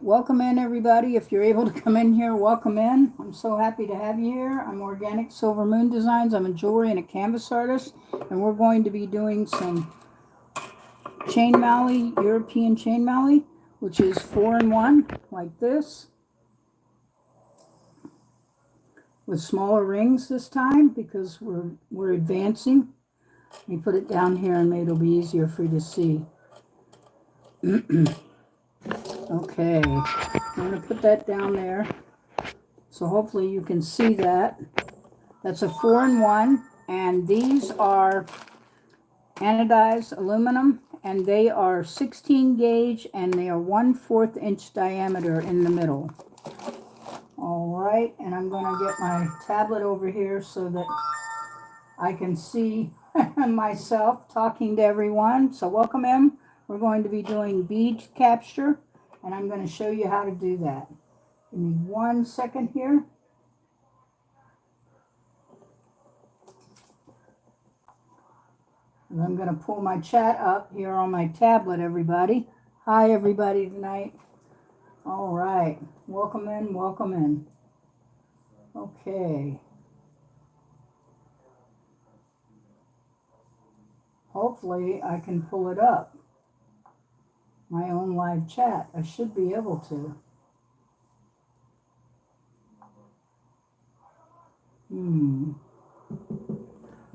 welcome in everybody. If you're able to come in here, welcome in. I'm so happy to have you here. I'm Organic Silver Moon Designs. I'm a jewelry and a canvas artist, and we're going to be doing some chain mallie, European chain mallie, which is 4-in-1 like this, with smaller rings this time because we're advancing. Let me put it down here and maybe it'll be easier for you to see. Okay, I'm going to put that down there. So hopefully you can see that. That's a 4-in-1, and these are anodized aluminum, and they are 16 gauge, and they are 1/4 inch diameter in the middle. All right, and I'm going to get my tablet over here so that I can see myself talking to everyone. So welcome in. We're going to be doing bead capture, and I'm going to show you how to do that. Give me 1 second here. And I'm going to pull my chat up here on my tablet, everybody. Hi, everybody, tonight. All right. Welcome in, welcome in. Okay. Hopefully, I can pull it up. My own live chat. I should be able to.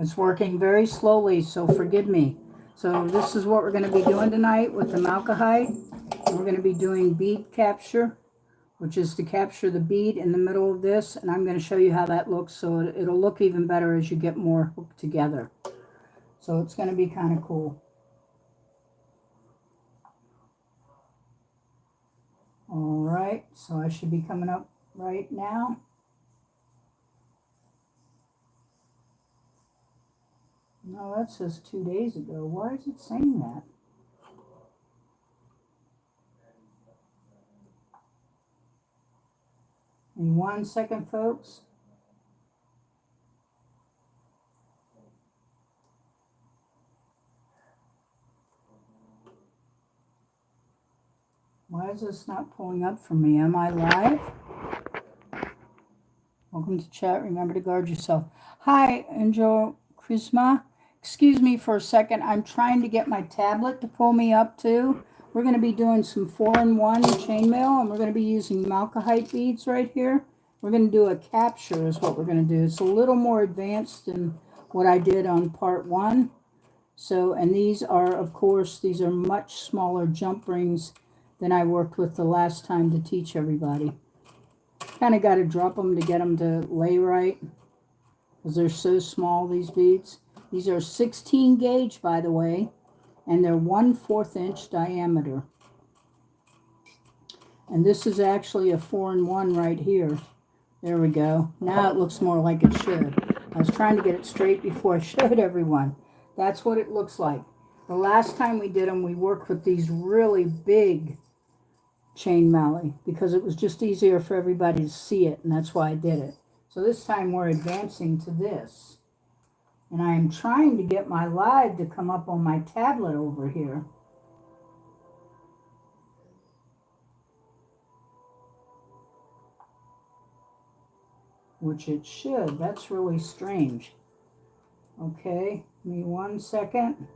It's working very slowly, so forgive me. So this is what we're going to be doing tonight with the malachite. We're going to be doing bead capture, which is to capture the bead in the middle of this, and I'm going to show you how that looks, so it'll look even better as you get more hooked together. So it's going to be kind of cool. All right, so I should be coming up right now. No, that says 2 days ago. Why is it saying that? In 1 second, folks. Why is this not pulling up for me? Am I live? Welcome to chat. Remember to guard yourself. Hi, Angel Chrisma. Excuse me for a second. I'm trying to get my tablet to pull me up too. We're going to be doing some 4-in-1 chainmail, and we're going to be using malachite beads right here. We're going to do a capture is what we're going to do. It's a little more advanced than what I did on part 1. So, and these are, of course, these are much smaller jump rings than I worked with the last time to teach everybody. Kind of got to drop them to get them to lay right because they're so small, these beads. These are 16 gauge, by the way, and they're 1/4 inch diameter. And this is actually a 4-in-1 right here. There we go. Now it looks more like it should. I was trying to get it straight before I showed everyone. That's what it looks like. The last time we did them, we worked with these really big chain mallie because it was just easier for everybody to see it, and that's why I did it. So this time we're advancing to this. And I am trying to get my live to come up on my tablet over here. Which it should. That's really strange. Okay, give me 1 second.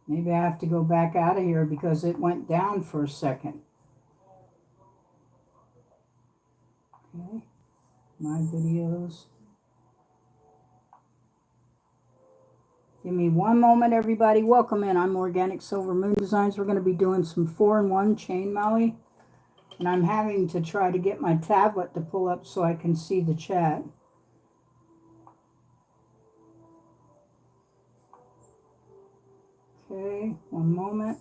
Maybe I have to go back out of here because it went down for a second. Okay, my videos. Give me 1 moment, everybody. Welcome in. I'm Organic Silver Moon Designs. We're going to be doing some 4-in-1 chain mallie. And I'm having to try to get my tablet to pull up so I can see the chat. Okay, 1 moment.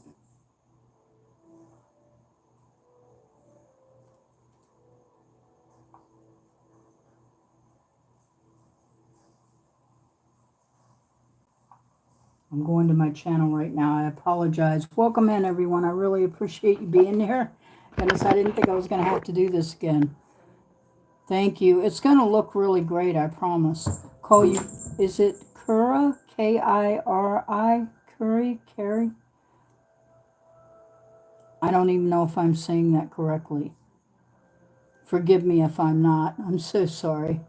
I'm going to my channel right now. I apologize. Welcome in, everyone. I really appreciate you being here. Goodness, I didn't think I was going to have to do this again. Thank you. It's going to look really great, I promise. Call you, is it Kura? Kiri, Carrie. I don't even know if I'm saying that correctly. Forgive me if I'm not. I'm so sorry.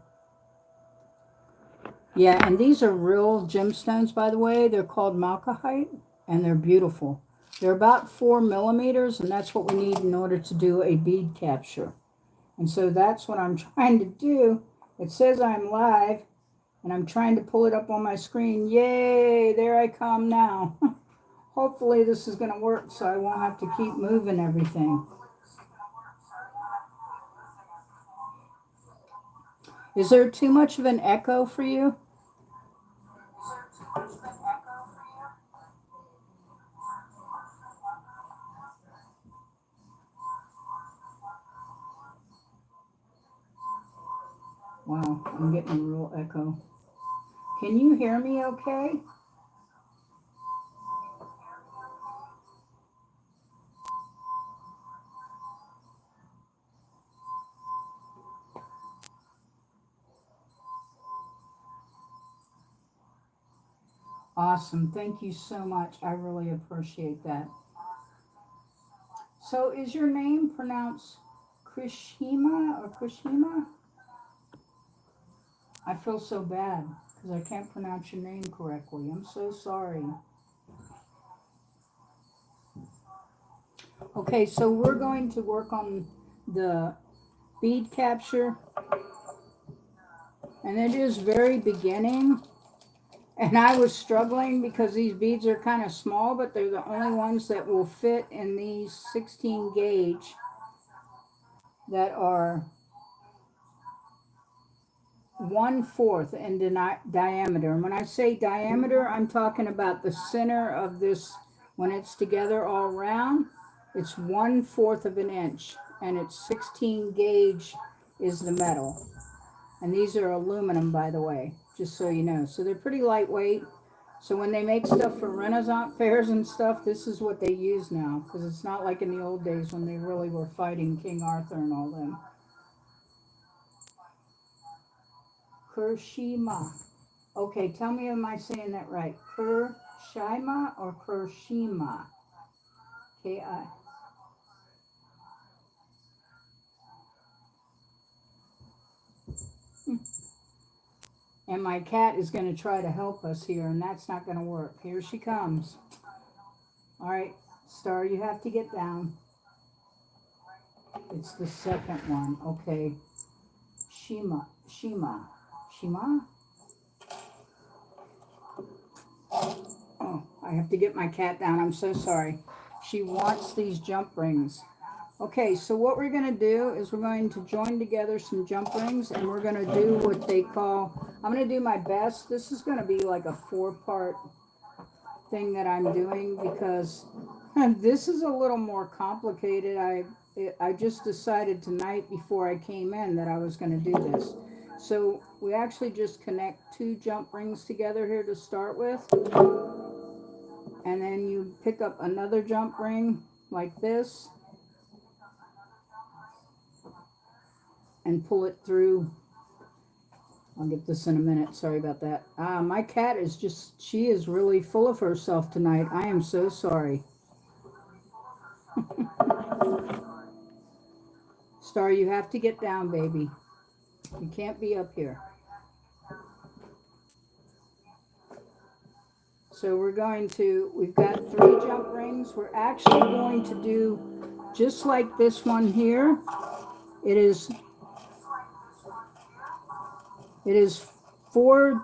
Yeah, and these are real gemstones, by the way. They're called malachite, and they're beautiful. They're about 4 millimeters, and that's what we need in order to do a bead capture. And so that's what I'm trying to do. It says I'm live, and I'm trying to pull it up on my screen. Yay, there I come now. Hopefully this is going to work so I won't have to keep moving everything. Is there too much of an echo for you? Wow, I'm getting a real echo. Can you hear me okay? Awesome. Thank you so much. I really appreciate that. So is your name pronounced Krishima or Krishima? I feel so bad because I can't pronounce your name correctly. I'm so sorry. Okay, so we're going to work on the bead capture. And it is very beginning. And I was struggling because these beads are kind of small, but they're the only ones that will fit in these 16 gauge that are 1/4 in diameter. And when I say diameter, I'm talking about the center of this. When it's together all round, it's 1/4 of an inch, and it's 16 gauge is the metal. And these are aluminum, by the way, just so you know. So they're pretty lightweight. So when they make stuff for Renaissance fairs and stuff, this is what they use now, because it's not like in the old days when they really were fighting King Arthur and all them. Kurshima. Okay, tell me, am I saying that right? Kurshima or Kurshima? K-I. And my cat is going to try to help us here, and that's not going to work. Here she comes. All right, Star, you have to get down. It's the second one. Okay. Shima. Oh, I have to get my cat down. I'm so sorry. She wants these jump rings. Okay, so what we're going to do is we're going to join together some jump rings, and we're going to do what they call, I'm going to do my best. This is going to be like a 4-part thing that I'm doing because this is a little more complicated. I just decided tonight before I came in that I was going to do this. So we actually just connect 2 jump rings together here to start with. And then you pick up another jump ring like this and pull it through. I'll get this in a minute. Sorry about that. My cat is just, she is really full of herself tonight. I am so sorry. Star, you have to get down, baby. You can't be up here. So we're going to, we've got 3 jump rings. We're actually going to do just like this one here. It is 4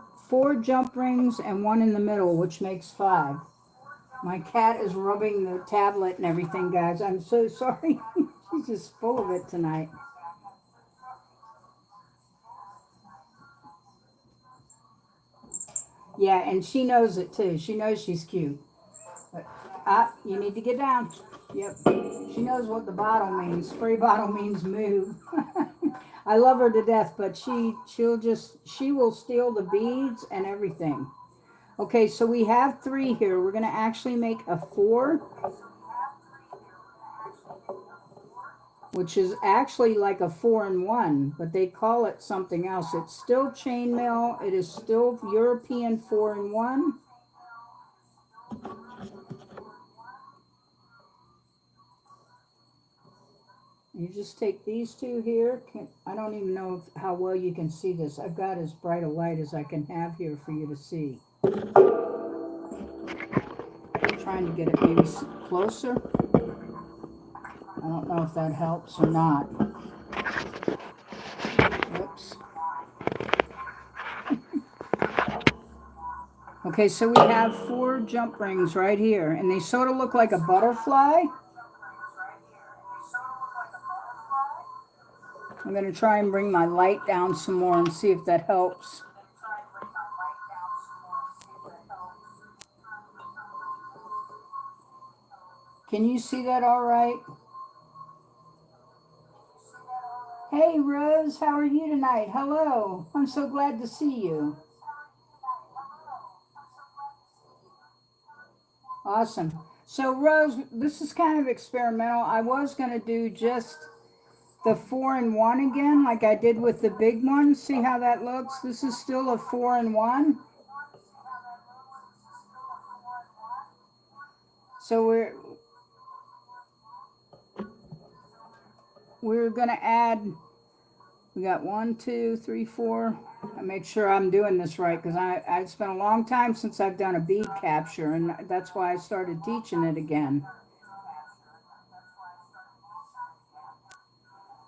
jump rings and 1 in the middle, which makes 5. My cat is rubbing the tablet and everything, guys. I'm so sorry. She's just full of it tonight. Yeah, and she knows it too. She knows she's cute. But, you need to get down. Yep. She knows what the bottle means. Spray bottle means move. I love her to death, but she will steal the beads and everything. Okay, so we have 3 here. We're going to actually make a 4. which is actually like a 4-in-1, but they call it something else. It's still chainmail. It is still European 4-in-1. You just take these two here. I don't even know how well you can see this. I've got as bright a light as I can have here for you to see. I'm trying to get it maybe closer. I don't know if that helps or not. Whoops. Okay, so we have 4 jump rings right here, and they sort of look like a butterfly. I'm going to try and bring my light down some more and see if that helps. Can you see that all right? Hey, Rose, how are you tonight? Hello. I'm so glad to see you. Awesome. So, Rose, this is kind of experimental. I was going to do just the 4-in-1 again, like I did with the big one. See how that looks? This is still a 4-in-1. So we're going to add, we got 1, 2, 3, 4. I make sure I'm doing this right because I spent a long time since I've done a bead capture, and that's why I started teaching it again.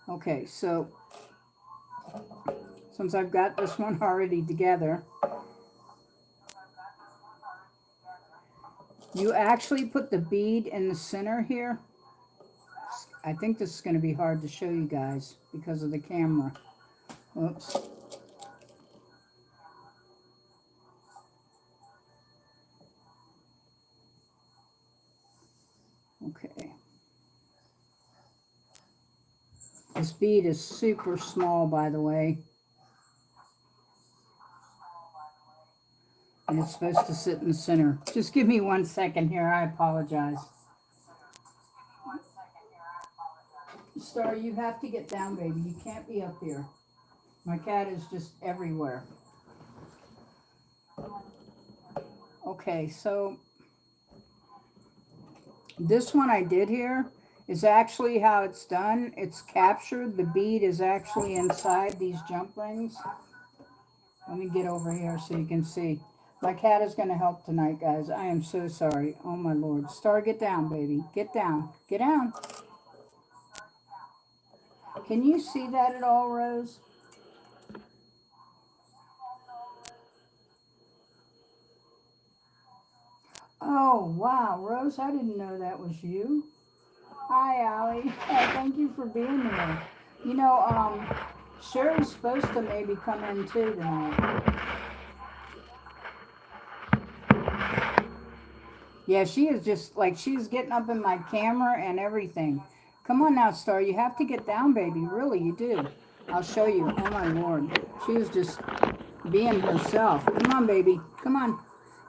Okay, so since I've got this one already together, you actually put the bead in the center here. I think this is going to be hard to show you guys because of the camera. Oops. Okay. This bead is super small, by the way. And it's supposed to sit in the center. Just give me 1 second here. I apologize. Star, you have to get down, baby. You can't be up here. My cat is just everywhere. Okay, so this one I did here is actually how it's done. It's captured. The bead is actually inside these jump rings. Let me get over here so you can see. My cat is going to help tonight, guys. I am so sorry. Oh, my Lord. Star, get down, baby. Get down. Get down. Can you see that at all, Rose? Oh, wow. Rose, I didn't know that was you. Hi, Allie. Thank you for being here. You know, Sherry's supposed to maybe come in too tonight. Yeah, she is just like, she's getting up in my camera and everything. Come on now, Star. You have to get down, baby. Really, you do. I'll show you. Oh, my Lord. She is just being herself. Come on, baby. Come on.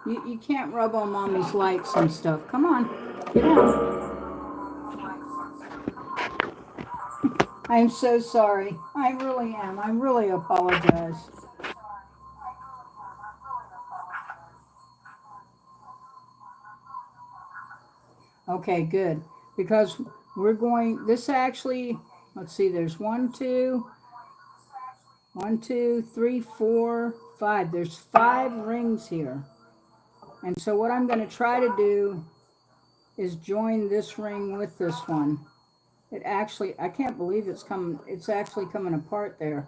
You can't rub on Mommy's lights and stuff. Come on. Get out. I'm so sorry. I really am. I really apologize. Okay, good. Because we're going, this actually, let's see, there's 1, 2, 3, 4, 5. There's 5 rings here. And so what I'm going to try to do is join this ring with this one. It actually, I can't believe it's actually coming apart there.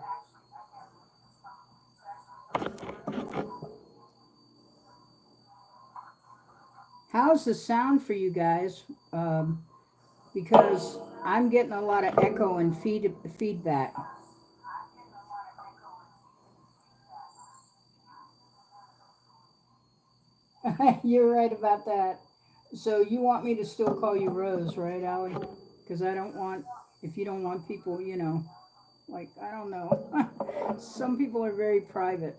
How's the sound for you guys? Because I'm getting a lot of echo and feedback. You're right about that. So you want me to still call you Rose, right, Allie? Because I don't want, if you don't want people, you know, like, I don't know. Some people are very private.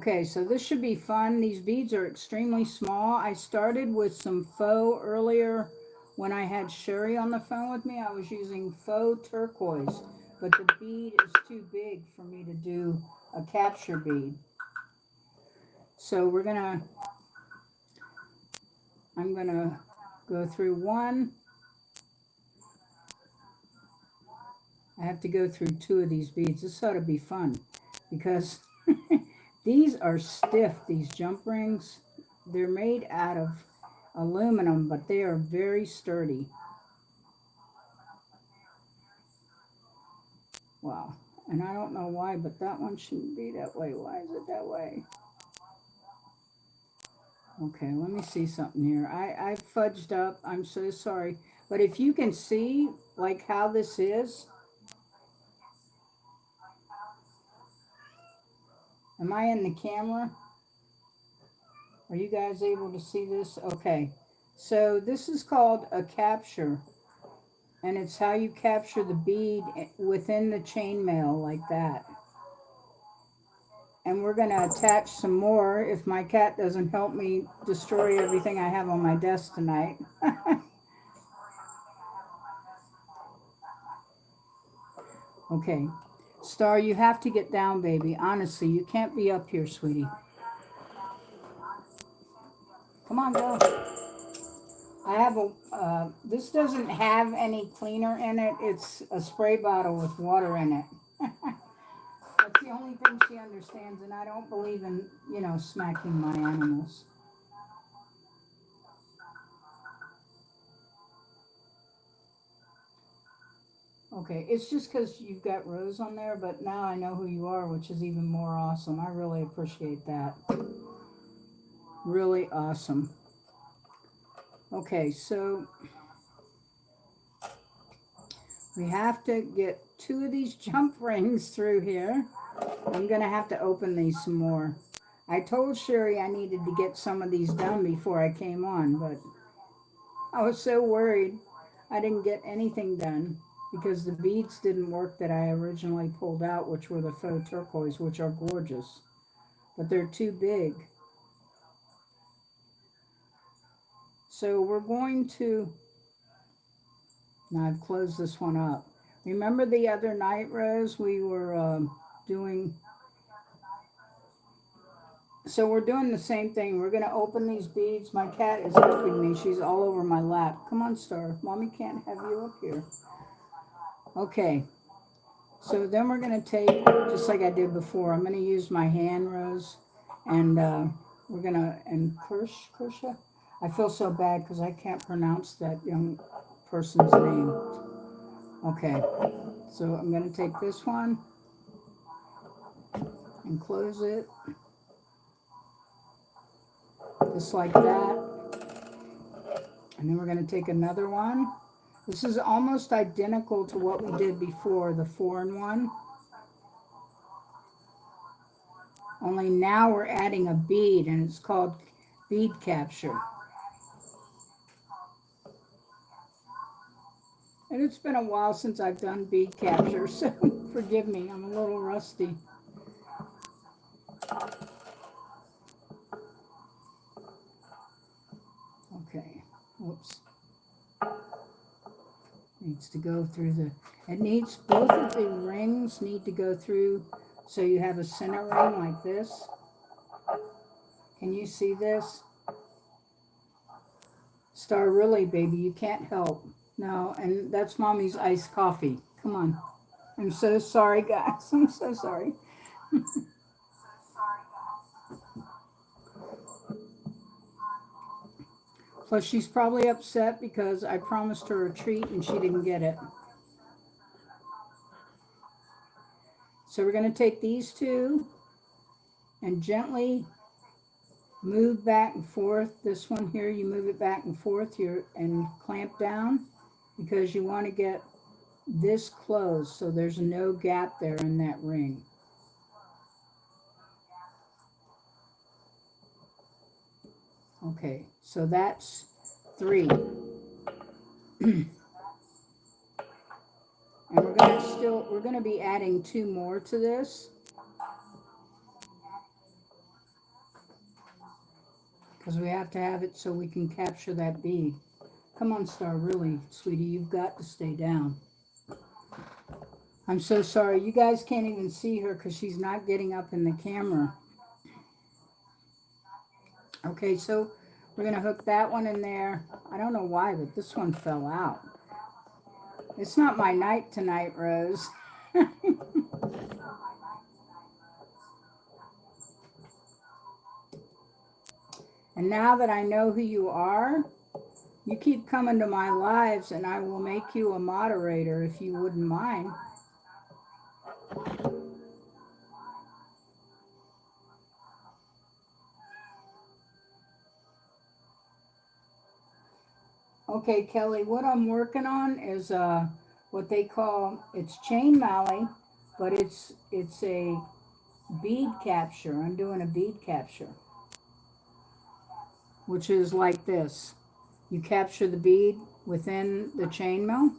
Okay, so this should be fun. These beads are extremely small. I started with some faux earlier when I had Sherry on the phone with me. I was using faux turquoise, but the bead is too big for me to do a capture bead. So I'm gonna go through one. I have to go through two of these beads. This ought to be fun because these are stiff, these jump rings. They're made out of aluminum, but they are very sturdy. Wow. And I don't know why, but that one shouldn't be that way. Why is it that way? Okay, let me see something here. I fudged up. I'm so sorry. But if you can see, like, how this is. Am I in the camera? Are you guys able to see this? Okay. So this is called a capture. And it's how you capture the bead within the chainmail like that. And we're going to attach some more if my cat doesn't help me destroy everything I have on my desk tonight. Okay. Star, you have to get down, baby. Honestly, you can't be up here, sweetie. Come on, go. I have this doesn't have any cleaner in it. It's a spray bottle with water in it. That's the only thing she understands, and I don't believe in, smacking my animals. Okay, it's just because you've got Rose on there, but now I know who you are, which is even more awesome. I really appreciate that. Really awesome. Okay, so we have to get two of these jump rings through here. I'm going to have to open these some more. I told Sherry I needed to get some of these done before I came on, but I was so worried I didn't get anything done because the beads didn't work that I originally pulled out, which were the faux turquoise, which are gorgeous, but they're too big. So we're going to, now I've closed this one up. Remember the other night, Rose, we were doing, so we're doing the same thing. We're going to open these beads. My cat is helping me. She's all over my lap. Come on, Star. Mommy can't have you up here. Okay. So then we're going to take, just like I did before, I'm going to use my hand, Rose, and we're going to, and Kersha? I feel so bad because I can't pronounce that young person's name. Okay. So I'm going to take this one and close it. Just like that. And then we're going to take another one. This is almost identical to what we did before, the 4-in-1. Only now we're adding a bead, and it's called bead capture. And it's been a while since I've done bead capture, so forgive me, I'm a little rusty. Okay, whoops. Needs to go through the, it needs, both of the rings need to go through, so you have a center ring like this. Can you see this? Star, really, baby, you can't help. No, and that's Mommy's iced coffee. Come on. I'm so sorry, guys. I'm so sorry. Plus, she's probably upset because I promised her a treat and she didn't get it. So we're going to take these two and gently move back and forth. This one here, you move it back and forth here and clamp down because you want to get this closed so there's no gap there in that ring. Okay, so that's 3. And we're going to be adding 2 more to this. because we have to have it so we can capture that bead. Come on, Star, really, sweetie, you've got to stay down. I'm so sorry. You guys can't even see her because she's not getting up in the camera. Okay, so we're going to hook that one in there. I don't know why, but this one fell out. It's not my night tonight, Rose. And now that I know who you are, you keep coming to my lives and I will make you a moderator if you wouldn't mind. Okay, Kelly, what I'm working on is what they call, it's chain mallie, but it's a bead capture. I'm doing a bead capture, which is like this. You capture the bead within the chainmail.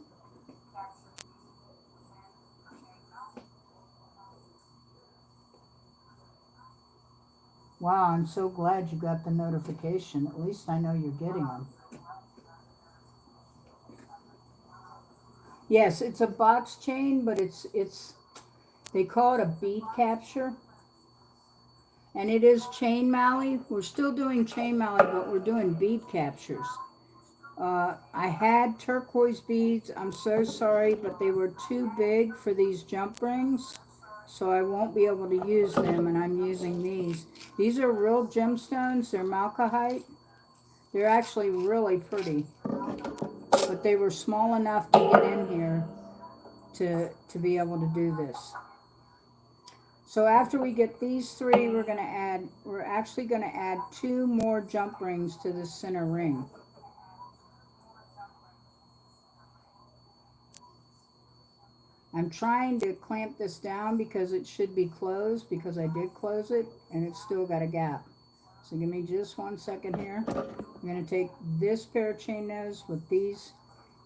Wow, I'm so glad you got the notification. At least I know you're getting them. Yes, it's a box chain, but it's they call it a bead capture. And it is chain mallie. We're still doing chain mallie, but we're doing bead captures. I had turquoise beads. I'm so sorry, but they were too big for these jump rings. So I won't be able to use them, and I'm using these. These are real gemstones. They're malachite. They're actually really pretty. But they were small enough to get in here to be able to do this. So after we get these three, we're actually going to add 2 more jump rings to the center ring. I'm trying to clamp this down because it should be closed, because I did close it and it's still got a gap. So give me just 1 second here. I'm going to take this pair of chain nose with these,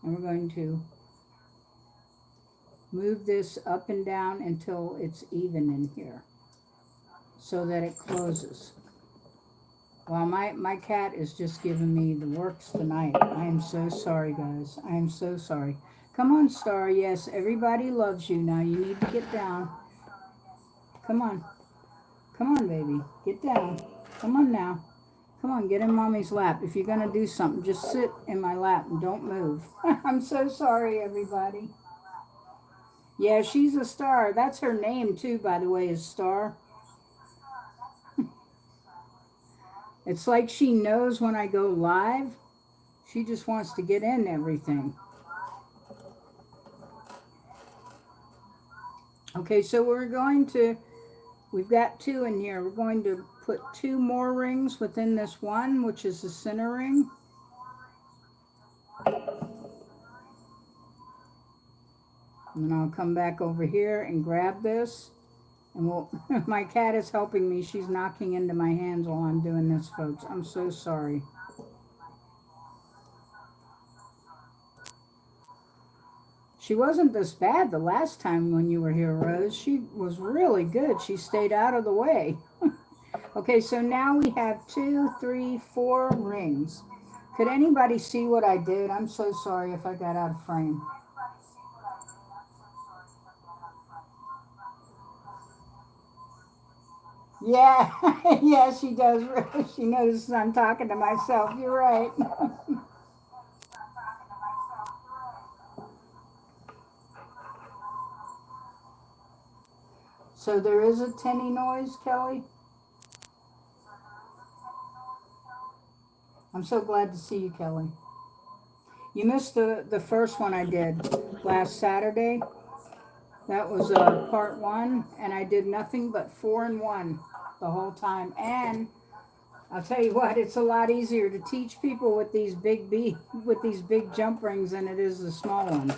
and we're going to move this up and down until it's even in here so that it closes. Well, my cat is just giving me the works tonight. I am so sorry, guys. I am so sorry. Come on, Star. Yes, everybody loves you. Now you need to get down. Come on. Come on, baby. Get down. Come on now. Come on, get in Mommy's lap. If you're going to do something, just sit in my lap and don't move. I'm so sorry, everybody. Yeah, she's a star. That's her name, too, by the way, is Star. It's like she knows when I go live. She just wants to get in everything. Okay, so we've got 2 in here. We're going to put 2 more rings within this one, which is the center ring. And then I'll come back over here and grab this. And my cat is helping me. She's knocking into my hands while I'm doing this, folks. I'm so sorry. She wasn't this bad the last time when you were here, Rose. She was really good. She stayed out of the way. Okay, so now we have 2, 3, 4 rings. Could anybody see what I did? I'm so sorry if I got out of frame. Yeah, yeah, she does. She notices I'm talking to myself. You're right. So there is a tinny noise, Kelly. I'm so glad to see you, Kelly. You missed the first one I did last Saturday. That was part 1, and I did nothing but 4 in 1 the whole time. And I'll tell you what, it's a lot easier to teach people with these big jump rings than it is the small ones.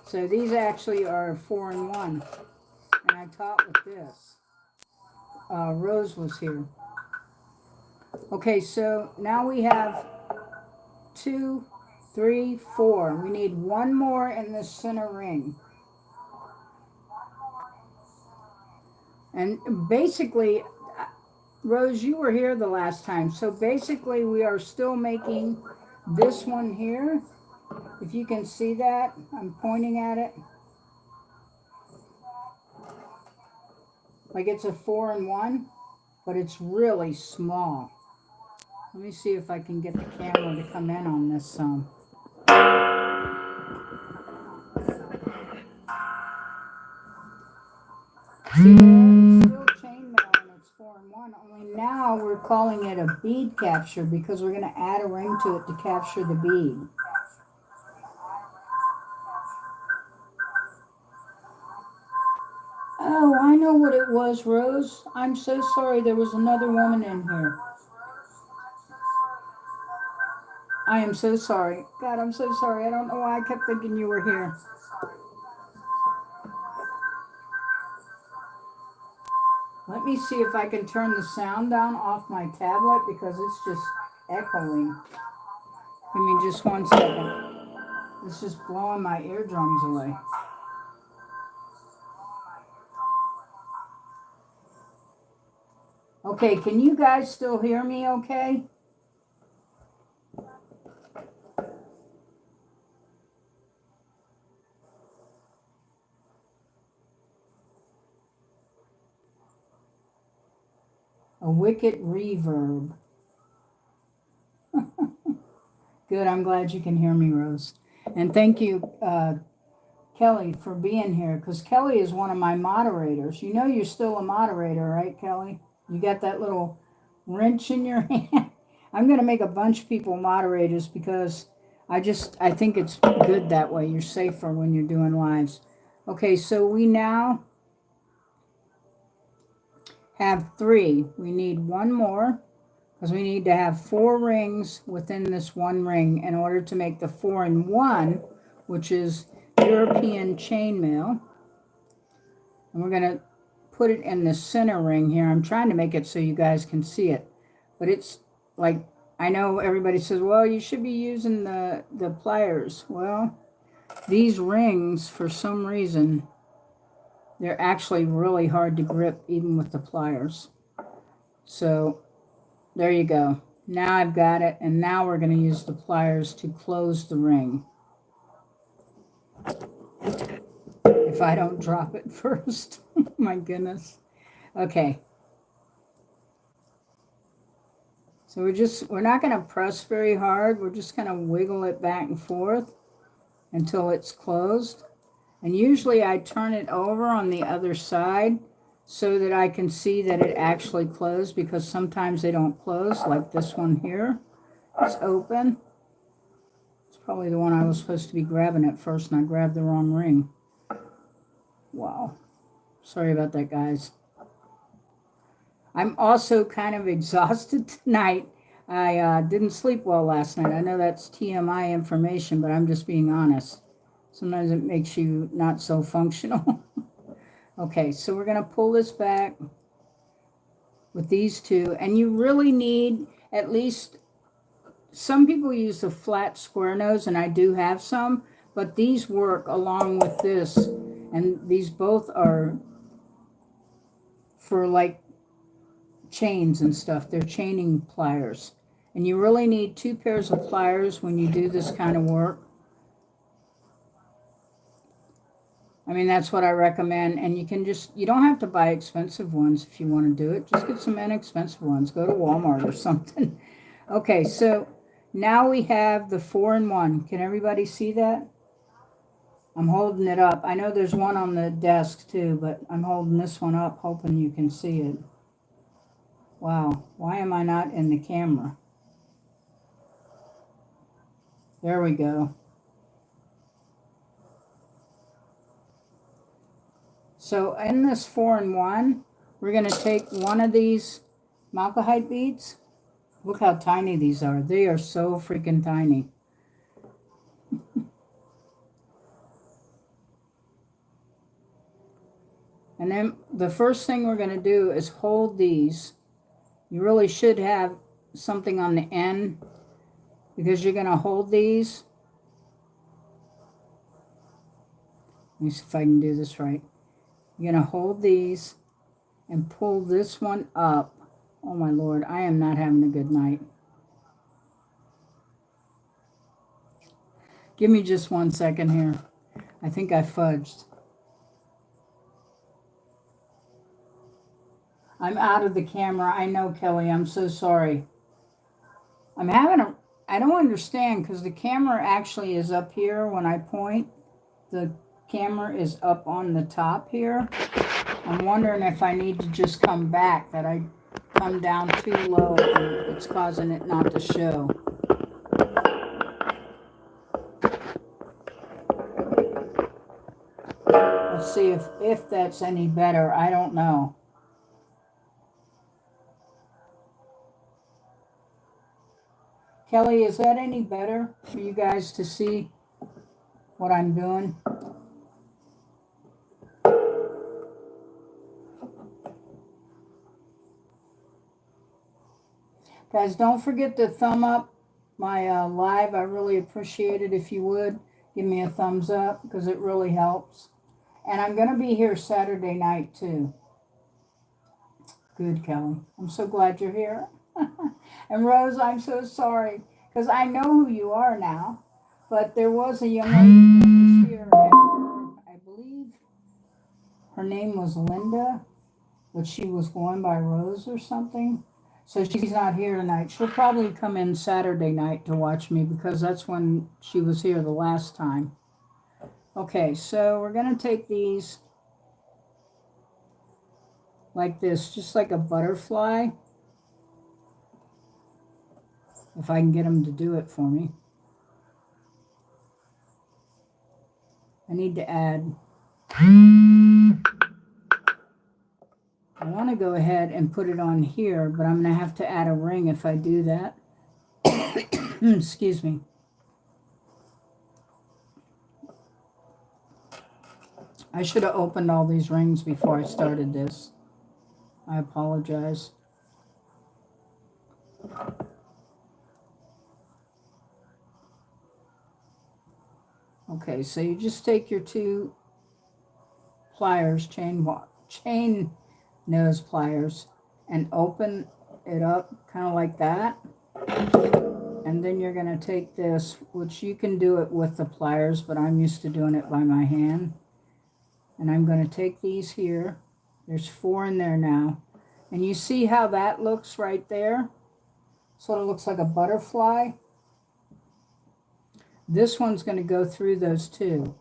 So these actually are 4 in 1, and I taught with this. Rose was here. Okay, so now we have 2, 3, 4. We need 1 more in the center ring. And basically, Rose, you were here the last time. So basically we are still making this one here. If you can see that, I'm pointing at it. Like it's a 4-in-1, but it's really small. Let me see if I can get the camera to come in on this some. See there? It's still chainmail and it's 4-in-1. Only now we're calling it a bead capture because we're going to add a ring to it to capture the bead. Oh, I know what it was, Rose. I'm so sorry there was another woman in here. I am so sorry. God, I'm so sorry. I don't know why I kept thinking you were here. Let me see if I can turn the sound down off my tablet because it's just echoing. Give me just 1 second. It's just blowing my eardrums away. Okay, can you guys still hear me okay? A wicked reverb. Good, I'm glad you can hear me, Rose. And thank you, Kelly, for being here, because Kelly is one of my moderators. You know you're still a moderator, right, Kelly? You got that little wrench in your hand. I'm going to make a bunch of people moderators because I think it's good that way. You're safer when you're doing lives. Okay, so we now have 3. We need 1 more because we need to have 4 rings within this 1 ring in order to make the 4-in-1, which is European chainmail. And we're going to put it in the center ring here. I'm trying to make it so you guys can see it. But it's like, I know everybody says, well, you should be using the pliers. Well, these rings, for some reason, they're actually really hard to grip even with the pliers. So there you go. Now I've got it, and now we're going to use the pliers to close the ring. If I don't drop it first. My goodness. Okay. So we're not going to press very hard. We're just going to wiggle it back and forth until it's closed. And usually I turn it over on the other side so that I can see that it actually closed, because sometimes they don't close, like this one here. It's open. It's probably the one I was supposed to be grabbing at first, and I grabbed the wrong ring. Wow. Sorry about that, guys. I'm also kind of exhausted tonight. I didn't sleep well last night. I know that's TMI information, but I'm just being honest. Sometimes it makes you not so functional. Okay, so we're going to pull this back with these 2. And you really need at least, some people use the flat square nose, and I do have some, but these work along with this. And these both are for like chains and stuff. They're chaining pliers. And you really need 2 pairs of pliers when you do this kind of work. I mean, that's what I recommend. And you don't have to buy expensive ones if you want to do it. Just get some inexpensive ones. Go to Walmart or something. Okay, so now we have the 4-in-1. Can everybody see that? I'm holding it up. I know there's one on the desk too, but I'm holding this one up, hoping you can see it. Wow, why am I not in the camera? There we go. So in this 4-in-1, we're going to take one of these malachite beads. Look how tiny these are. They are so freaking tiny. And then the first thing we're going to do is hold these. You really should have something on the end, because you're going to hold these. Let me see if I can do this right. You're going to hold these and pull this one up Oh my Lord, I am not having a good night. Give me just 1 second here. I think I fudged. I'm out of the camera. I know, Kelly. I'm so sorry. I'm having a... I don't understand because the camera actually is up here when I point. The camera is up on the top here. I'm wondering if I need to just come back, that I come down too low and it's causing it not to show. Let's see if that's any better. I don't know. Kelly, is that any better for you guys to see what I'm doing? Guys, don't forget to thumb up my live. I really appreciate it if you would. Give me a thumbs up because it really helps. And I'm going to be here Saturday night too. Good, Kelly. I'm so glad you're here. And Rose, I'm so sorry because I know who you are now. But there was a young lady that was here. I believe her name was Linda, but she was going by Rose or something. So she's not here tonight. She'll probably come in Saturday night to watch me because that's when she was here the last time. Okay, so we're going to take these like this, just like a butterfly. If I can get them to do it for me. I need to add... I want to go ahead and put it on here, but I'm going to have to add a ring if I do that. Excuse me. I should have opened all these rings before I started this. I apologize. Okay, so you just take your two pliers, chain nose pliers, and open it up kind of like that. And then you're going to take this, which you can do it with the pliers, but I'm used to doing it by my hand. And I'm going to take these here. There's 4 in there now. And you see how that looks right there? Sort of looks like a butterfly. This one's going to go through those 2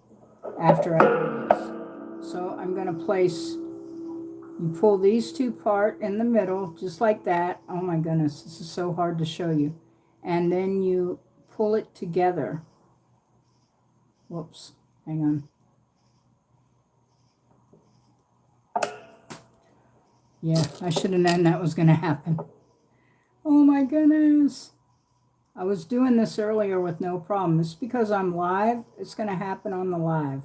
after I do this. So I'm going to place, you pull these 2 apart in the middle, just like that. Oh my goodness, this is so hard to show you. And then you pull it together. Whoops, hang on. Yeah, I should have known that was going to happen. Oh my goodness. I was doing this earlier with no problem. It's because I'm live. It's going to happen on the live.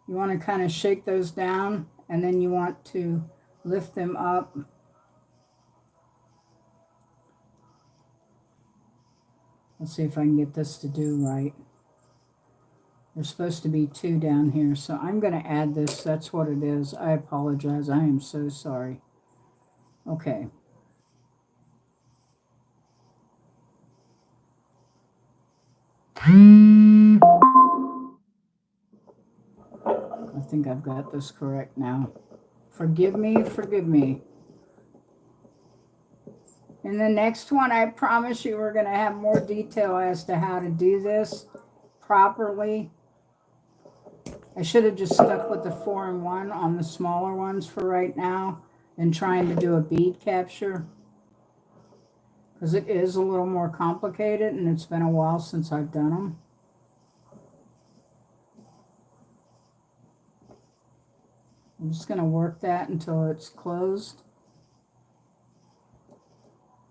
You want to kind of shake those down, and then you want to lift them up. Let's see if I can get this to do right. There's supposed to be 2 down here, so I'm going to add this. That's what it is. I apologize. I am so sorry. Okay. I think I've got this correct now. Forgive me, forgive me. In the next one, I promise you we're going to have more detail as to how to do this properly. I should have just stuck with the 4-in-1 on the smaller ones for right now and trying to do a bead capture, because it is a little more complicated and it's been a while since I've done them. I'm just going to work that until it's closed.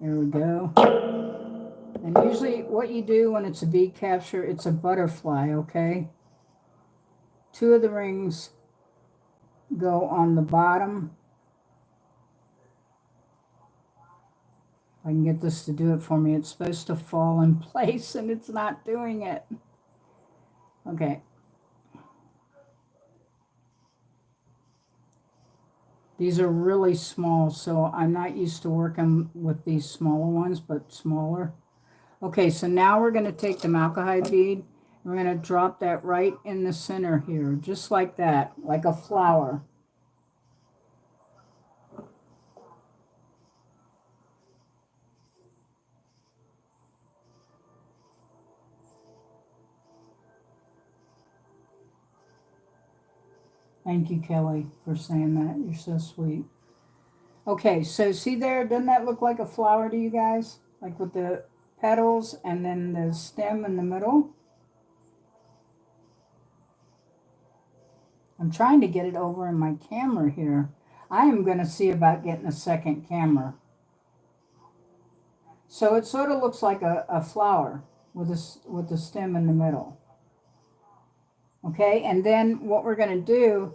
There we go. And usually what you do when it's a bead capture, it's a butterfly, okay? 2 of the rings go on the bottom. I can get this to do it for me. It's supposed to fall in place and it's not doing it. Okay. These are really small, so I'm not used to working with these smaller ones, but smaller. Okay, so now we're going to take the malachite bead. We're going to drop that right in the center here, just like that, like a flower. Thank you, Kelly, for saying that. You're so sweet. Okay, so see there, doesn't that look like a flower to you guys? Like with the petals and then the stem in the middle? I'm trying to get it over in my camera here. I am going to see about getting a second camera. So it sort of looks like a flower with the stem in the middle. Okay, and then what we're going to do,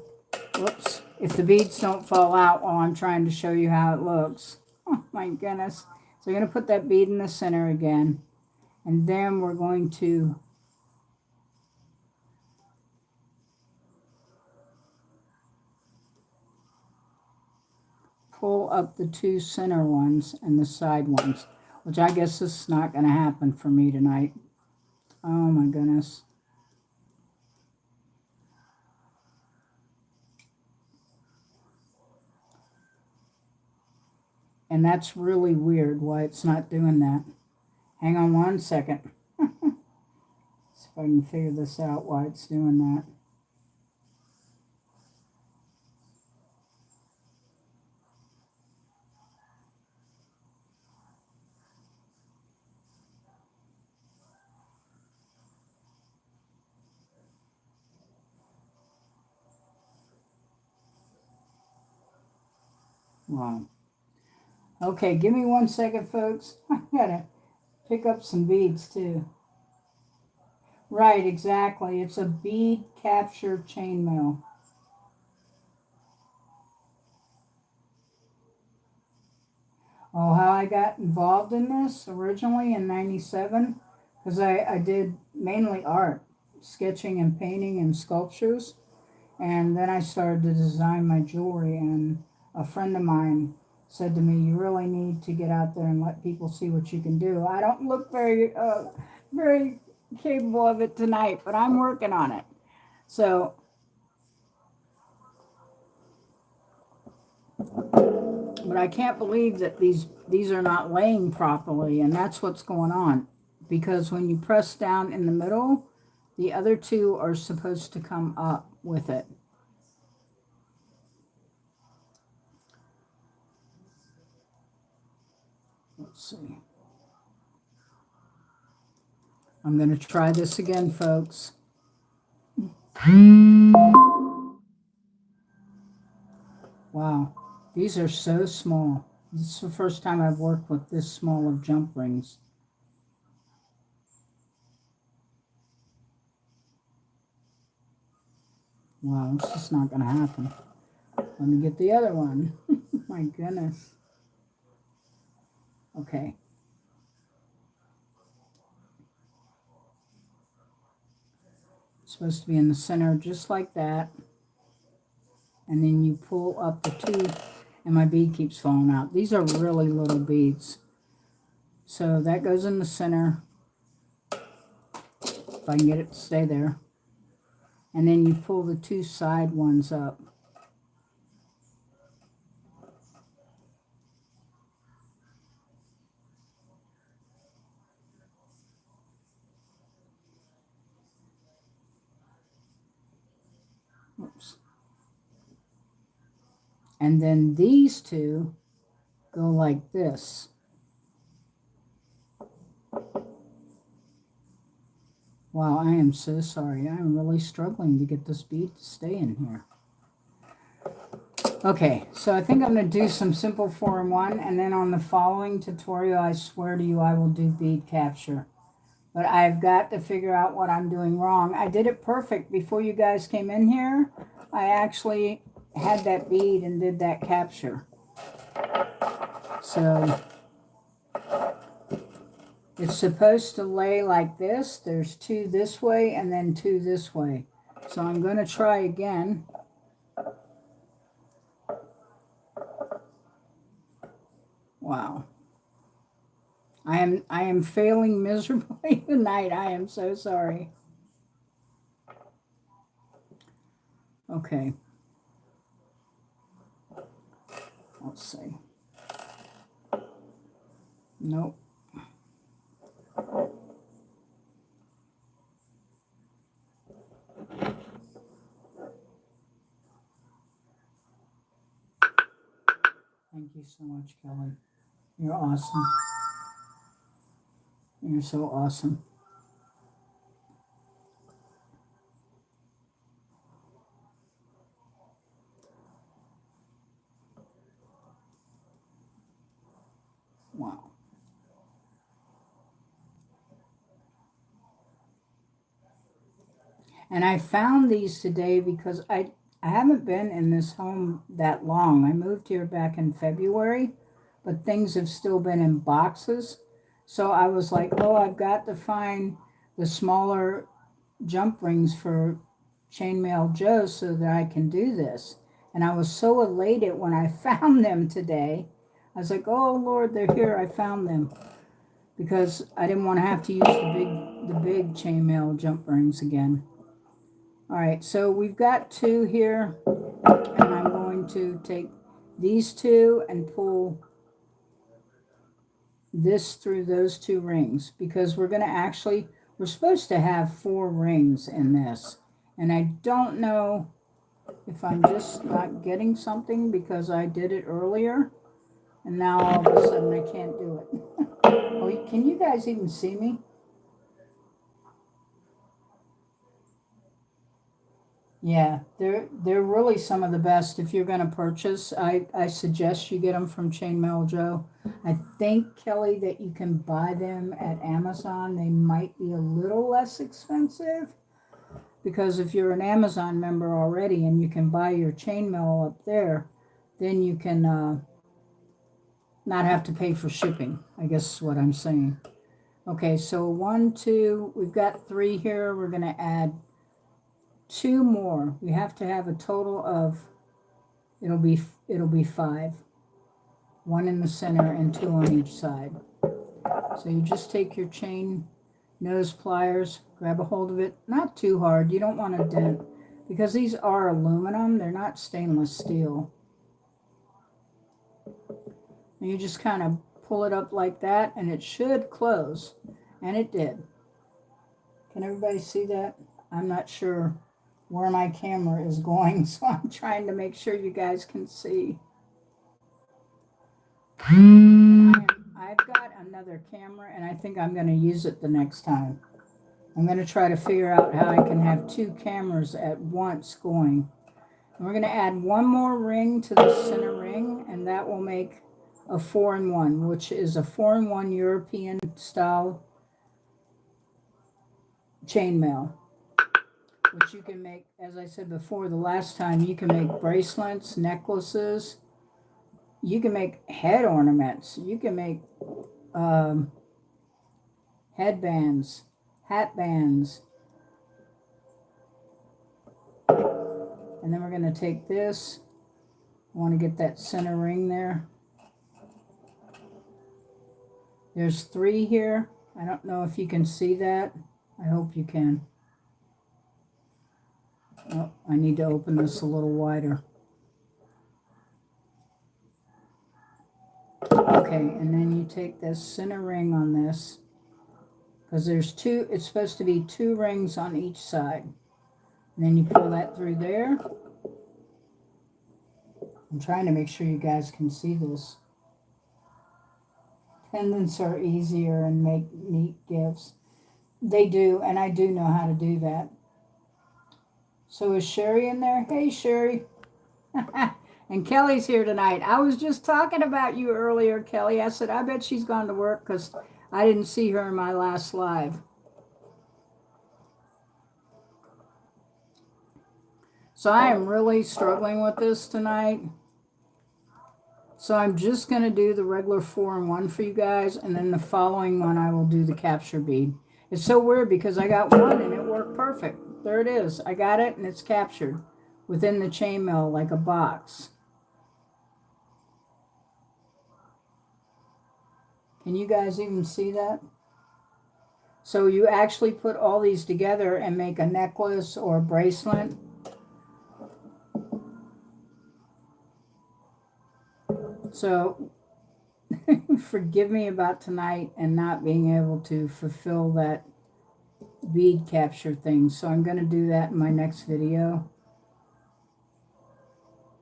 whoops, if the beads don't fall out while I'm trying to show you how it looks. Oh my goodness. So we're going to put that bead in the center again. And then we're going to pull up the two center ones and the side ones, which I guess is not going to happen for me tonight. Oh my goodness. And that's really weird why it's not doing that. Hang on one second. See if I can figure this out why it's doing that. Wow. Okay, give me 1 second, folks. I gotta pick up some beads too. Right, exactly. It's a bead capture chainmail. Oh, how I got involved in this originally in '97, because I did mainly art, sketching and painting and sculptures. And then I started to design my jewelry, and a friend of mine said to me, you really need to get out there and let people see what you can do. I don't look very capable of it tonight, but I'm working on it. So, but I can't believe that these are not laying properly, and that's what's going on. Because when you press down in the middle, the other two are supposed to come up with it. Let's see. I'm going to try this again, folks. Wow, these are so small. This is the first time I've worked with this small of jump rings. Wow, it's just not going to happen. Let me get the other one. My goodness. Okay. It's supposed to be in the center just like that. And then you pull up the two, and my bead keeps falling out. These are really little beads. So that goes in the center, if I can get it to stay there. And then you pull the two side ones up. Oops. And then these two go like this. Wow, I am so sorry. I'm really struggling to get this bead to stay in here. Okay, so I think I'm going to do some simple 4-in-1, and then on the following tutorial, I swear to you, I will do bead capture. But I've got to figure out what I'm doing wrong. I did it perfect before you guys came in here. I actually had that bead and did that capture. So it's supposed to lay like this. There's two this way and then two this way. So I'm going to try again. Wow. I am failing miserably tonight. I am so sorry. Okay. Let's see. Nope. Thank you so much, Kelly. You're awesome. You're so awesome. Wow. And I found these today because I haven't been in this home that long. I moved here back in February, but things have still been in boxes. So I was like, oh, I've got to find the smaller jump rings for Chainmail Joe so that I can do this. And I was so elated when I found them today. I was like, oh Lord, they're here. I found them because I didn't want to have to use the big chainmail jump rings again. All right, so we've got two here, and I'm going to take these two and pull this through those two rings because we're supposed to have 4 rings in this. And I don't know if I'm just not getting something because I did it earlier and now all of a sudden I can't do it. Oh, can you guys even see me? Yeah, they're really some of the best. If you're going to purchase, I suggest you get them from Chainmail Joe. I think, Kelly, that you can buy them at Amazon. They might be a little less expensive because if you're an Amazon member already and you can buy your chainmail up there, then you can not have to pay for shipping, I guess is what I'm saying. Okay, so 1, 2, we've got 3 here. We're going to add 2 more. We have to have a total of, it'll be 5. 1 in the center and 2 on each side. So you just take your chain nose pliers, grab a hold of it, not too hard. You don't want to dent because these are aluminum. They're not stainless steel. And you just kind of pull it up like that and it should close. And it did. Can everybody see that? I'm not sure where my camera is going, so I'm trying to make sure you guys can see. I've got another camera, and I think I'm going to use it the next time. I'm going to try to figure out how I can have 2 cameras at once going. And we're going to add 1 more ring to the center ring, and that will make a 4-in-1, which is a 4-in-1 European style chainmail. Which you can make, as I said before, the last time, you can make bracelets, necklaces, you can make head ornaments, you can make headbands, hat bands. And then we're going to take this, I want to get that center ring there. There's 3 here. I don't know if you can see that. I hope you can. Oh, I need to open this a little wider. Okay, and then you take this center ring on this, because there's 2, it's supposed to be 2 rings on each side. And then you pull that through there. I'm trying to make sure you guys can see this. Pendants are easier and make neat gifts. They do, and I do know how to do that. So is Sherry in there? Hey, Sherry. And Kelly's here tonight. I was just talking about you earlier, Kelly. I said, I bet she's gone to work because I didn't see her in my last live. So I am really struggling with this tonight. So I'm just going to do the regular 4-in-1 for you guys, and then the following one I will do the capture bead. It's so weird because I got one and it worked perfect. There it is. I got it and it's captured within the chainmail like a box. Can you guys even see that? So you actually put all these together and make a necklace or a bracelet. So forgive me about tonight and not being able to fulfill that bead capture thing. So I'm going to do that in my next video.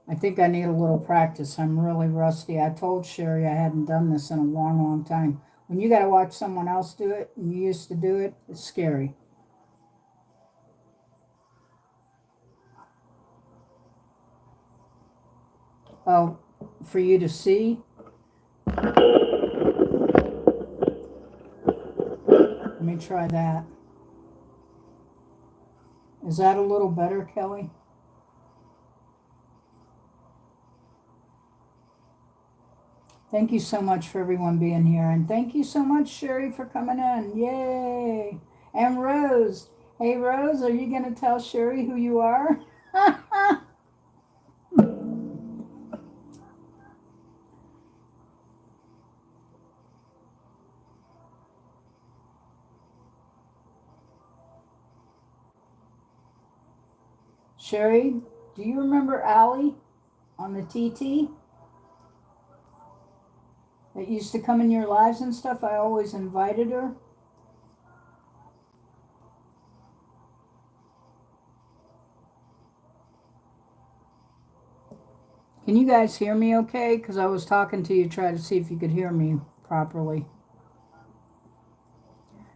I think I need a little practice. I'm really rusty. I told Sherry I hadn't done this in a long, long time. When you got to watch someone else do it and you used to do it, it's scary. Oh, for you to see. Let me try that. Is that a little better, Kelly? Thank you so much for everyone being here. And thank you so much, Sherry, for coming in. Yay. And Rose. Hey, Rose, are you going to tell Sherry who you are? Sherry, do you remember Allie on the TT? That used to come in your lives and stuff? I always invited her. Can you guys hear me okay? Because I was talking to you, try to see if you could hear me properly.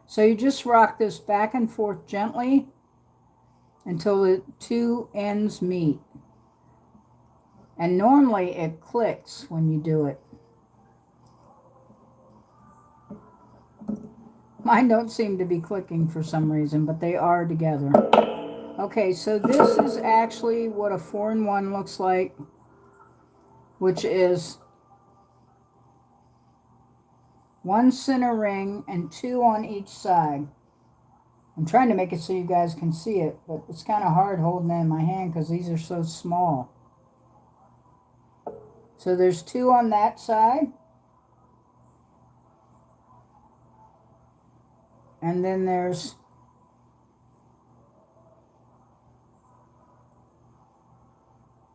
So you just rock this back and forth gently until the two ends meet. And normally it clicks when you do it. Mine don't seem to be clicking for some reason, but they are together. Okay, so this is actually what a 4-in-1 looks like, which is 1 center ring and 2 on each side. I'm trying to make it so you guys can see it, but it's kind of hard holding it in my hand because these are so small. So there's 2 on that side. And then there's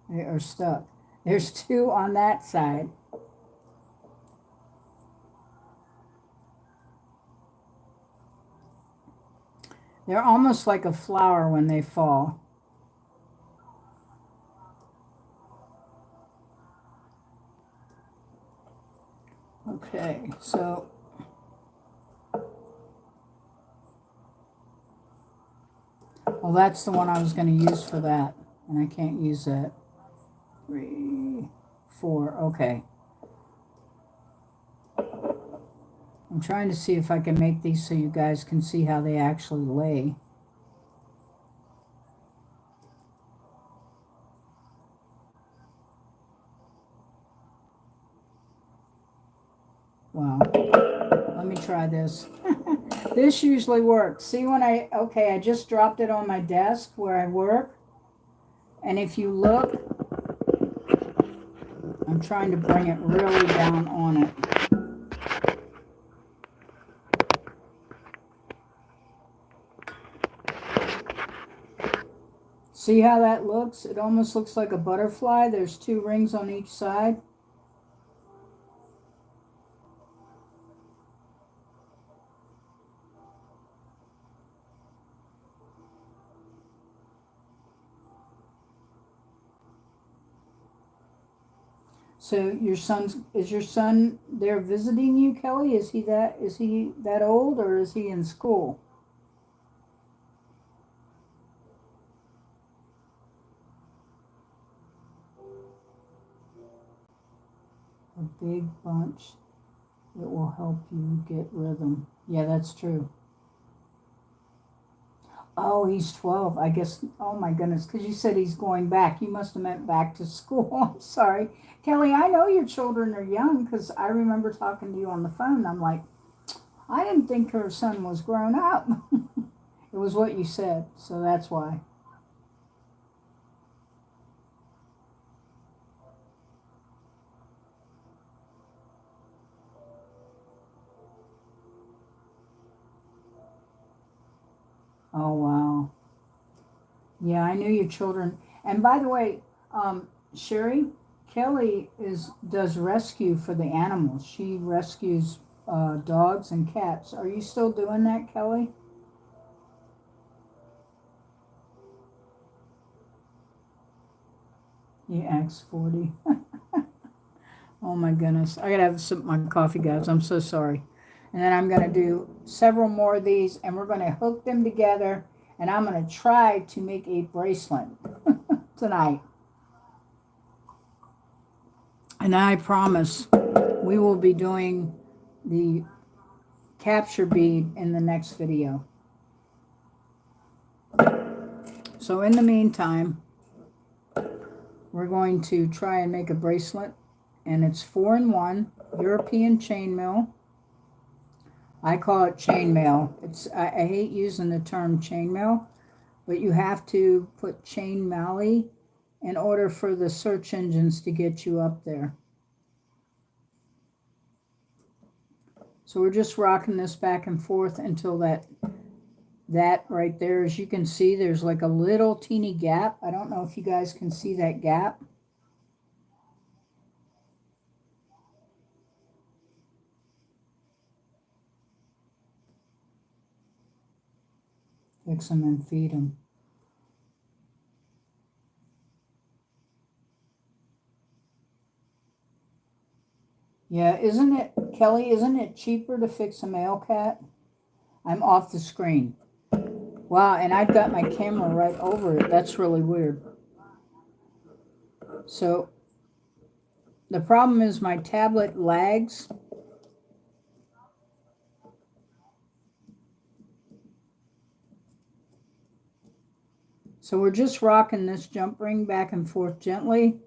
they are stuck. There's 2 on that side. They're almost like a flower when they fall. Okay, so well, that's the one I was going to use for that, and I can't use that. 3, 4, okay. I'm trying to see if I can make these so you guys can see how they actually lay. Wow. Let me try this. This usually works. See when I just dropped it on my desk where I work. And if you look, I'm trying to bring it really down on it. See how that looks? It almost looks like a butterfly. There's 2 rings on each side. So is your son there visiting you, Kelly? Is he that old, or is he in school? A big bunch. It will help you get rhythm. Yeah, that's true. Oh, he's 12. I guess, oh my goodness, because you said he's going back. You must have meant back to school. I'm sorry. Kelly, I know your children are young because I remember talking to you on the phone. I'm like, I didn't think her son was grown up. It was what you said, so that's why. Oh, wow. Yeah, I knew your children. And by the way, Sherry, Kelly does rescue for the animals. She rescues dogs and cats. Are you still doing that, Kelly? EX40. Oh my goodness. I gotta have some my coffee, guys. I'm so sorry. And then I'm gonna do several more of these and we're gonna hook them together and I'm gonna try to make a bracelet tonight. And I promise we will be doing the capture bead in the next video. So in the meantime, we're going to try and make a bracelet, and it's 4-in-1 European chainmail. I call it chainmail. I hate using the term chainmail, but you have to put chain mallie in order for the search engines to get you up there. So we're just rocking this back and forth until that right there, as you can see, there's like a little teeny gap. I don't know if you guys can see that gap. Fix them and feed them. Yeah, isn't it, Kelly, isn't it cheaper to fix a male cat? I'm off the screen. Wow, and I've got my camera right over it. That's really weird. So the problem is my tablet lags. So we're just rocking this jump ring back and forth gently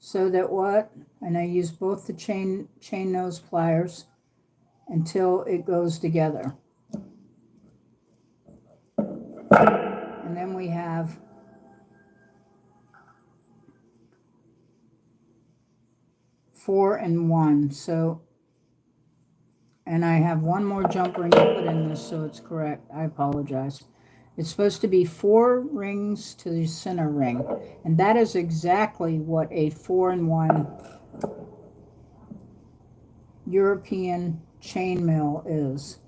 so that and I use both the chain nose pliers until it goes together. And then we have 4-in-1. So, and I have one more jump ring to put in this so it's correct. I apologize. It's supposed to be 4 rings to the center ring. And that is exactly what a 4-in-1 European chainmail is.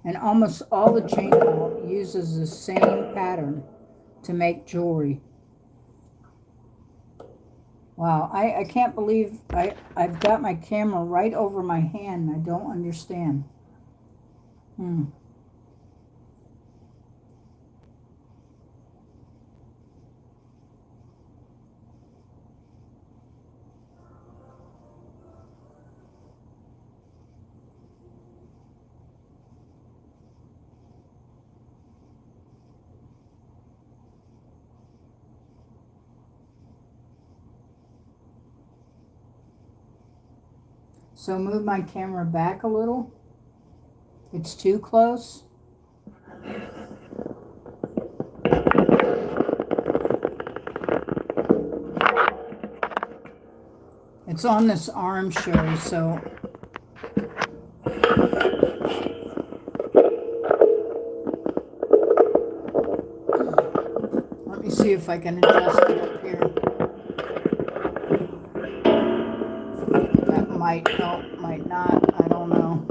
And almost all the chainmail uses the same pattern to make jewelry. Wow, I can't believe I've got my camera right over my hand. I don't understand. So move my camera back a little. It's too close. It's on this arm, Sherry, so let me see if I can adjust it up here. That might help, might not, I don't know.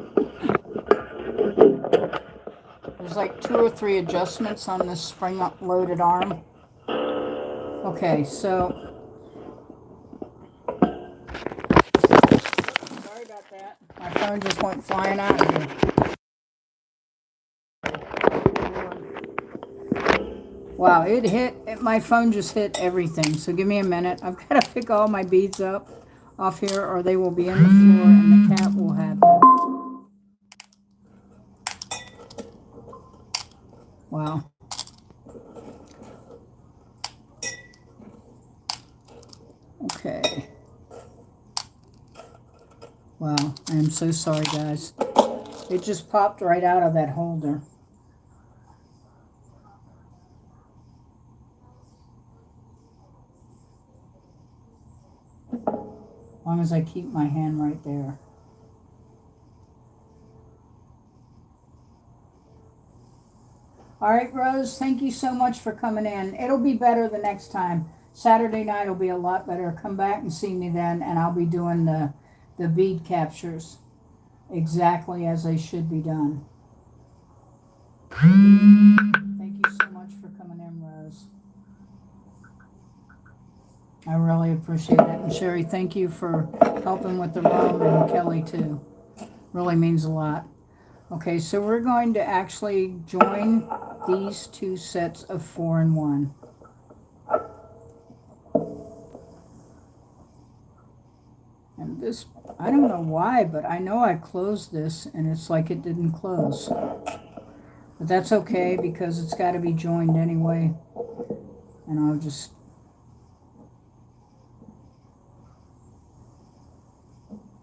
There's like 2 or 3 adjustments on this spring-loaded arm. Okay, so sorry about that. My phone just went flying out of here. Wow, my phone just hit everything. So give me a minute. I've got to pick all my beads up off here or they will be on the floor and the cat will have them. Wow. Okay. Wow, I am so sorry, guys. It just popped right out of that holder. As long as I keep my hand right there. All right, Rose, thank you so much for coming in. It'll be better the next time. Saturday night will be a lot better. Come back and see me then, and I'll be doing the bead captures exactly as they should be done. Thank you so much for coming in, Rose. I really appreciate it. And Sherry, thank you for helping with the room, and Kelly too. Really means a lot. Okay, so we're going to actually join these two sets of 4 and 1. And this, I don't know why, but I know I closed this and it's like it didn't close. But that's okay because it's got to be joined anyway. And I'll just...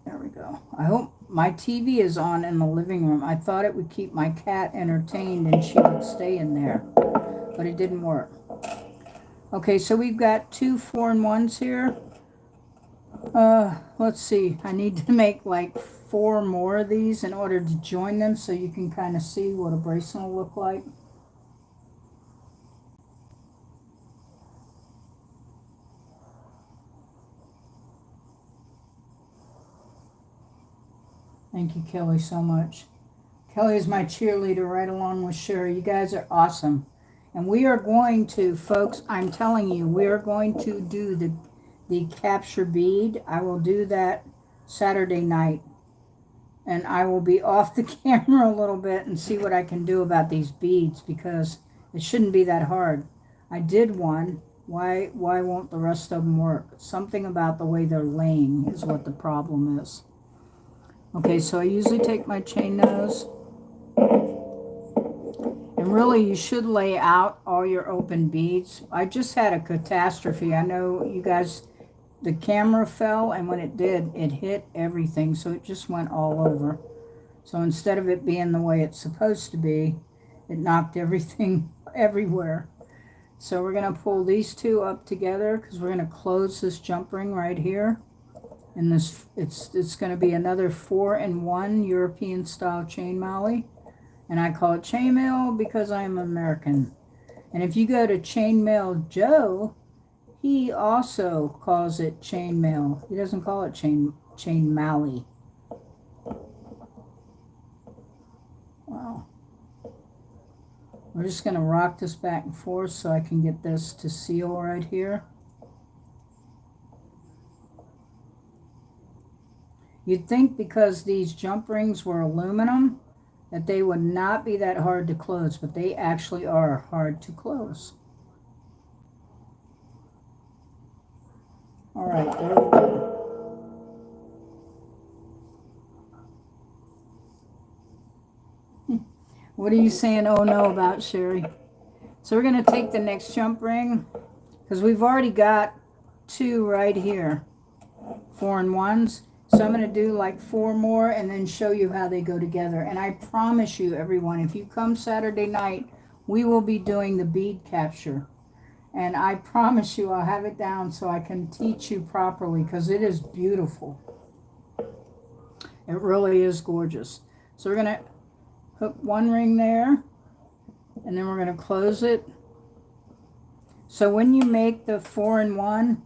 There we go. I hope my TV is on in the living room. I thought it would keep my cat entertained and she would stay in there. But it didn't work. Okay, so we've got 2 4 and 1s here. Let's see. I need to make like 4 more of these in order to join them so you can kind of see what a bracelet will look like. Thank you, Kelly, so much. Kelly is my cheerleader right along with Sherry. You guys are awesome. And we are going to, folks, I'm telling you, we are going to do the capture bead. I will do that Saturday night. And I will be off the camera a little bit and see what I can do about these beads because it shouldn't be that hard. I did one. Why won't the rest of them work? Something about the way they're laying is what the problem is. Okay, so I usually take my chain nose. And really, you should lay out all your open beads. I just had a catastrophe. I know you guys, the camera fell, and when it did, it hit everything, so it just went all over. So instead of it being the way it's supposed to be, it knocked everything everywhere. So we're going to pull these two up together because we're going to close this jump ring right here. And this it's going to be another 4 and 1 European style chain mallie. And I call it chainmail because I'm American. And if you go to Chainmail Joe, he also calls it chainmail. He doesn't call it chain mallie. Wow. We're just going to rock this back and forth so I can get this to seal right here. You'd think because these jump rings were aluminum that they would not be that hard to close, but they actually are hard to close. All right, there we go. What are you saying oh no about, Sherry? So we're going to take the next jump ring because we've already got 2 right here, 4 and 1s. So I'm going to do like 4 more and then show you how they go together. And I promise you, everyone, if you come Saturday night, we will be doing the bead capture. And I promise you I'll have it down so I can teach you properly because it is beautiful. It really is gorgeous. So we're going to hook 1 ring there and then we're going to close it. So when you make the 4 and 1,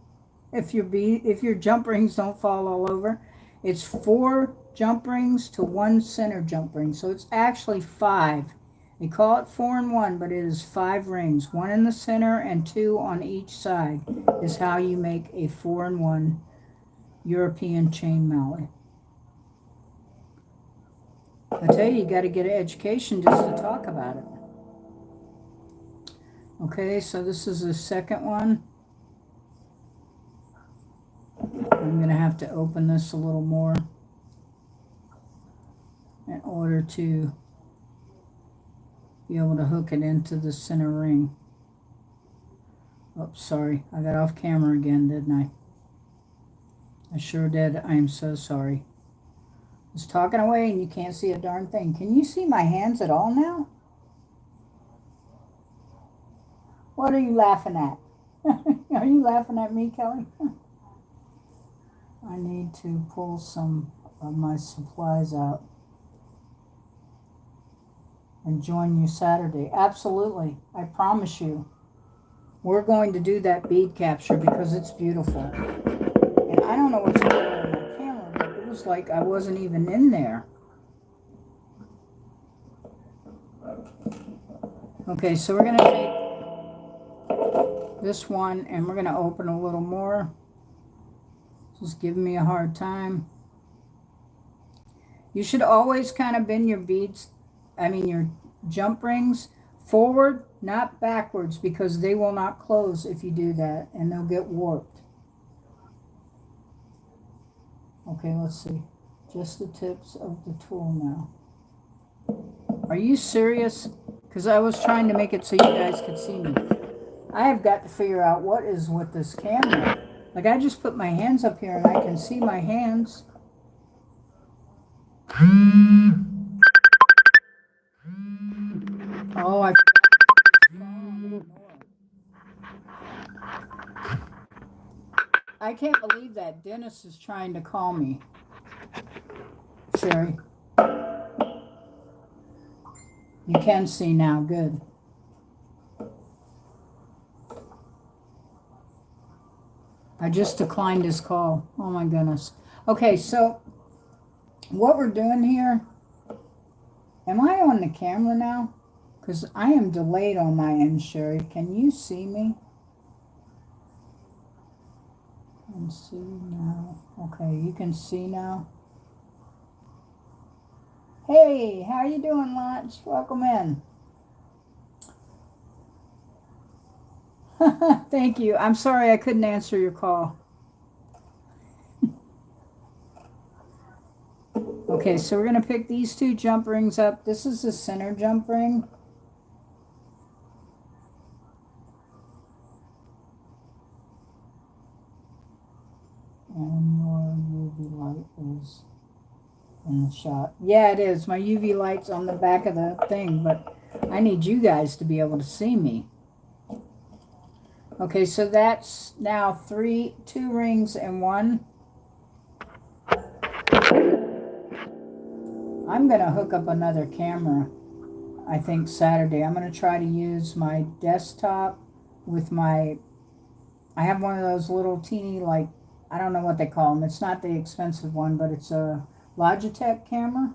if your jump rings don't fall all over, it's 4 jump rings to 1 center jump ring. So it's actually 5. They call it 4 and 1, but it is 5 rings. 1 in the center and 2 on each side is how you make a 4 and 1 European chain mallie. I tell you got to get an education just to talk about it. Okay, so this is the second one. I'm going to have to open this a little more in order to be able to hook it into the center ring. Oops, sorry. I got off camera again, didn't I? I sure did. I am so sorry. I was talking away and you can't see a darn thing. Can you see my hands at all now? What are you laughing at? Are you laughing at me, Kelly? I need to pull some of my supplies out. and join you Saturday. Absolutely. I promise you. We're going to do that bead capture because it's beautiful. And I don't know what's going on with my camera, but it was like I wasn't even in there. Okay, so we're going to take this one and we're going to open a little more. Just giving me a hard time. You should always kind of bend your beads, your jump rings forward, not backwards, because they will not close if you do that, and they'll get warped. Okay, let's see. Just the tips of the tool now. Are you serious? Because I was trying to make it so you guys could see me. I have got to figure out what is with this camera. Like, I just put my hands up here and I can see my hands. Oh, I can't believe that Dennis is trying to call me. Sherry. You can see now. Good. I just declined his call. Oh my goodness. Okay, so what we're doing here, am I on the camera now? Because I am delayed on my end, Sherry. Can you see me? Can see now. Okay, you can see now. Hey, how you doing, Lunch? Welcome in. Thank you. I'm sorry I couldn't answer your call. Okay, so we're going to pick these two jump rings up. This is the center jump ring. And your UV light is in the shot. Yeah, it is. My UV light's on the back of the thing, but I need you guys to be able to see me. Okay, so that's now two rings and one. I'm going to hook up another camera, I think, Saturday. I'm going to try to use my desktop with I have one of those little teeny, like, I don't know what they call them. It's not the expensive one, but it's a Logitech camera.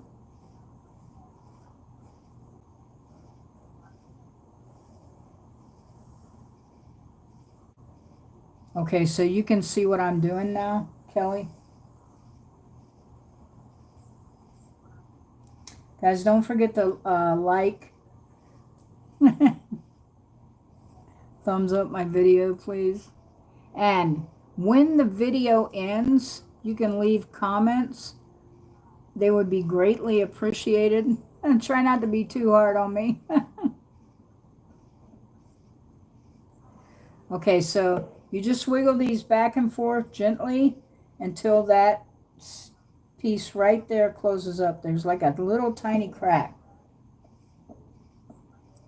Okay, so you can see what I'm doing now, Kelly. Guys, don't forget to like, thumbs up my video, please. And when the video ends, you can leave comments. They would be greatly appreciated. And try not to be too hard on me. Okay, so you just wiggle these back and forth gently until that piece right there closes up. There's like a little tiny crack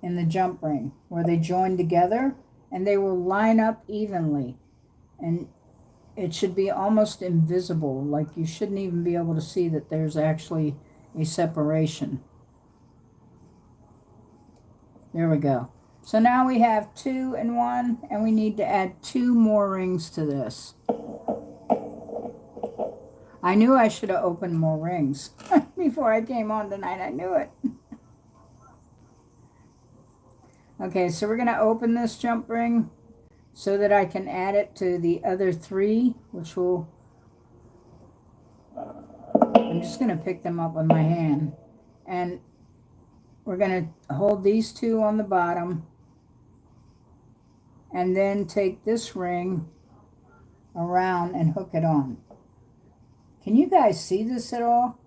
in the jump ring where they join together, and they will line up evenly. And it should be almost invisible, like you shouldn't even be able to see that there's actually a separation. There we go. So now we have 2 and 1, and we need to add 2 more rings to this. I knew I should have opened more rings before I came on tonight. I knew it. Okay, so we're going to open this jump ring so that I can add it to the other 3, which will... I'm just going to pick them up with my hand. And we're going to hold these 2 on the bottom and then take this ring around and hook it on. Can you guys see this at all?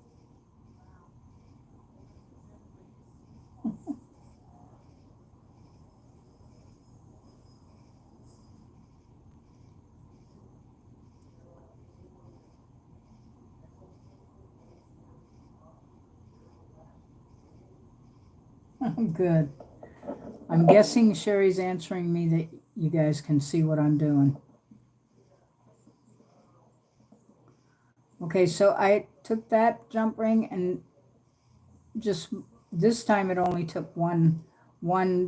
Good. I'm guessing Sherry's answering me that you guys can see what I'm doing. Okay, so I took that jump ring and just This time it only took one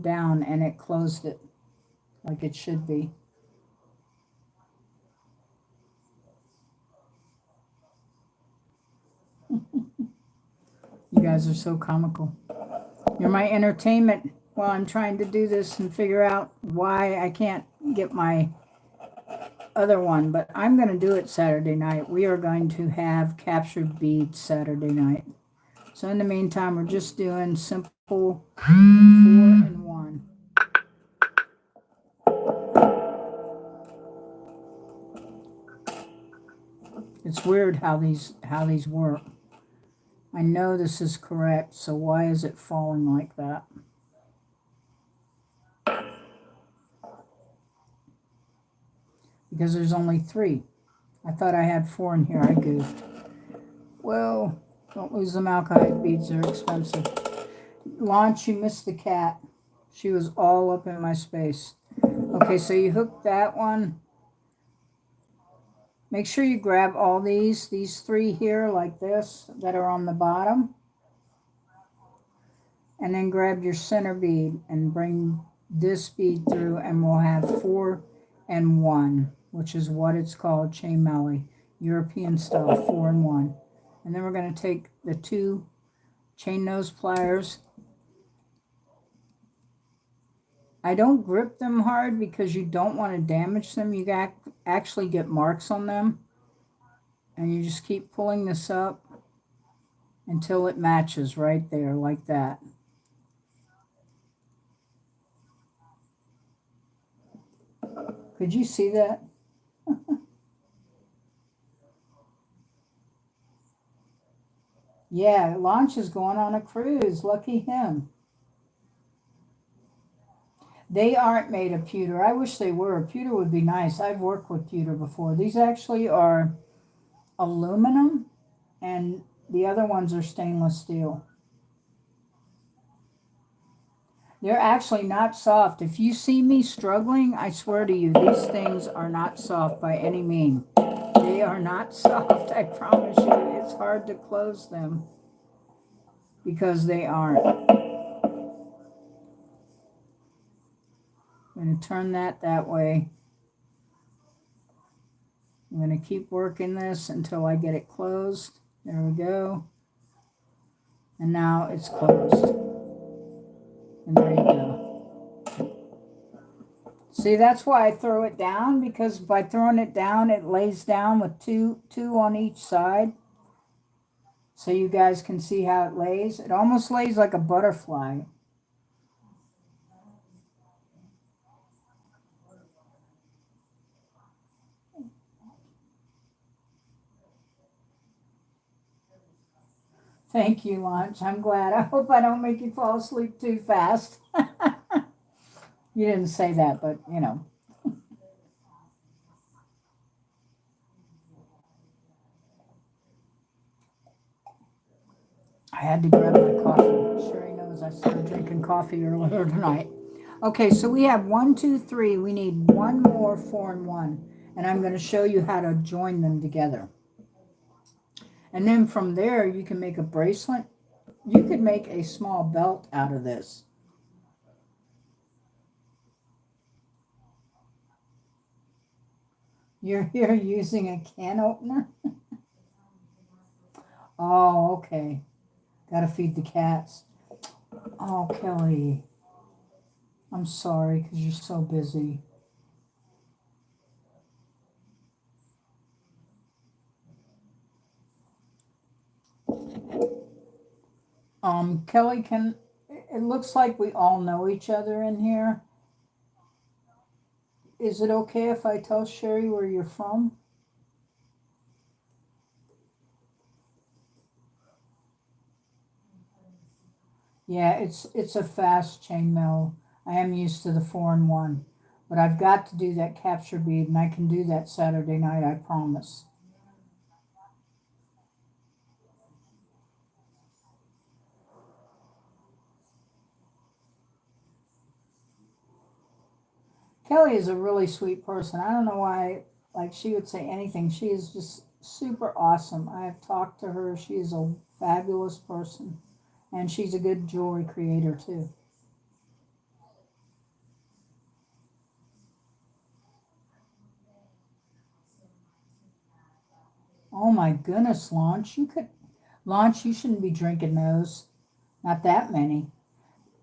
down and it closed it like it should be. You guys are so comical. You're my entertainment while I'm trying to do this and figure out why I can't get my other one, but I'm going to do it Saturday night. We are going to have captured beads Saturday night. So in the meantime, we're just doing simple 4-in-1. It's weird how these work. I know this is correct, so why is it falling like that? Because there's only 3. I thought I had 4 in here. I goofed. Well, don't lose them. Malachite beads. They're expensive. Launch, you missed the cat. She was all up in my space. Okay, so you hook that one. Make sure you grab all these 3 here like this that are on the bottom. And then grab your center bead and bring this bead through, and we'll have 4-in-1, which is what it's called, chain mallie, European style, 4-in-1. And then we're going to take the 2 chain nose pliers. I don't grip them hard because you don't want to damage them. You actually get marks on them. And you just keep pulling this up until it matches right there, like that. Could you see that? Yeah, Launch is going on a cruise. Lucky him. They aren't made of pewter. I wish they were. Pewter would be nice. I've worked with pewter before. These actually are aluminum, and the other ones are stainless steel. They're actually not soft. If you see me struggling, I swear to you, these things are not soft by any means. They are not soft, I promise you. It's hard to close them because they aren't. I'm going to turn that way. I'm going to keep working this until I get it closed. There we go. And now it's closed. And there you go. See, that's why I throw it down, because by throwing it down, it lays down with two on each side. So you guys can see how it lays. It almost lays like a butterfly. Thank you, Lunch. I'm glad. I hope I don't make you fall asleep too fast. You didn't say that, but you know. I had to grab my coffee. Sherry knows I started drinking coffee earlier tonight. Okay, so we have 1, 2, 3. We need one more 4-in-1. And I'm going to show you how to join them together. And then from there, you can make a bracelet. You could make a small belt out of this. You're here using a can opener? Oh, okay. Gotta feed the cats. Oh, Kelly. I'm sorry because you're so busy. Kelly, it looks like we all know each other in here. Is it okay if I tell Sherry where you're from? Yeah, it's a fast chainmail. I am used to the 4-in-1, but I've got to do that capture bead, and I can do that Saturday night, I promise. Kelly is a really sweet person. I don't know why, like, she would say anything. She is just super awesome. I have talked to her. She is a fabulous person. And she's a good jewelry creator too. Oh my goodness, Launch, you shouldn't be drinking those. Not that many.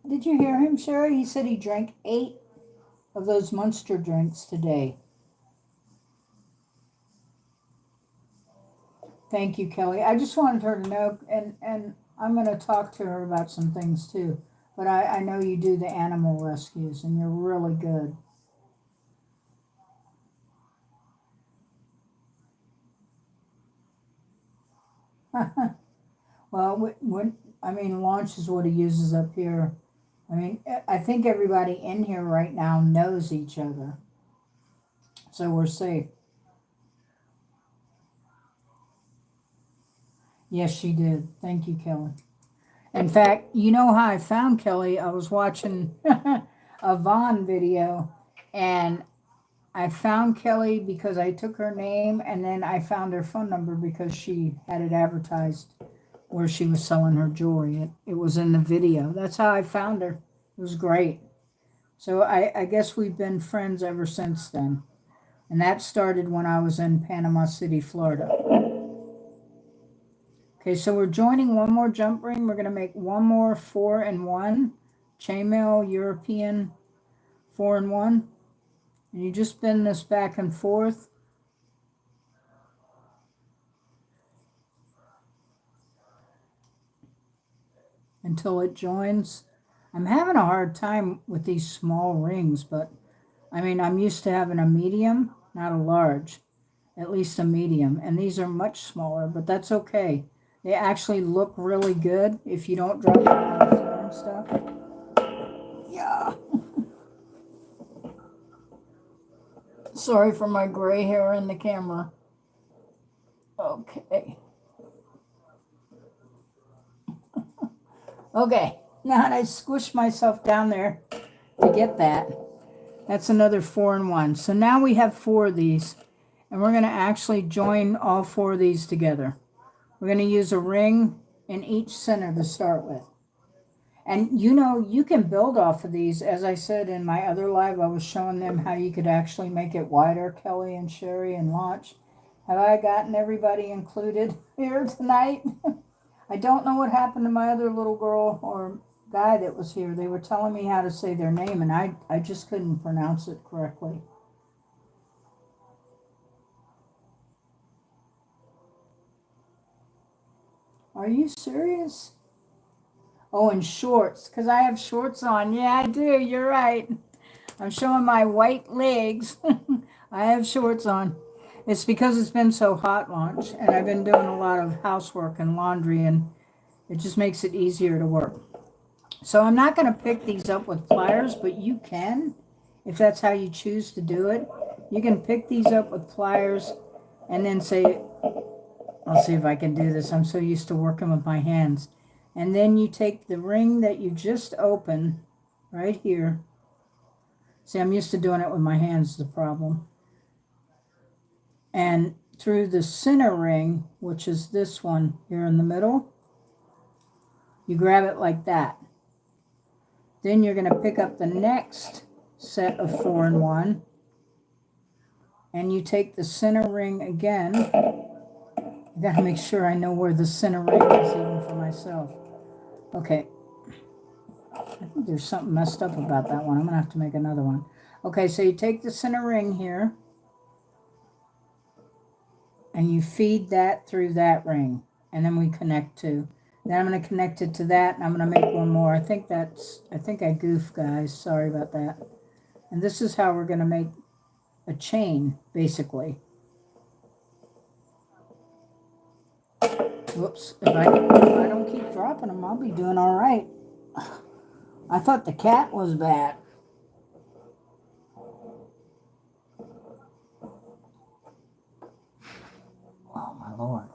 Did you hear him, Sherry? He said he drank 8 of those Monster drinks today. Thank you, Kelly. I just wanted her to know, and I'm going to talk to her about some things too. But I know you do the animal rescues, and you're really good. Well, I mean, Launch is what he uses up here. I mean, I think everybody in here right now knows each other. So we're safe. Yes, she did. Thank you, Kelly. In fact, you know how I found Kelly? I was watching a Vaughn video, and I found Kelly because I took her name, and then I found her phone number because she had it advertised where she was selling her jewelry. It was in the video. That's how I found her. It was great. So I guess we've been friends ever since then. And that started when I was in Panama City, Florida. Okay, so we're joining one more jump ring. We're going to make one more 4-in-1 chainmail European 4-in-1. And you just bend this back and forth. Until it joins. I'm having a hard time with these small rings, but I mean, I'm used to having a medium, not a large, at least a medium. And these are much smaller, but that's okay. They actually look really good if you don't drop them on the floor and stuff. Yeah. Sorry for my gray hair in the camera. Okay. Okay. Now I squished myself down there to get that. That's another 4-in-1. So now we have 4 of these, and we're going to actually join all 4 of these together. We're going to use a ring in each center to start with. And you know, you can build off of these. As I said in my other live, I was showing them how you could actually make it wider, Kelly and Sherry and Launch. Have I gotten everybody included here tonight? I don't know what happened to my other little girl or guy that was here. They were telling me how to say their name, and I just couldn't pronounce it correctly. Are you serious? Oh, and shorts, because I have shorts on. Yeah, I do. You're right. I'm showing my white legs. I have shorts on. It's because it's been so hot, Launch, and I've been doing a lot of housework and laundry, and it just makes it easier to work. So I'm not going to pick these up with pliers, but you can, if that's how you choose to do it. You can pick these up with pliers and then say, I'll see if I can do this. I'm so used to working with my hands. And then you take the ring that you just opened right here. See, I'm used to doing it with my hands, the problem. And through the center ring, which is this one here in the middle, you grab it like that. Then you're going to pick up the next set of 4-in-1. And you take the center ring again. I got to make sure I know where the center ring is even for myself. Okay. I think there's something messed up about that one. I'm going to have to make another one. Okay, so you take the center ring here. And you feed that through that ring. And then we connect to. Then I'm going to connect it to that. And I'm going to make one more. I think I goofed, guys. Sorry about that. And this is how we're going to make a chain, basically. Whoops. If I don't keep dropping them, I'll be doing all right. I thought the cat was bad. Oh, my Lord.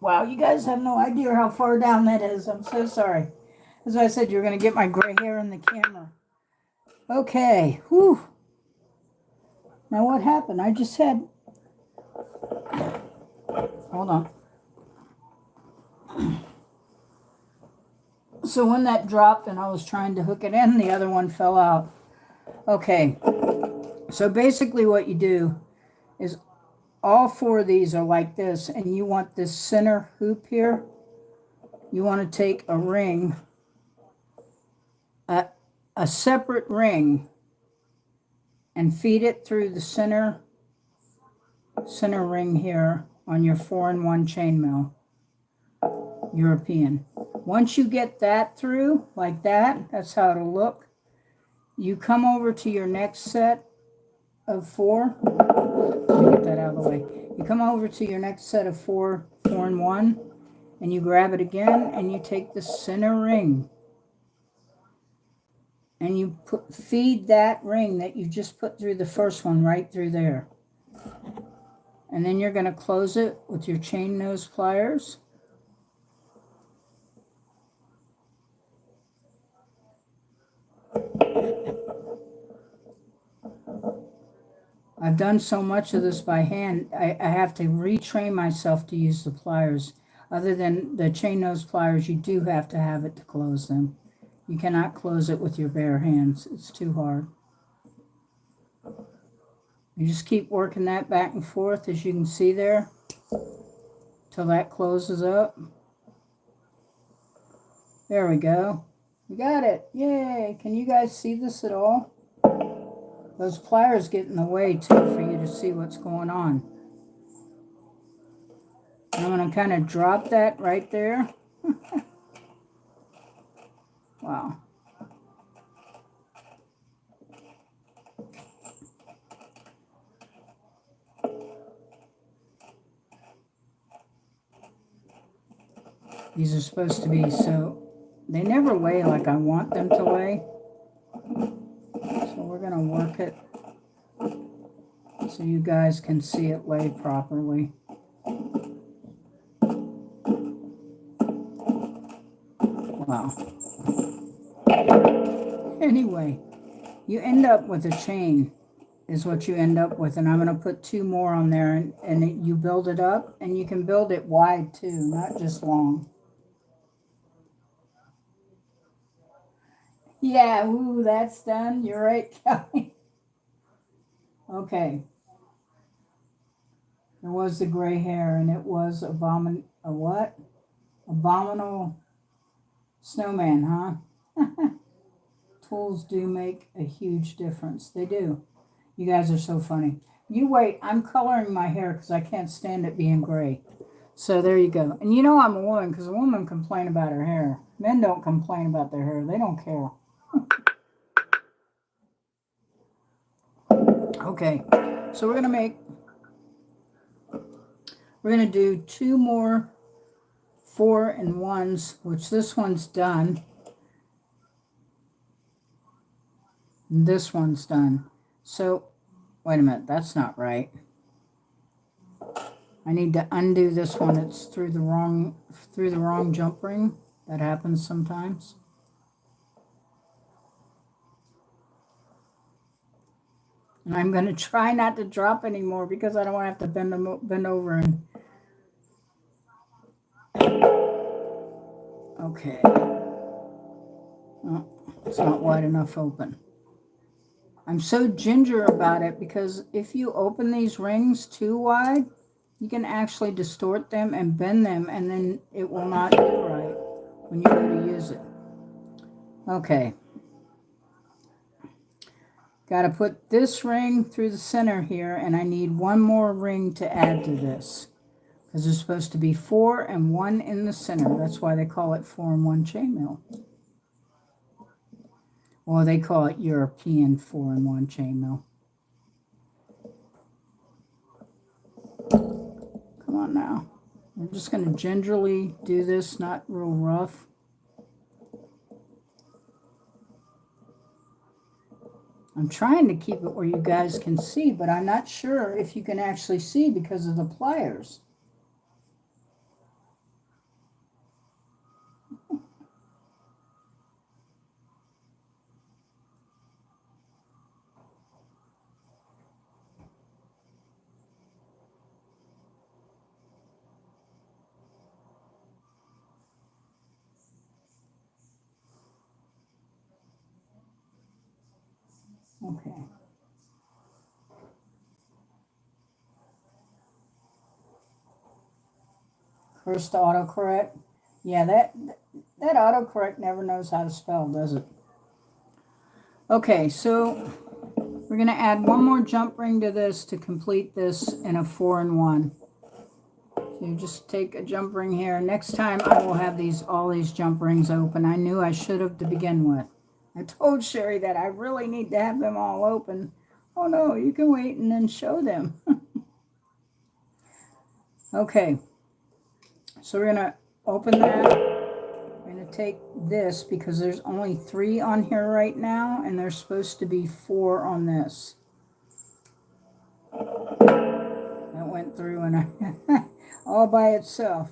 Wow, you guys have no idea how far down that is. I'm so sorry. As I said, you're going to get my gray hair in the camera. Okay. Whew. Now what happened? I just had Hold on. So when that dropped and I was trying to hook it in, the other one fell out. Okay, so basically what you do is all four of these are like this, and you want this center hoop here. You want to take a ring, a separate ring, and feed it through the center ring here on your 4-in-1 chainmail, European. Once you get that through, like that, that's how it'll look. You come over to your next set of 4. Let me get that out of the way. You come over to your next set of 4-in-1, and you grab it again, and you take the center ring, and you feed that ring that you just put through the first one right through there. And then you're going to close it with your chain nose pliers. I've done so much of this by hand, I have to retrain myself to use the pliers. Other than the chain nose pliers, you do have to have it to close them. You cannot close it with your bare hands. It's too hard. You just keep working that back and forth, as you can see there, till that closes up. There we go. We got it. Yay! Can you guys see this at all? Those pliers get in the way, too, for you to see what's going on. And I'm going to kind of drop that right there. Wow. These are supposed to be, so they never lay like I want them to lay. So we're going to work it so you guys can see it lay properly. Wow. Anyway, you end up with a chain is what you end up with. And I'm going to put 2 more on there, and you build it up, and you can build it wide too, not just long. Yeah, ooh, that's done. You're right, Kelly. Okay. There was the gray hair, and it was a what? Abominable snowman, huh? Tools do make a huge difference. They do. You guys are so funny. You wait. I'm coloring my hair because I can't stand it being gray. So there you go. And you know I'm a woman because a woman complain about her hair. Men don't complain about their hair. They don't care. Okay. So we're going to do 2 more 4-in-1s, which this one's done. And this one's done. So, wait a minute, that's not right. I need to undo this one. It's through the wrong jump ring. That happens sometimes. And I'm going to try not to drop anymore because I don't want to have to bend over and. Okay. Oh, it's not wide enough open. I'm so ginger about it because if you open these rings too wide, you can actually distort them and bend them, and then it will not do right when you go to use it. Okay. Got to put this ring through the center here, and I need 1 more ring to add to this because there's supposed to be 4 and 1 in the center. That's why they call it 4-in-1 chainmail. Or they call it European 4-in-1 chainmail. Come on now. I'm just going to gingerly do this, not real rough. I'm trying to keep it where you guys can see, but I'm not sure if you can actually see because of the pliers. Okay. First autocorrect. Yeah, that autocorrect never knows how to spell, does it? Okay, so we're going to add one more jump ring to this to complete this in a 4-in-1. So you just take a jump ring here. Next time I will have all these jump rings open. I knew I should have to begin with. I told Sherry that I really need to have them all open. Oh no, you can wait and then show them. Okay, so we're going to open that. We're going to take this because there's only 3 on here right now, and there's supposed to be 4 on this. That went through and all by itself.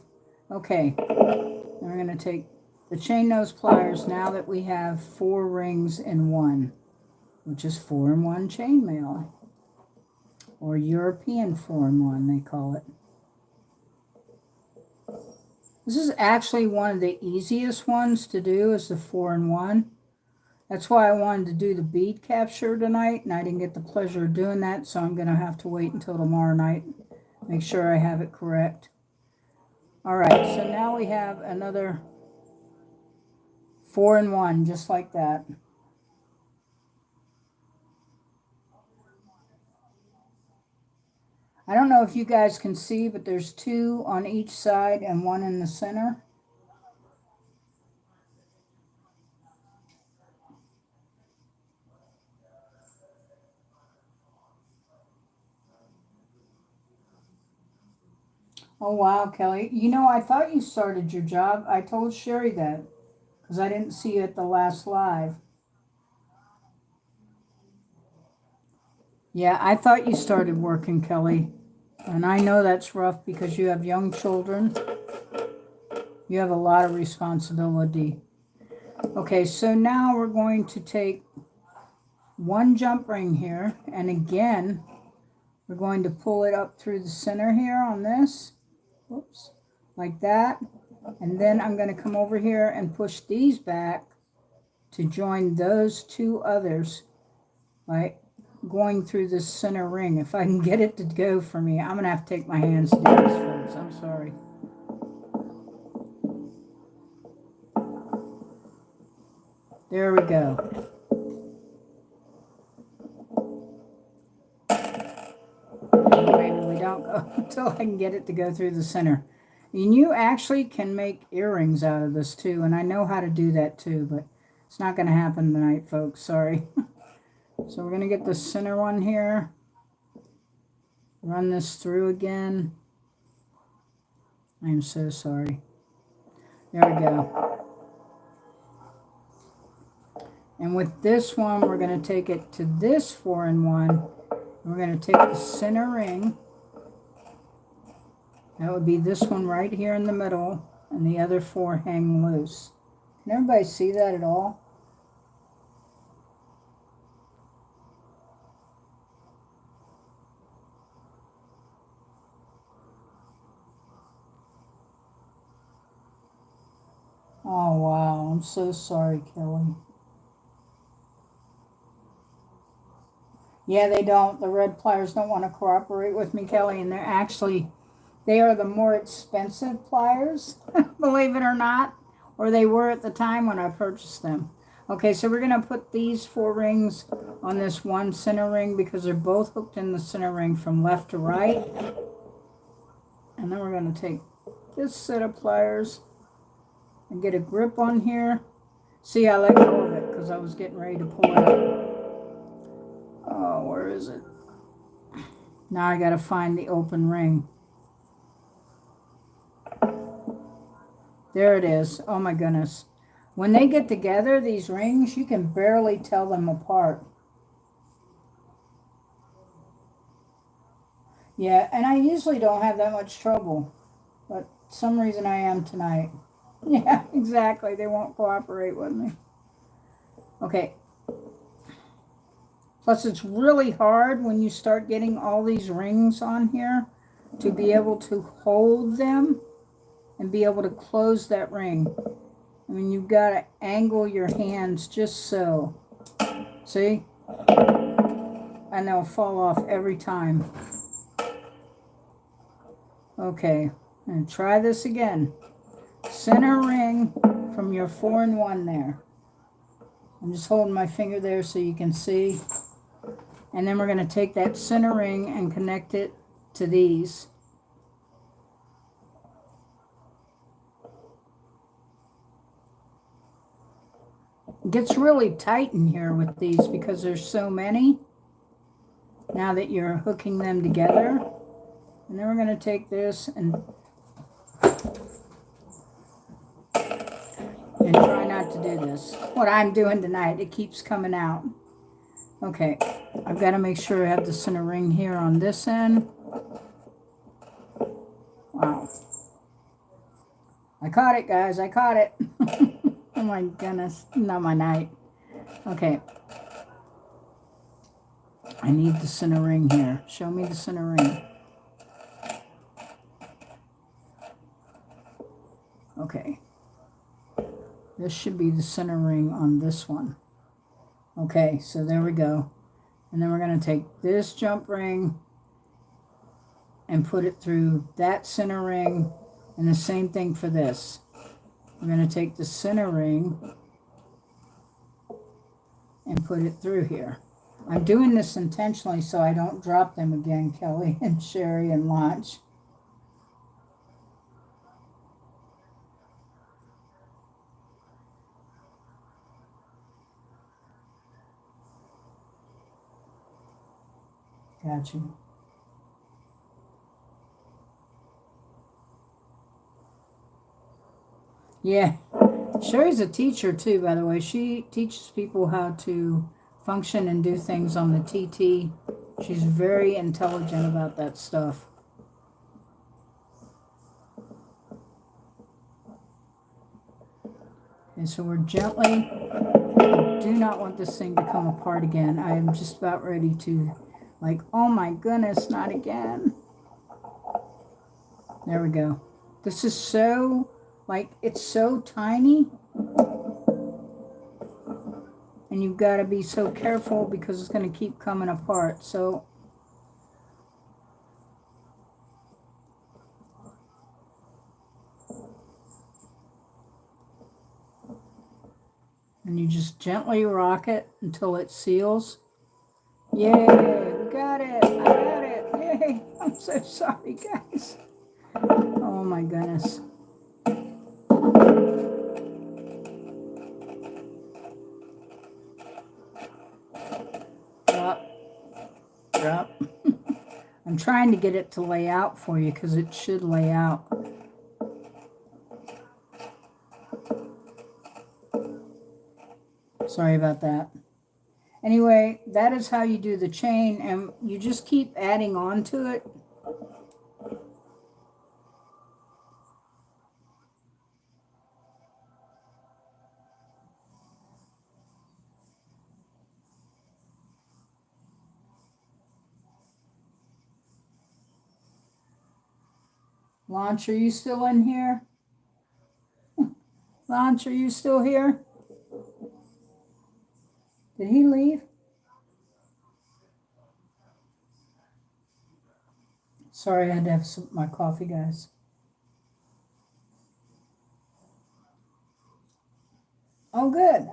Okay, then we're going to take the chain nose pliers now that we have 4 rings in one, which is 4-in-1 chainmail, or European 4-in-1 they call it. This is actually one of the easiest ones to do, is the 4-in-1. That's why I wanted to do the bead capture tonight, and I didn't get the pleasure of doing that, so I'm going to have to wait until tomorrow night. Make sure I have it correct. Alright, so now we have another 4-in-1, just like that. I don't know if you guys can see, but there's 2 on each side and 1 in the center. Oh, wow, Kelly. You know, I thought you started your job. I told Sherry that because I didn't see you at the last live. Yeah, I thought you started working, Kelly. And I know that's rough because you have young children. You have a lot of responsibility. Okay, so now we're going to take 1 jump ring here. And again, we're going to pull it up through the center here on this. Whoops, like that. And then I'm going to come over here and push these back to join those 2 others by going through this center ring. If I can get it to go for me, I'm going to have to take my hands to do this, folks. I'm sorry. There we go. Maybe we don't go until I can get it to go through the center. And you actually can make earrings out of this too, and I know how to do that too, but it's not going to happen tonight, folks. Sorry. So we're going to get the center one here. Run this through again. I'm so sorry. There we go. And with this one, we're going to take it to this 4-in-1. We're going to take the center ring. That would be this one right here in the middle, and the other 4 hang loose. Can everybody see that at all? Oh, wow. I'm so sorry, Kelly. Yeah, they don't. The red pliers don't want to cooperate with me, Kelly, and they are the more expensive pliers, believe it or not, or they were at the time when I purchased them. Okay, so we're going to put these 4 rings on this 1 center ring because they're both hooked in the center ring from left to right. And then we're going to take this set of pliers and get a grip on here. See, I let go of it because I was getting ready to pull it up. Oh, where is it? Now I got to find the open ring. There it is. Oh my goodness. When they get together, these rings, you can barely tell them apart. Yeah, and I usually don't have that much trouble, but some reason I am tonight. Yeah, exactly. They won't cooperate with me. Okay. Plus, it's really hard when you start getting all these rings on here to be able to hold them and be able to close that ring. I mean, you've got to angle your hands just so. See? and they'll fall off every time. Okay, and try this again. Center ring from your 4-in-1 there. I'm just holding my finger there so you can see. And then we're going to take that center ring and connect it to these. It gets really tight in here with these because there's so many. Now that you're hooking them together. And then we're going to take this and try not to do this. What I'm doing tonight, it keeps coming out. Okay, I've got to make sure I have the center ring here on this end. Wow. I caught it, guys. I caught it. Oh my goodness. Not my night. Okay. I need the center ring here. Show me the center ring. Okay. This should be the center ring on this one. Okay, so there we go. And then we're going to take this jump ring and put it through that center ring. And the same thing for this. We're going to take the center ring and put it through here. I'm doing this intentionally so I don't drop them again, Kelly and Sherry and Launch. Gotcha. Yeah. Sherry's a teacher too, by the way. She teaches people how to function and do things on the TT. She's very intelligent about that stuff. And so we're gently, I do not want this thing to come apart again. I am just about ready to, like, oh my goodness, not again. There we go. This is so, like, it's so tiny. And you've got to be so careful because it's going to keep coming apart. So, and you just gently rock it until it seals. Yay, we got it. I got it. Yay. I'm so sorry, guys. Oh my goodness. Drop. I'm trying to get it to lay out for you because it should lay out. Sorry about that. Anyway, that is how you do the chain, and you just keep adding on to it. Launch, are you still in here? Launch, are you still here? Did he leave? Sorry, I had to have my coffee, guys. Oh, good.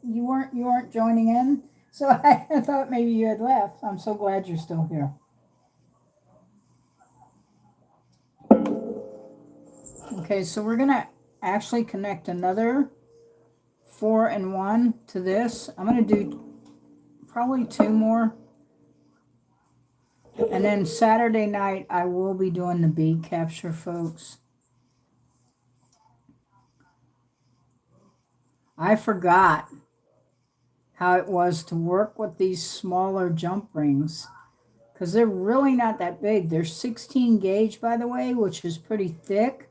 You weren't joining in, so I thought maybe you had left. I'm so glad you're still here. Okay, so we're gonna actually connect another 4-in-1 to this. I'm gonna do probably 2 more. And then Saturday night, I will be doing the bead capture, folks. I forgot how it was to work with these smaller jump rings because they're really not that big. They're 16 gauge, by the way, which is pretty thick.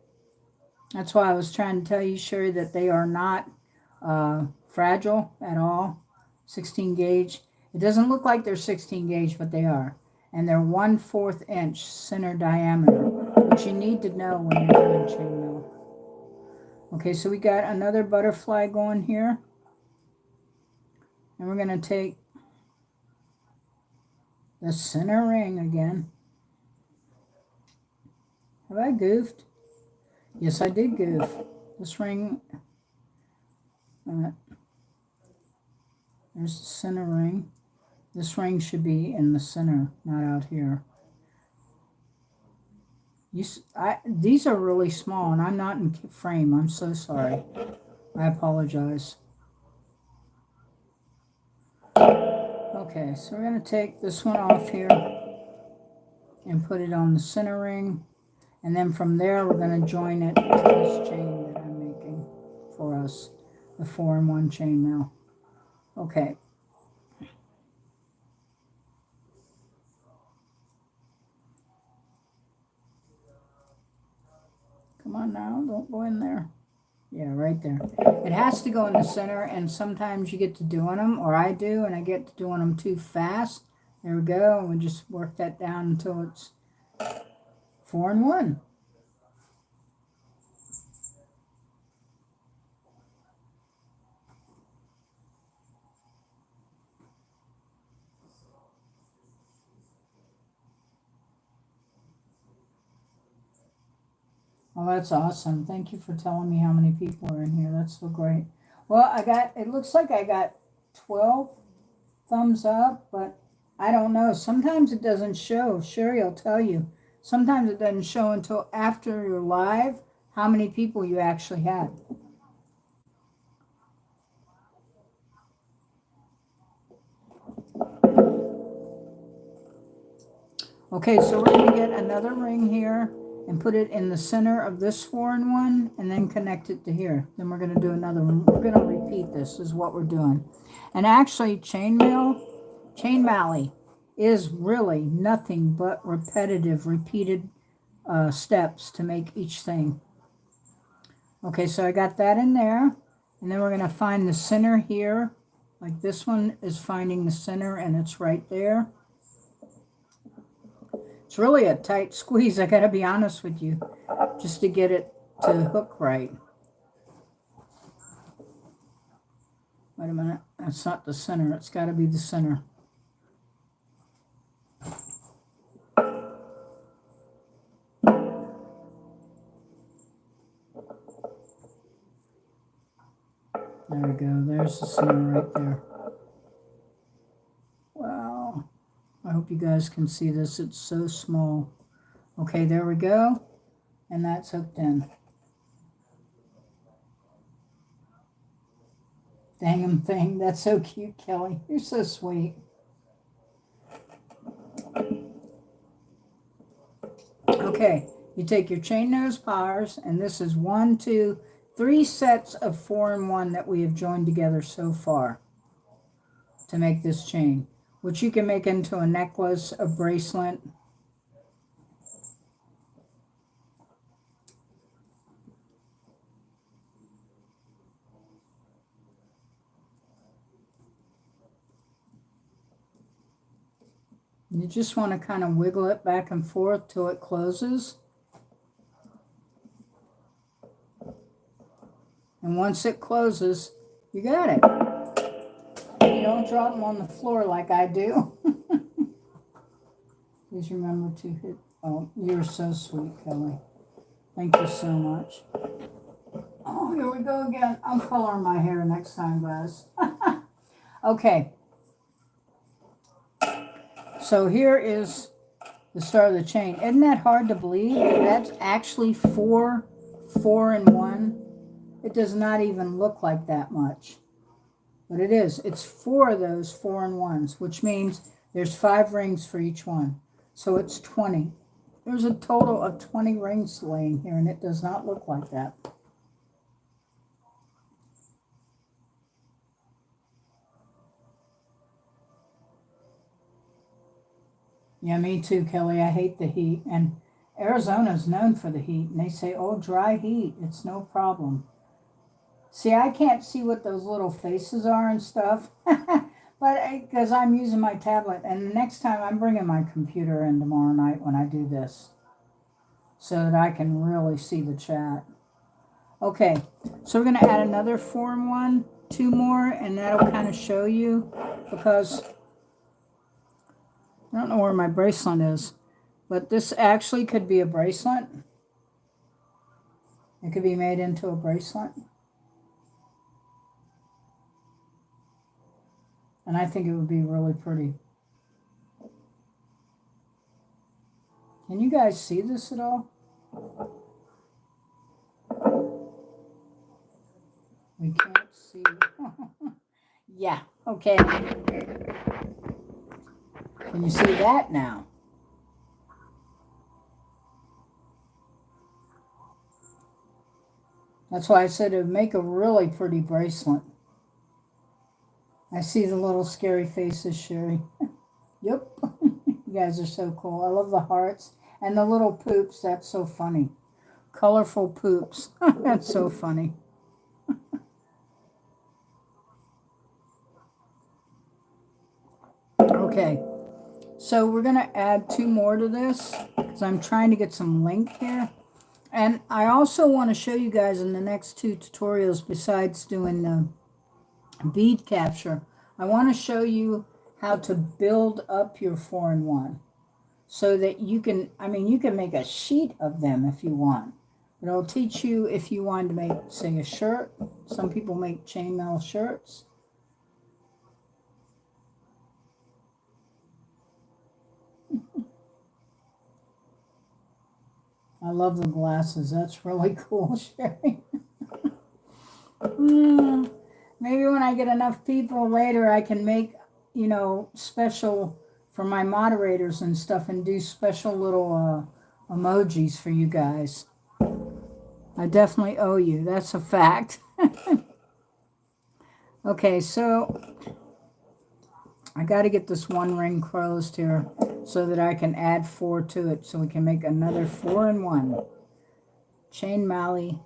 That's why I was trying to tell you, Sherry, that they are not fragile at all. 16 gauge. It doesn't look like they're 16 gauge, but they are. And they're 1/4 inch center diameter, which you need to know when you're doing chainmail. Okay, so we got another butterfly going here. And we're going to take the center ring again. Have I goofed? Yes, I did goof. This ring, there's the center ring. This ring should be in the center, not out here. These are really small, and I'm not in frame. I'm so sorry. I apologize. Okay, so we're going to take this one off here and put it on the center ring. And then from there, we're going to join it to this chain that I'm making for us, the 4-in-1 chainmail. Okay. Come on now, don't go in there. Yeah, right there. It has to go in the center, and sometimes you get to doing them, or I do, and I get to doing them too fast. There we go, and we just work that down until it's 4-in-1. Oh, that's awesome. Thank you for telling me how many people are in here. That's so great. Well, it looks like I got 12 thumbs up, but I don't know. Sometimes it doesn't show. Sherry will tell you. Sometimes it doesn't show until after you're live how many people you actually had. Okay, so we're going to get another ring here and put it in the center of this 4-in-1 and then connect it to here. Then we're going to do another one. We're going to repeat this is what we're doing. And actually chain mallie is really nothing but repetitive, repeated steps to make each thing. Okay, so I got that in there. And then we're going to find the center here. Like this one is finding the center and it's right there. It's really a tight squeeze, I gotta be honest with you, just to get it to hook right. Wait a minute, that's not the center, it's gotta be the center. There we go, there's the center right there. Wow, I hope you guys can see this, it's so small. Okay, there we go, and that's hooked in. Dang thing, that's so cute, Kelly. You're so sweet. Okay, you take your chain nose pliers, and this is 1, 2, 3 sets of 4-in-1 that we have joined together so far to make this chain, which you can make into a necklace, a bracelet. You just want to kind of wiggle it back and forth till it closes. And once it closes, you got it. You don't drop them on the floor like I do. Please remember to hit. Oh, you're so sweet, Kelly. Thank you so much. Oh, here we go again. I'm coloring my hair next time, guys. Okay. So here is the start of the chain. Isn't that hard to believe? That's actually 4-in-1. It does not even look like that much. But it is. It's 4 of those 4-in-1s, which means there's 5 rings for each one. So it's 20. There's a total of 20 rings laying here, and it does not look like that. Yeah, me too, Kelly. I hate the heat. And Arizona's known for the heat. And they say, oh, dry heat. It's no problem. See, I can't see what those little faces are and stuff. But because I'm using my tablet. And the next time I'm bringing my computer in tomorrow night when I do this. So that I can really see the chat. Okay, so we're going to add another 4-in-1. 2 more. And that'll kind of show you. Because I don't know where my bracelet is, but this actually could be a bracelet. It could be made into a bracelet. And I think it would be really pretty. Can you guys see this at all? We can't see. Yeah, okay. Can you see that now? That's why I said it would make a really pretty bracelet. I see the little scary faces, Sherry. Yep. You guys are so cool. I love the hearts and the little poops. That's so funny. Colorful poops. That's so funny. Okay. So we're going to add 2 more to this because I'm trying to get some length here. And I also want to show you guys in the next 2 tutorials, besides doing the bead capture, I want to show you how to build up your 4-in-1 so that you can, I mean, you can make a sheet of them if you want. But it'll teach you if you wanted to make, say, a shirt. Some people make chainmail shirts. I love the glasses. That's really cool, Sherry. Maybe when I get enough people later, I can make, you know, special for my moderators and stuff and do special little emojis for you guys. I definitely owe you. That's a fact. Okay, so I got to get this 1 ring closed here so that I can add 4 to it so we can make another 4-in-1. Chain mallie,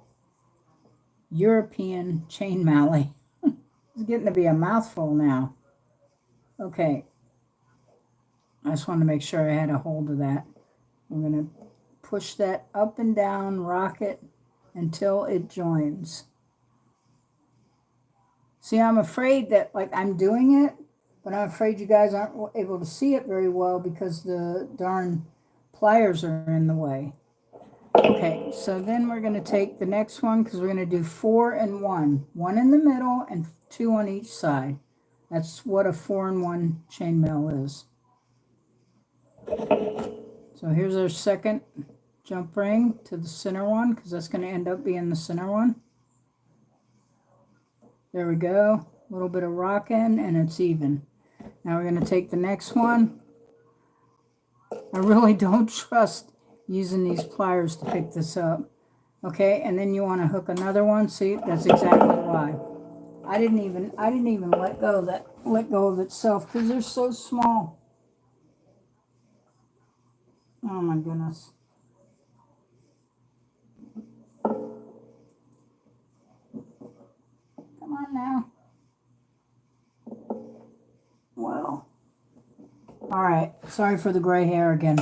European chain mallie. It's getting to be a mouthful now. Okay. I just wanted to make sure I had a hold of that. I'm going to push that up and down, rock it until it joins. See, I'm afraid that, like, I'm doing it, but I'm afraid you guys aren't able to see it very well because the darn pliers are in the way. Okay, so then we're going to take the next one because we're going to do 4-in-1. 1 in the middle and 2 on each side. That's what a 4-in-1 chainmail is. So here's our second jump ring to the center one because that's going to end up being the center one. There we go. A little bit of rocking and it's even. Now we're going to take the next one. I really don't trust using these pliers to pick this up. Okay, and then you want to hook another one. See, that's exactly why. I didn't even let go of itself because they're so small. Oh my goodness. Come on now. Well. All right. Sorry for the gray hair again.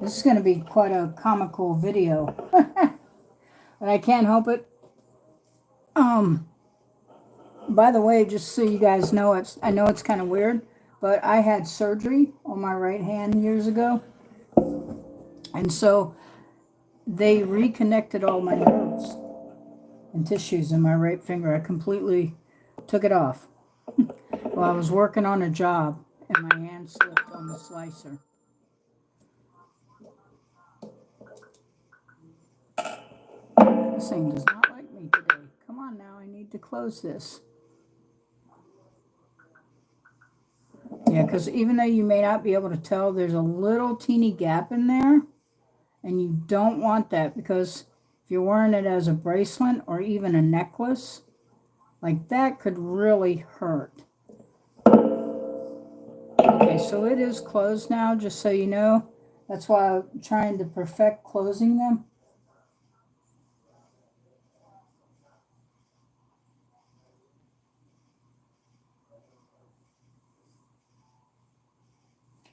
This is going to be quite a comical video. But I can't help it. By the way, just so you guys know, I know it's kind of weird, but I had surgery on my right hand years ago. And so they reconnected all my nerves and tissues in my right finger. I completely took it off. Well, I was working on a job and my hand slipped on the slicer. This thing does not like me today. Come on now, I need to close this. Yeah, because even though you may not be able to tell, there's a little teeny gap in there. And you don't want that because if you're wearing it as a bracelet or even a necklace, like that could really hurt. Okay, so it is closed now, just so you know. That's why I'm trying to perfect closing them.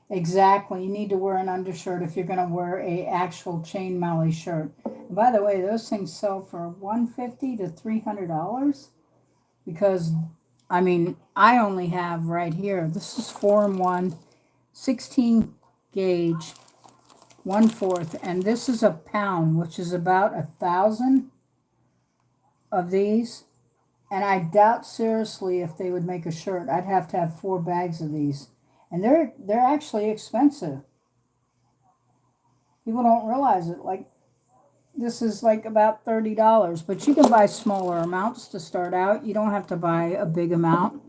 Exactly. You need to wear an undershirt if you're going to wear a actual chain mallie shirt. And by the way, those things sell for $150 to $300 because, I mean, I only have right here. This is 4-in-1. 16 gauge, 1/4, and this is a pound, which is about 1,000 of these. And I doubt seriously if they would make a shirt. I'd have to have 4 bags of these, and they're actually expensive. People don't realize it. Like, this is like about $30, but you can buy smaller amounts to start out. You don't have to buy a big amount.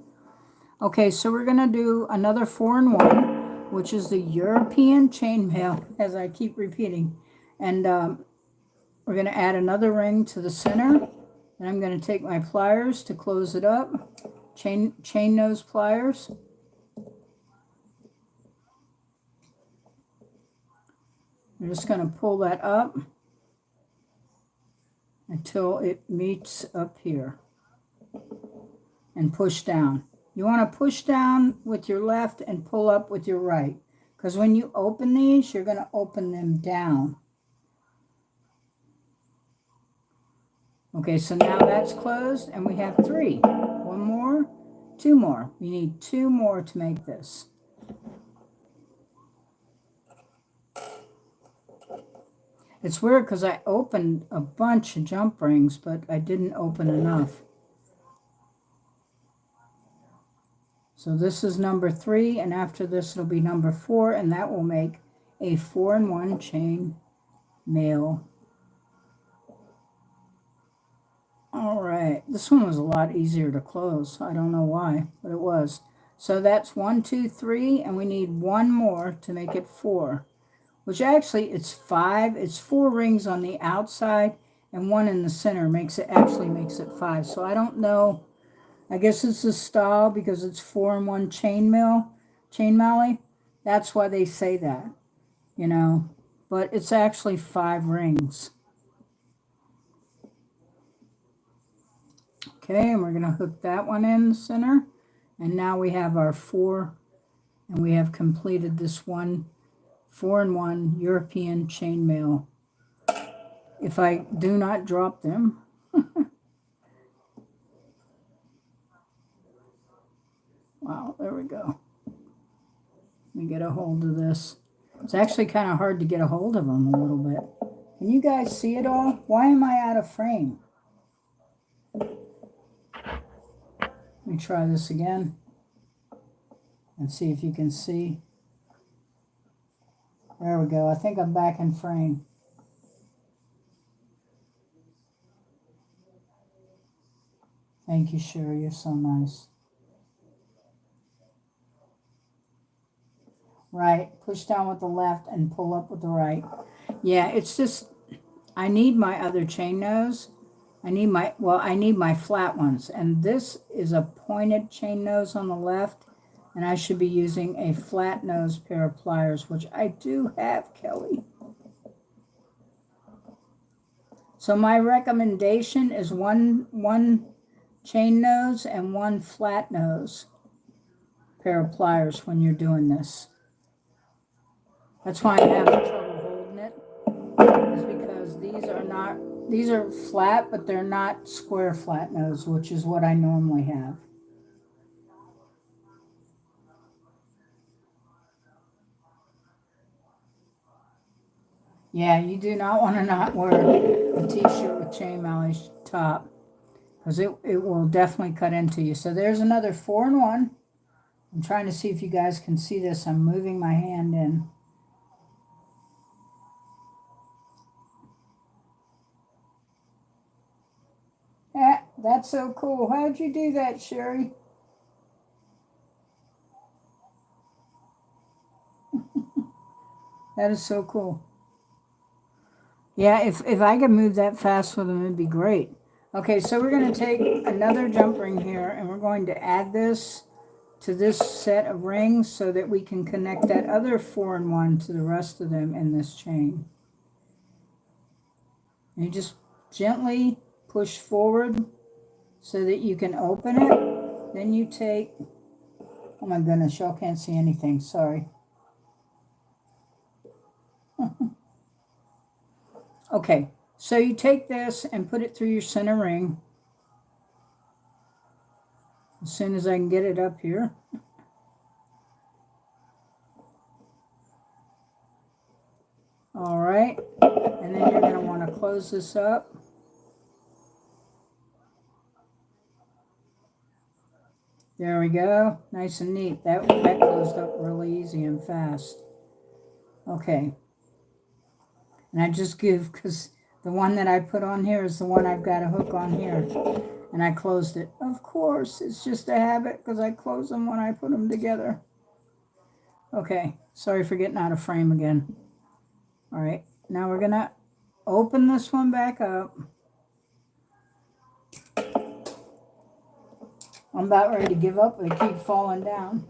Okay, so we're going to do another 4-in-1, which is the European chainmail, as I keep repeating. And we're going to add another ring to the center. And I'm going to take my pliers to close it up. Chain nose pliers. I'm just going to pull that up until it meets up here. And push down. You want to push down with your left and pull up with your right. Because when you open these, you're going to open them down. Okay, so now that's closed, and we have 3. 1 more, 2 more. We need 2 more to make this. It's weird because I opened a bunch of jump rings, but I didn't open enough. So this is number 3, and after this it'll be number 4, and that will make a 4-in-1 chain mail. All right, this one was a lot easier to close. I don't know why, but it was. So that's 1, 2, 3, and we need 1 more to make it 4, which actually it's 5. It's 4 rings on the outside and 1 in the center actually makes it 5. So I don't know. I guess it's a style because it's 4-in-1 chain mallie. That's why they say that, you know. But it's actually 5 rings. Okay, and we're going to hook that one in the center. And now we have our 4, and we have completed this one 4-in-1 European chainmail. If I do not drop them. Wow, there we go. Let me get a hold of this. It's actually kind of hard to get a hold of them a little bit. Can you guys see it all? Why am I out of frame? Let me try this again and see if you can see. There we go. I think I'm back in frame. Thank you, Sherry. You're so nice. Right. Push down with the left and pull up with the right. Yeah, it's just, I need my other chain nose. I need my flat ones. And this is a pointed chain nose on the left. And I should be using a flat nose pair of pliers, which I do have, Kelly. So my recommendation is one chain nose and 1 flat nose pair of pliers when you're doing this. That's why I'm having trouble holding it, is because these are flat, but they're not square flat nose, which is what I normally have. Yeah, you do not want to not wear a t-shirt with chain mallie top, because it will definitely cut into you. So there's another 4-in-1. I'm trying to see if you guys can see this. I'm moving my hand in. That's so cool. How'd you do that, Sherry? That is so cool. Yeah, if I could move that fast with them, it'd be great. Okay, so we're going to take another jump ring here, and we're going to add this to this set of rings so that we can connect that other 4-in-1 to the rest of them in this chain. And you just gently push forward so that you can open it. Then you take, oh my goodness, y'all can't see anything, sorry. Okay, so you take this and put it through your center ring. As soon as I can get it up here. close this up. There we go. Nice and neat. That closed up really easy and fast. Okay. And I just give, because the one that I put on here is the one I've got a hook on here. And I closed it. Of course, it's just a habit because I close them when I put them together. Okay. Sorry for getting out of frame again. All right. Now we're going to open this one back up. I'm about ready to give up. They keep falling down.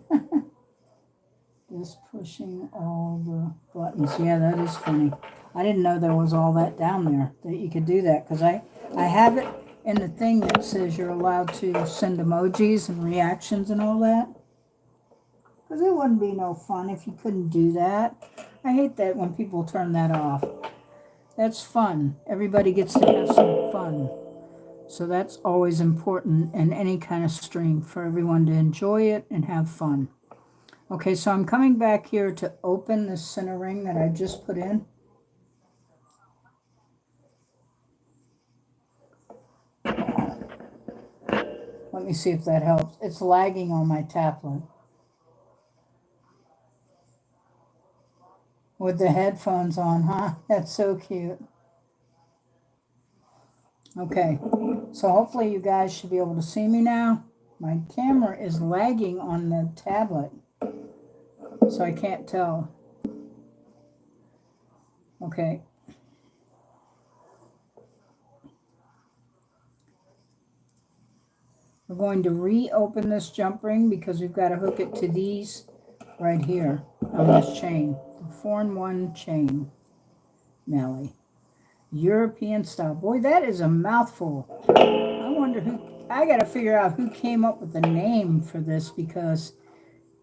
Just pushing all the buttons. Yeah, that is funny. I didn't know there was all that down there, that you could do that. Because I have it in the thing that says you're allowed to send emojis and reactions and all that. Because it wouldn't be no fun if you couldn't do that. I hate that when people turn that off. That's fun. Everybody gets to have some fun. So that's always important in any kind of stream, for everyone to enjoy it and have fun. Okay, so I'm coming back here to open the center ring that I just put in. Let me see if that helps. It's lagging on my tablet. With the headphones on, huh? That's so cute. Okay, so hopefully you guys should be able to see me now. My camera is lagging on the tablet, so I can't tell. Okay. We're going to reopen this jump ring because we've got to hook it to these right here on this chain. The 4-in-1 chain, mallie. European style. Boy, that is a mouthful. I wonder who, I got to figure out who came up with the name for this because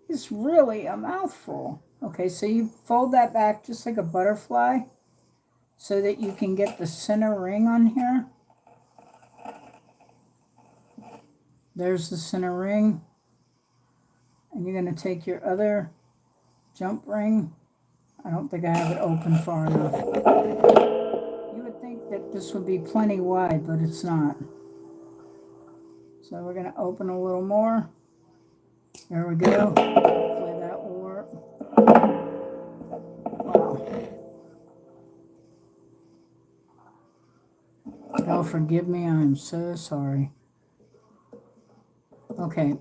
it's really a mouthful. Okay, so you fold that back just like a butterfly so that you can get the center ring on here. There's the center ring. And you're going to take your other jump ring. I don't think I have it open far enough. You would think that this would be plenty wide, but it's not. So we're going to open a little more. There we go. Hopefully that will work. Wow. Oh, forgive me. I'm so sorry. Okay.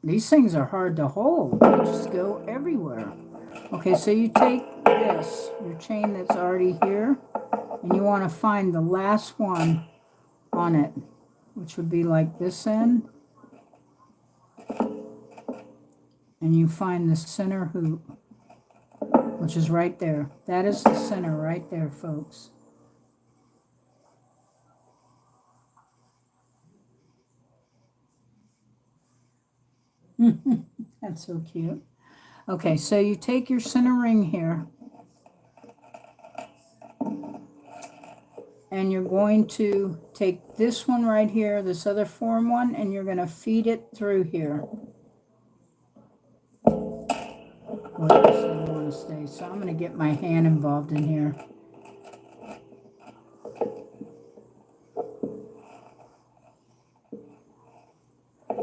These things are hard to hold. They just go everywhere. Okay, so you take this, your chain that's already here, and you want to find the last one on it, which would be like this end. And you find the center hoop, which is right there. That is the center right there, folks. That's so cute. Okay, so you take your center ring here, and you're going to take this one right here, this other 4-in-1, and you're going to feed it through here. What else do you want to stay? So I'm going to get my hand involved in here.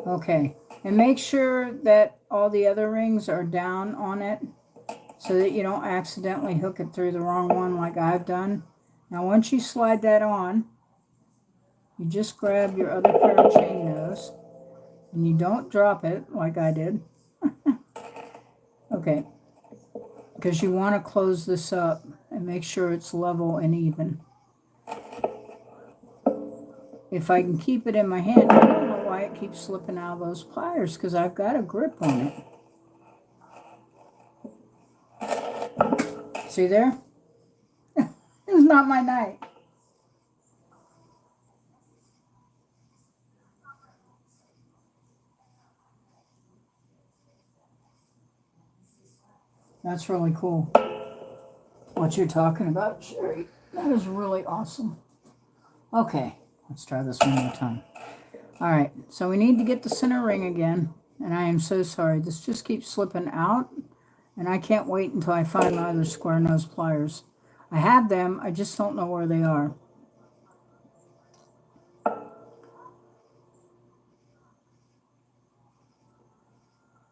Okay, and make sure that all the other rings are down on it so that you don't accidentally hook it through the wrong one like I've done. Now once you slide that on, you just grab your other pair of chain nose and you don't drop it like I did. Okay, because you want to close this up and make sure it's level and even. If I can keep it in my hand, I don't know why it keeps slipping out of those pliers because I've got a grip on it. See there? It's not my knife. That's really cool. What you're talking about, Sherry. That is really awesome. Okay, let's try this one more time. All right, so we need to get the center ring again. And I am so sorry. This just keeps slipping out. And I can't wait until I find my other square nose pliers. I have them, I just don't know where they are.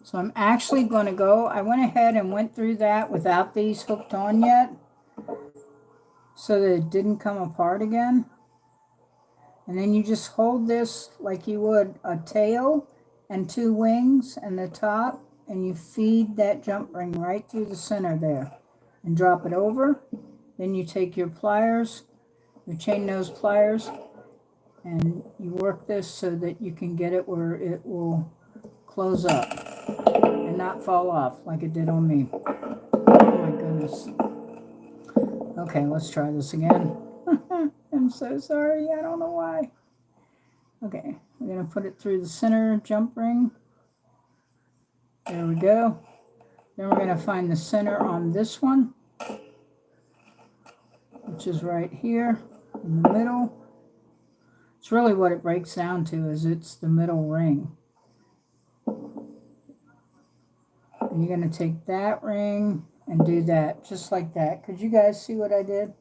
So I'm actually going to go, I went ahead and went through that without these hooked on yet, so that it didn't come apart again. And then you just hold this like you would a tail and two wings and the top, and you feed that jump ring right through the center there and drop it over. Then you take your pliers, your chain nose pliers, and you work this so that you can get it where it will close up and not fall off like it did on me. Oh my goodness. Okay, let's try this again. I'm so sorry, I don't know why. Okay, we're going to put it through the center jump ring. There we go. Then we're going to find the center on this one, which is right here in the middle. It's really what it breaks down to, is it's the middle ring. And you're going to take that ring and do that, just like that. Could you guys see what I did?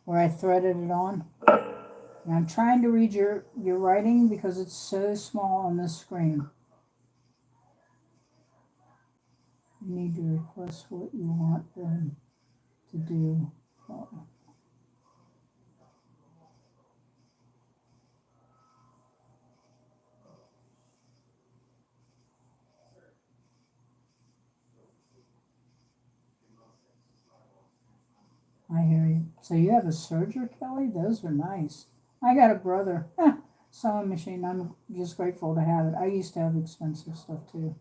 Where I threaded it on? And I'm trying to read your writing because it's so small on this screen. You need to request what you want them to do. I hear you. So you have a serger, Kelly? Those are nice. I got a brother. Sewing machine. I'm just grateful to have it. I used to have expensive stuff too.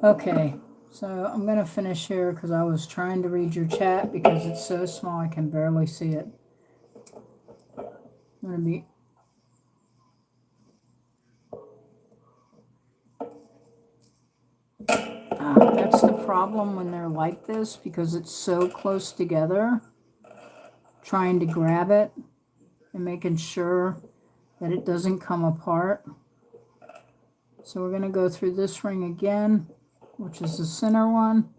Okay, so I'm going to finish here because I was trying to read your chat because it's so small I can barely see it. I'm going to be... that's the problem when they're like this, because it's so close together. Trying to grab it and making sure that it doesn't come apart. So we're going to go through this ring again, which is the center one.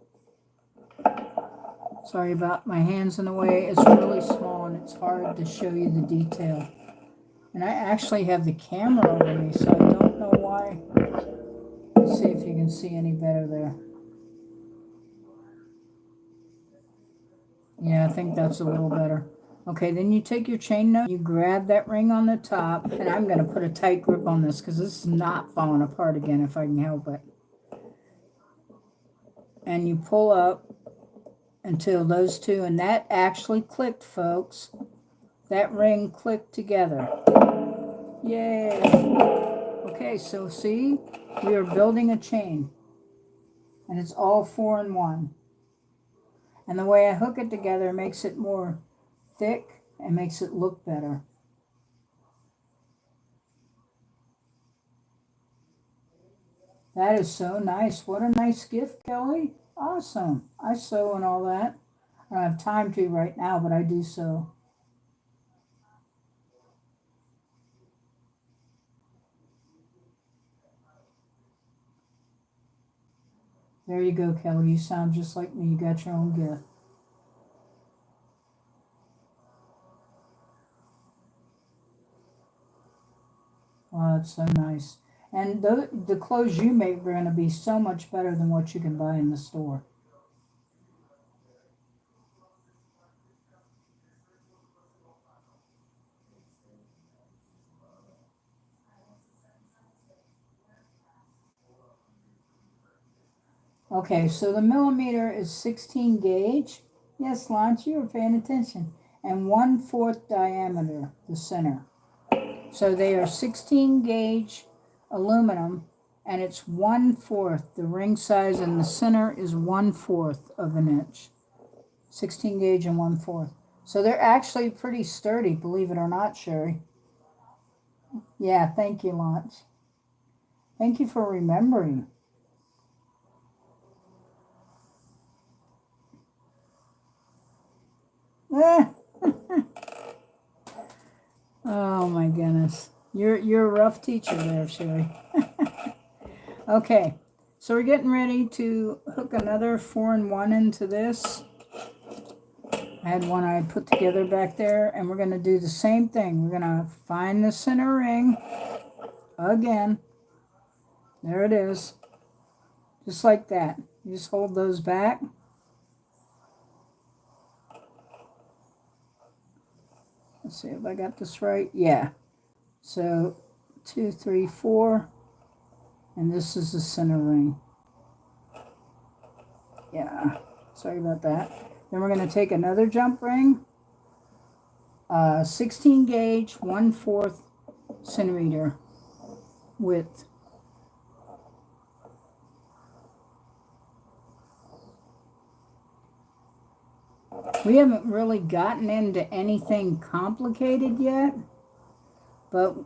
Sorry about my hands in the way. It's really small and it's hard to show you the detail. And I actually have the camera over me, so I don't know why. Let's see if you can see any better there. Yeah, I think that's a little better. Okay, then you take your chain nose, you grab that ring on the top, and I'm going to put a tight grip on this because this is not falling apart again if I can help it. And you pull up until those two, and that actually clicked, folks. That ring clicked together. Yay! Okay, so see, we are building a chain, and it's all 4 in 1. And the way I hook it together makes it more thick and makes it look better. That is so nice. What a nice gift, Kelly. Awesome. I sew and all that. I don't have time to right now, but I do sew. There you go, Kelly. You sound just like me. You got your own gift. Wow, that's so nice. And the clothes you make are going to be so much better than what you can buy in the store. Okay, so the millimeter is 16 gauge. Yes, Lance, you were paying attention. And 1/4 diameter, the center. So they are 16 gauge aluminum, and it's 1/4. The ring size in the center is 1/4 of an inch. 16 gauge and 1/4. So they're actually pretty sturdy, believe it or not, Sherry. Yeah, thank you, Lance. Thank you for remembering. rough teacher there, Sherry. Okay, so we're getting ready to hook another 4-in-1 into this. I had one I put together back there, and we're going to do the same thing. We're going to find the center ring again. There it is. Just like that. You just hold those back. Let's see if I got this right. Yeah. So 2, 3, 4. And this is the center ring. Yeah. Sorry about that. Then we're going to take another jump ring. 16 gauge, 1/4 centimeter width. We haven't really gotten into anything complicated yet, but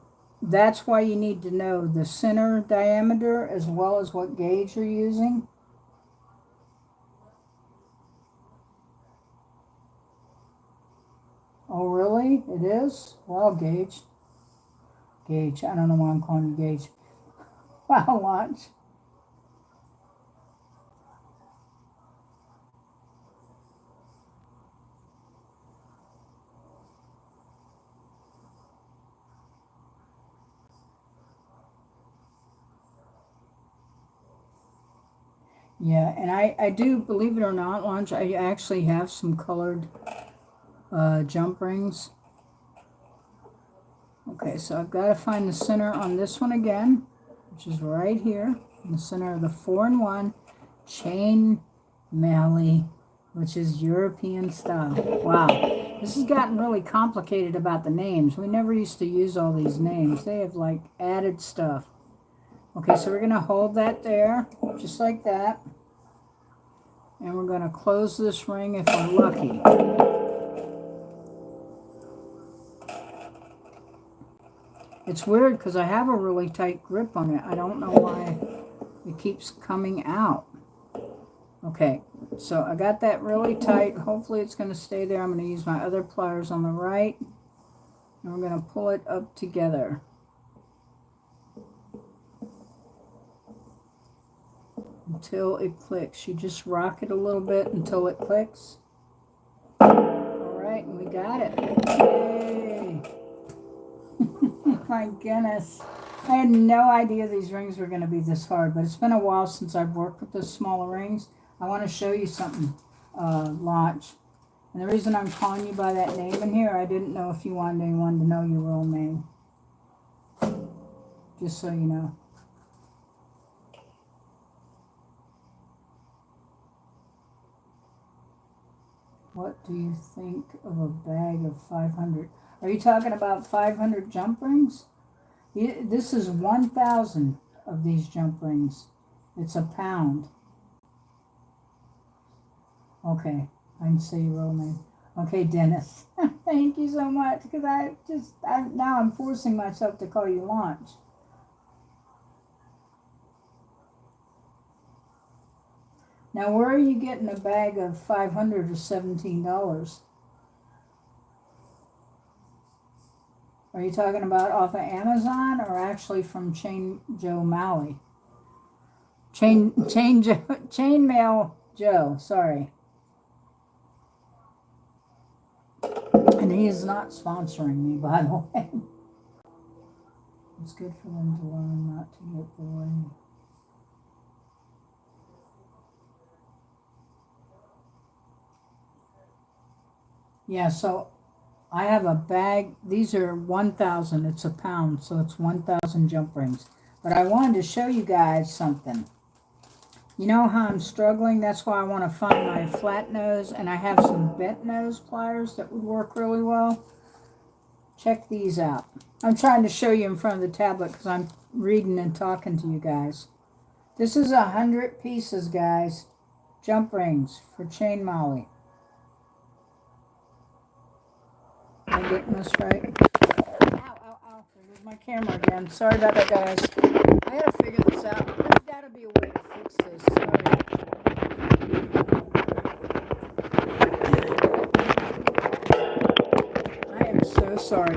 that's why you need to know the center diameter as well as what gauge you're using. Oh, really? It is? Well, gauge. Gauge. I don't know why I'm calling you gauge. Wow, watch. Yeah, and I do, believe it or not, Lunch, I actually have some colored jump rings. Okay, so I've got to find the center on this one again, which is right here, in the center of the 4-in-1 chain mallie, which is European style. Wow, this has gotten really complicated about the names. We never used to use all these names. They have like added stuff. Okay, so we're going to hold that there, just like that. And we're going to close this ring if we're lucky. It's weird because I have a really tight grip on it. I don't know why it keeps coming out. Okay, so I got that really tight. Hopefully it's going to stay there. I'm going to use my other pliers on the right. And we're going to pull it up together. Until it clicks. You just rock it a little bit until it clicks. Alright, and we got it. Yay! My goodness. I had no idea these rings were going to be this hard, but it's been a while since I've worked with the smaller rings. I want to show you something, Launch. And the reason I'm calling you by that name in here, I didn't know if you wanted anyone to know your real name. Just so you know. What do you think of a bag of 500? Are you talking about 500 jump rings? This is 1,000 of these jump rings. It's a pound. Okay, I can say your real name. Okay, Dennis. Thank you so much, because now I'm forcing myself to call you Launch. Now, where are you getting a bag of 500 or $17? Are you talking about off of Amazon or actually from Chain Mail Joe, sorry. And he is not sponsoring me, by the way. It's good for them to learn not to get bored. Yeah, so I have a bag. These are 1,000. It's a pound, so it's 1,000 jump rings. But I wanted to show you guys something. You know how I'm struggling? That's why I want to find my flat nose, and I have some bent nose pliers that would work really well. Check these out. I'm trying to show you in front of the tablet because I'm reading and talking to you guys. This is 100 pieces, guys. Jump rings for chain mallie. Am I getting this right? Ow, ow, ow. There goes my camera again. Sorry about that, guys. I gotta figure this out. There's gotta be a way to fix this. Sorry. I am so sorry.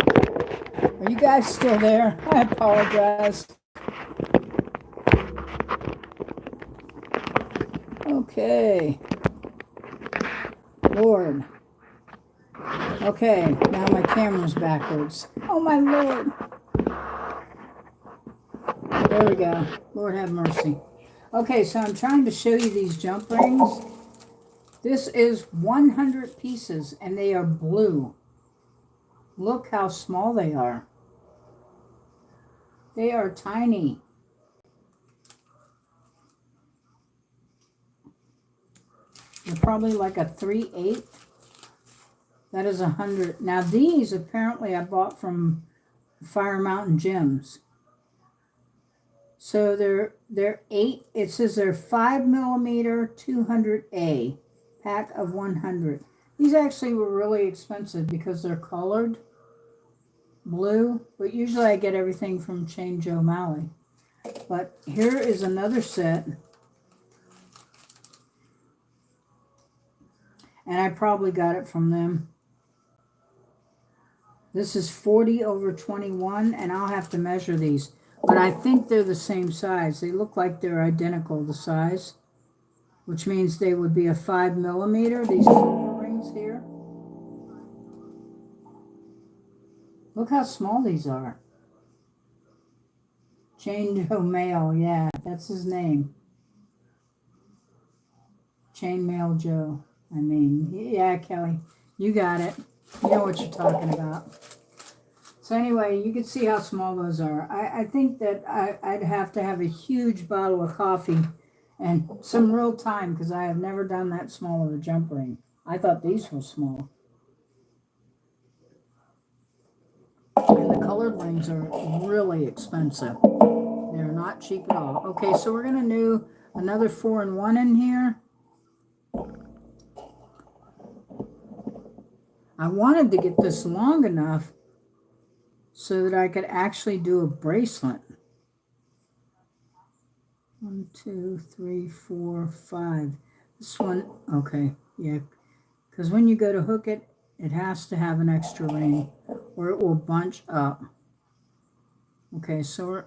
Are you guys guy's still there. I apologize. Okay. Lord. Okay, now my camera's backwards. Oh my Lord. There we go. Lord have mercy. Okay, so I'm trying to show you these jump rings. This is 100 pieces and they are blue. Look how small they are. They are tiny. They're probably like a 3/8. That is 100. Now these apparently I bought from Fire Mountain Gems. So they're 8. It says they're 5mm 200A pack of 100. These actually were really expensive because they're colored blue, but usually I get everything from Chain Joe Mallie. But here is another set, and I probably got it from them. This is 40/21, and I'll have to measure these, but I think they're the same size. They look like they're identical, the size, which means they would be a 5mm, these silver rings here. Look how small these are. Chain Joe Mail, yeah, that's his name. Chain Mail Joe. I mean, yeah, Kelly, you got it. You know what you're talking about. So anyway, you can see how small those are. I think that I'd have to have a huge bottle of coffee and some real time because I have never done that small of a jump ring. I thought these were small. And the colored rings are really expensive. They're not cheap at all. Okay, so we're going to do another 4-in-1 in here. I wanted to get this long enough so that I could actually do a bracelet. 1, 2, 3, 4, 5. This one, okay, yeah, because when you go to hook it, it has to have an extra ring or it will bunch up. Okay, so we're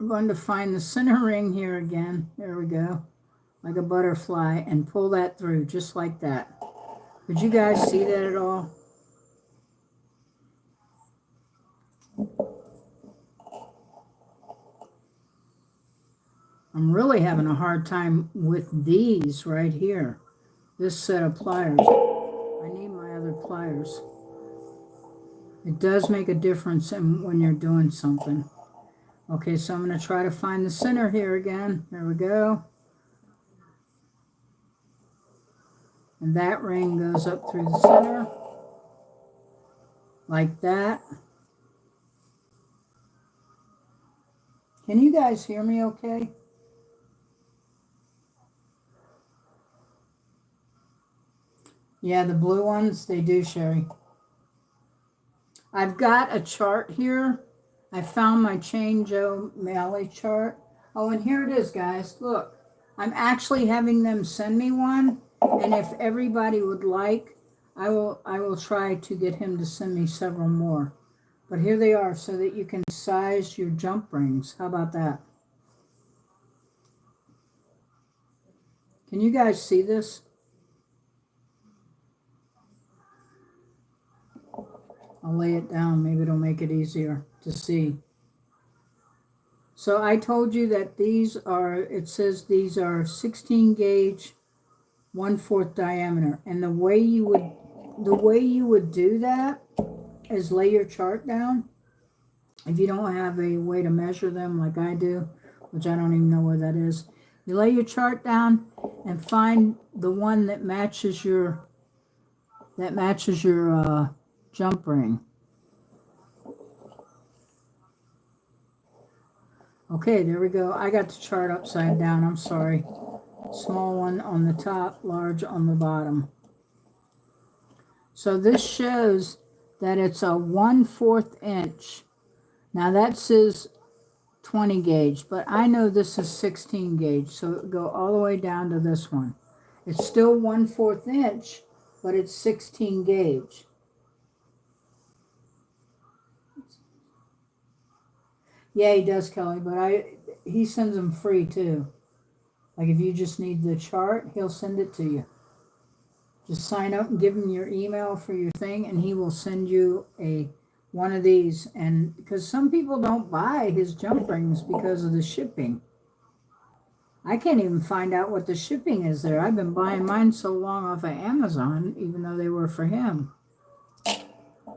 going to find the center ring here again. There we go, like a butterfly, and pull that through just like that. Did you guys see that at all? I'm really having a hard time with these right here. This set of pliers. I need my other pliers. It does make a difference when you're doing something. Okay, so I'm going to try to find the center here again. There we go. And that ring goes up through the center. Like that. Can you guys hear me okay? Yeah, the blue ones, they do, Sherry. I've got a chart here. I found my Chain Joe Mallie chart. Oh, and here it is, guys. Look, I'm actually having them send me one. And if everybody would like, I will try to get him to send me several more. But here they are so that you can size your jump rings. How about that? Can you guys see this? I'll lay it down. Maybe it'll make it easier to see. So I told you that these are, it says these are 16 gauge, 1/4 diameter. And the way you would do that is lay your chart down. If you don't have a way to measure them like I do, which I don't even know where that is, you lay your chart down and find the one that matches your jump ring. Okay, there we go. I got the chart upside down. I'm sorry. Small one on the top, large on the bottom. So this shows that it's a 1/4 inch. Now that says 20 gauge, but I know this is 16 gauge, so it would go all the way down to this one. It's still 1/4 inch, but it's 16 gauge. Yeah, he does, Kelly, but he sends them free too. Like if you just need the chart, he'll send it to you. Just sign up and give him your email for your thing, and he will send you one of these. And because some people don't buy his jump rings because of the shipping. I can't even find out what the shipping is there. I've been buying mine so long off of Amazon, even though they were for him.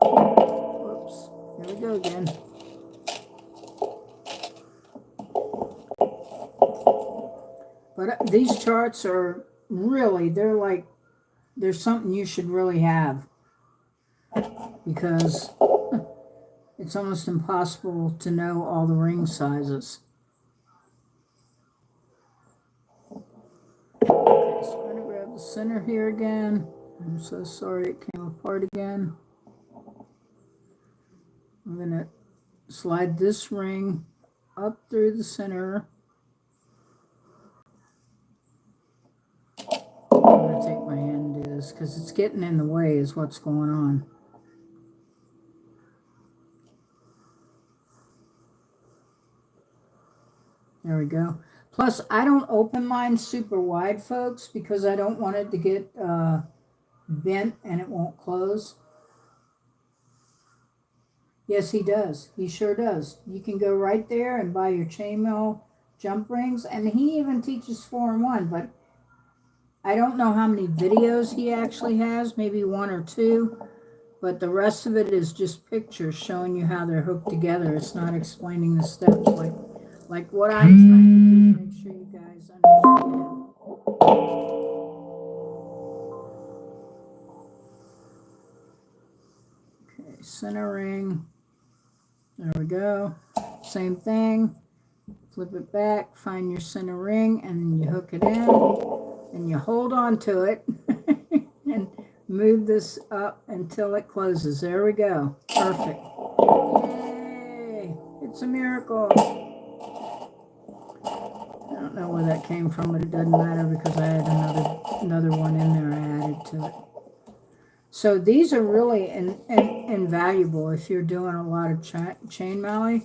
Whoops. Here we go again. But these charts are really, they're something you should really have. Because it's almost impossible to know all the ring sizes. Okay, so I'm going to grab the center here again. I'm so sorry it came apart again. I'm going to slide this ring up through the center. I'm going to take my hand and do this because it's getting in the way is what's going on. There we go. Plus, I don't open mine super wide, folks, because I don't want it to get bent and it won't close. Yes, he does. He sure does. You can go right there and buy your chainmail jump rings, and he even teaches 4-in-1, but I don't know how many videos he actually has, maybe 1 or 2, but the rest of it is just pictures showing you how they're hooked together. It's not explaining the steps like what I'm trying to do to make sure you guys understand. Okay, center ring. There we go. Same thing. Flip it back, find your center ring, and then you hook it in, and you hold on to it, and move this up until it closes. There we go. Perfect. Yay! It's a miracle. I don't know where that came from, but it doesn't matter because I had another one in there I added to it. So these are really invaluable if you're doing a lot of chain mallie.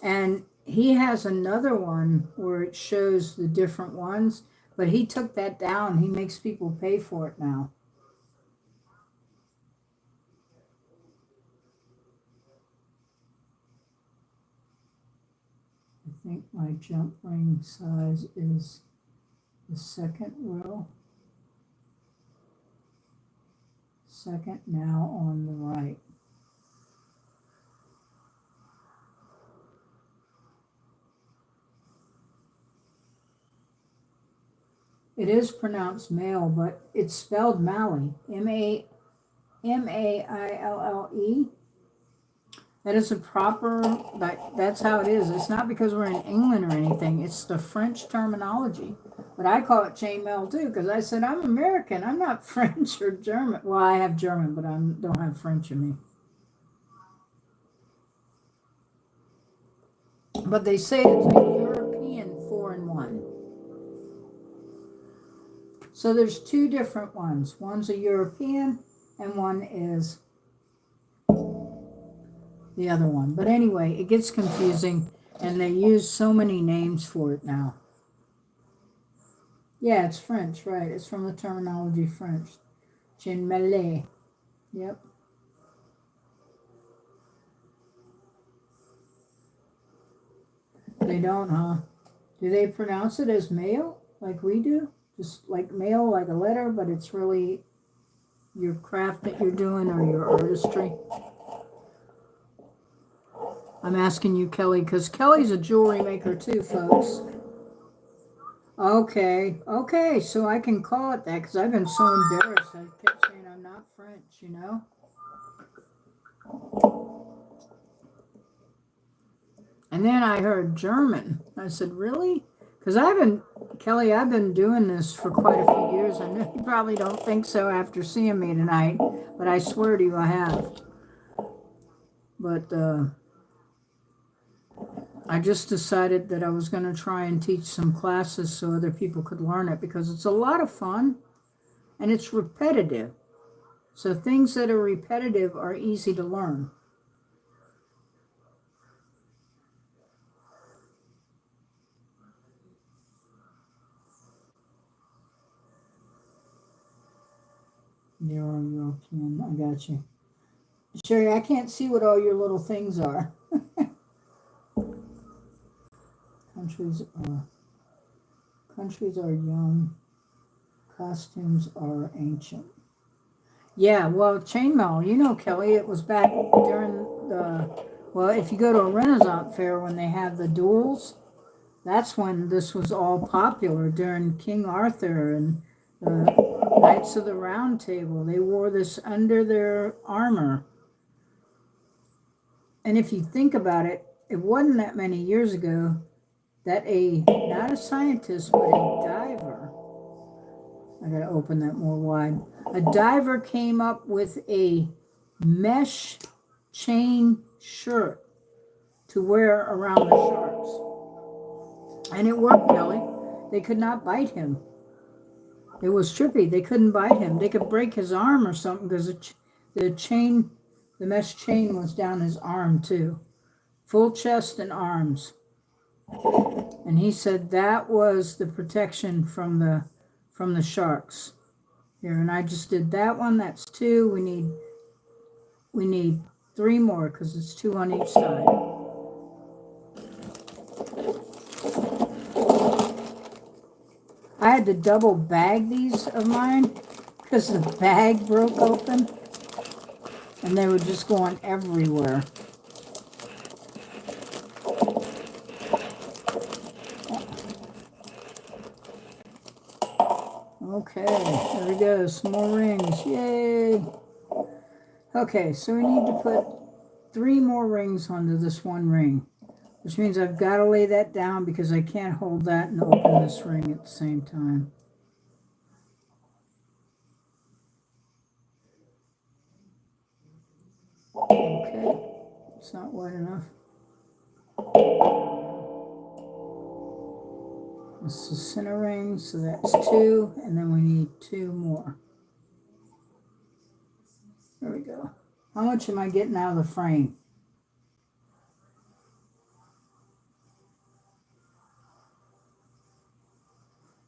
And he has another one where it shows the different ones, but he took that down. He makes people pay for it now. I think my jump ring size is the second row. Second now on the right. It is pronounced male, but it's spelled mallie. M-A-I-L-L-E. That is a proper, that's how it is. It's not because we're in England or anything. It's the French terminology. But I call it chainmail too, because I said, I'm American. I'm not French or German. Well, I have German, but I don't have French in me. But they say it's a European 4-in-1. So there's 2 different ones. One's a European and one is the other one. But anyway, it gets confusing and they use so many names for it now. Yeah, it's French, right. It's from the terminology French. Chainmail. Yep. They don't, huh? Do they pronounce it as male like we do? Just like mail, like a letter, but it's really your craft that you're doing or your artistry. I'm asking you, Kelly, because Kelly's a jewelry maker too, folks. Okay, so I can call it that because I've been so embarrassed. I kept saying I'm not French, you know? And then I heard German. I said, really? Because Kelly, I've been doing this for quite a few years. I know you probably don't think so after seeing me tonight, but I swear to you I have. But I just decided that I was going to try and teach some classes so other people could learn it because it's a lot of fun and it's repetitive. So things that are repetitive are easy to learn. European. I got you. Sherry, I can't see what all your little things are. Countries are young. Costumes are ancient. Yeah, well, chainmail, you know, Kelly, it was back during the, well, if you go to a Renaissance fair when they have the duels, that's when this was all popular during King Arthur and the Knights of the Round Table. They wore this under their armor. And if you think about it, it wasn't that many years ago that not a scientist, but a diver, I gotta open that more wide. A diver came up with a mesh chain shirt to wear around the sharks. And it worked, Kelly. They could not bite him. It was trippy. They couldn't bite him. They could break his arm or something because the mesh chain was down his arm too. Full chest and arms. And he said that was the protection from the sharks. Here, and I just did that one. That's 2. We need 3 more because it's 2 on each side. I had to double bag these of mine because the bag broke open and they were just going everywhere. Okay, there we go. Some more rings. Yay! Okay, so we need to put 3 more rings onto this one ring, which means I've got to lay that down because I can't hold that and open this ring at the same time. Okay, it's not wide enough. This is the center ring, so that's 2, and then we need 2 more. There we go. How much am I getting out of the frame?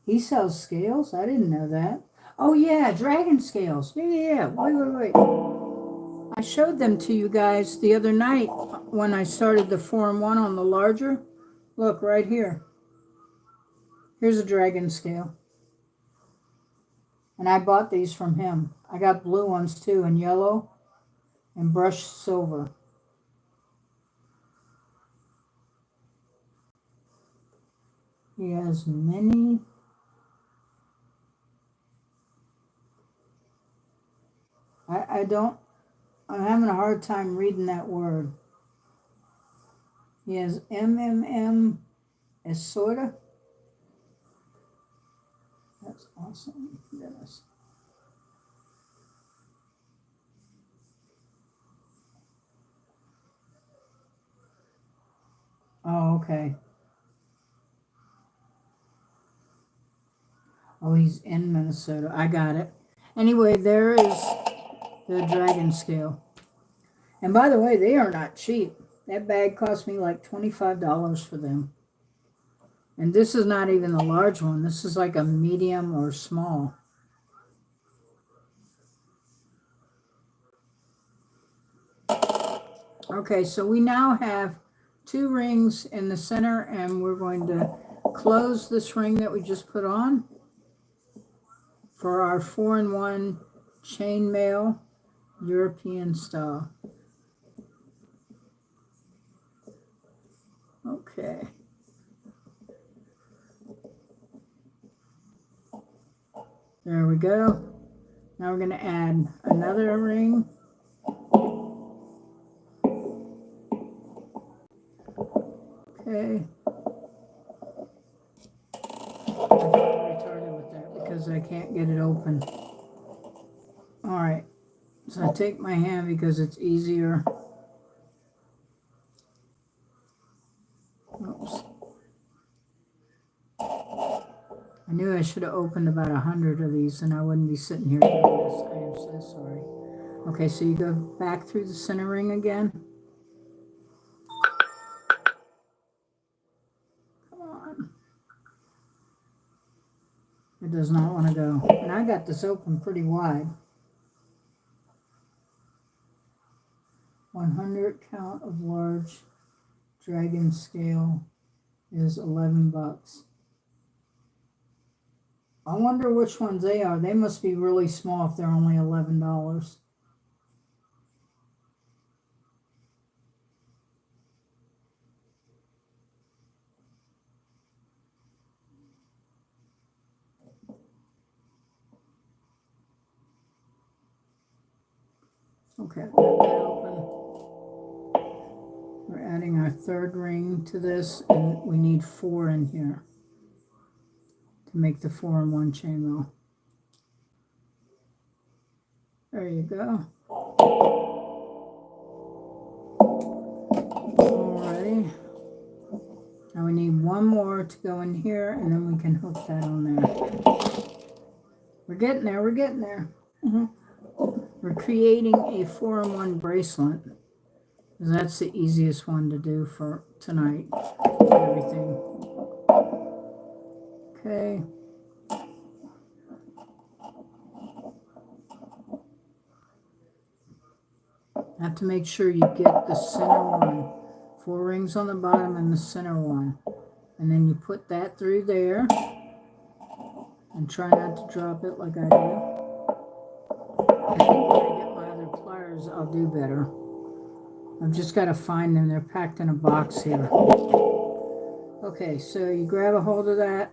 He sells scales? I didn't know that. Oh yeah, dragon scales. Yeah. Wait. I showed them to you guys the other night when I started the 4-in-1 on the larger. Look, right here. Here's a dragon scale. And I bought these from him. I got blue ones too, and yellow, and brushed silver. He has many. I'm having a hard time reading that word. He has MMM Esorta. That's awesome. Goodness. Oh, okay. Oh, he's in Minnesota. I got it. Anyway, there is the dragon scale. And by the way, they are not cheap. That bag cost me like $25 for them. And this is not even the large one. This is like a medium or small. Okay, so we now have 2 rings in the center, and we're going to close this ring that we just put on for our 4-in-1 chainmail European style. Okay. There we go. Now we're going to add another ring. Okay. I feel retarded with that because I can't get it open. All right. So I take my hand because it's easier. Oops. I knew I should have opened about 100 of these and I wouldn't be sitting here doing this. I am so sorry. Okay, so you go back through the center ring again. Come on. It does not want to go. And I got this open pretty wide. 100 count of large dragon scale is $11. I wonder which ones they are. They must be really small if they're only $11. Okay, I've got that open. We're adding our third ring to this, and we need 4 in here to make the 4-in-1 chainmail. There you go. Alrighty. Now we need 1 more to go in here, and then we can hook that on there. We're getting there, we're getting there. We're creating a 4-in-1 bracelet. That's the easiest one to do for tonight. Everything. Okay. Have to make sure you get the center one. 4 rings on the bottom and the center one. And then you put that through there. And try not to drop it like I do. I think when I get my other pliers, I'll do better. I've just got to find them. They're packed in a box here. Okay, so you grab a hold of that.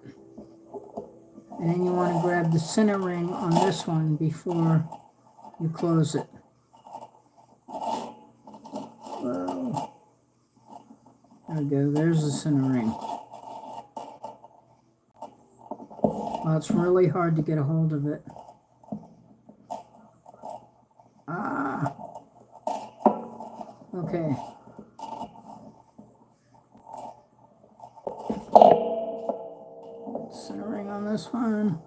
And then you want to grab the center ring on this one before you close it. Whoa. There we go. There's the center ring. Well, it's really hard to get a hold of it. Ah. Okay. Center ring on this one.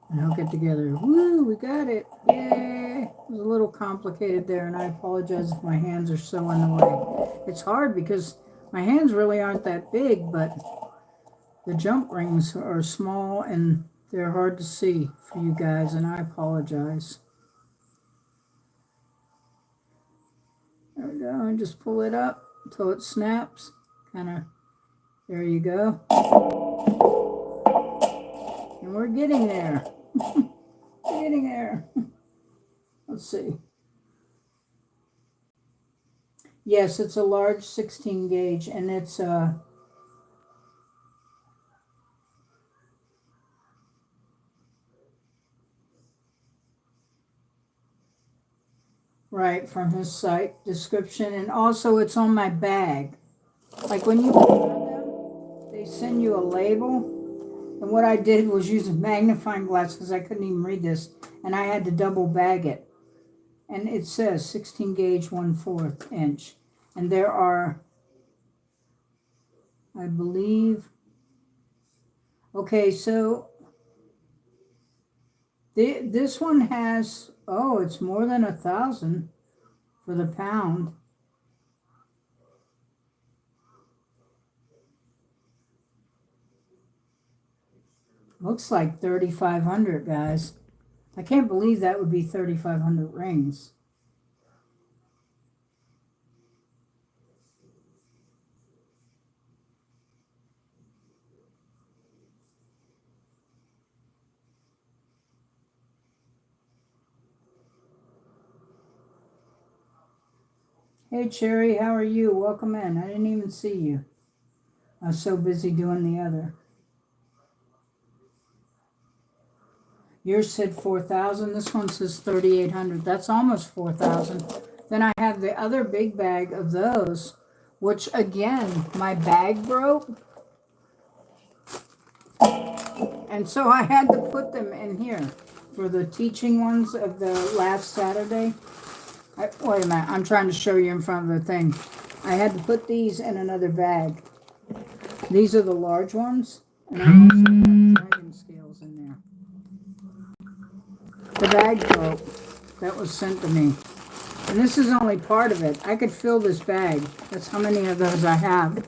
And hook it together. Woo, we got it. Yay. It was a little complicated there, and I apologize if my hands are so in the way. It's hard because my hands really aren't that big, but the jump rings are small and they're hard to see for you guys, and I apologize. There we go, and just pull it up until it snaps. Kind of, there you go. And we're getting there. We're getting there. Let's see. Yes, it's a large 16 gauge, and it's right from his site description, and also it's on my bag. Like when you order them, they send you a label. And what I did was use a magnifying glass because I couldn't even read this, and I had to double bag it. And it says 16 gauge 1/4 inch. And there are, I believe, okay, so this one has, oh, it's more than 1,000 for the pound. Looks like 3,500, guys. I can't believe that would be 3,500 rings. Hey, Cherry, how are you? Welcome in. I didn't even see you. I was so busy doing the other. Yours said 4,000. This one says 3,800. That's almost 4,000. Then I have the other big bag of those, which again, my bag broke. And so I had to put them in here for the teaching ones of the last Saturday. Wait a minute. I'm trying to show you in front of the thing. I had to put these in another bag. These are the large ones. And I also have dragon scales in there. The bag broke that was sent to me. And this is only part of it. I could fill this bag. That's how many of those I have.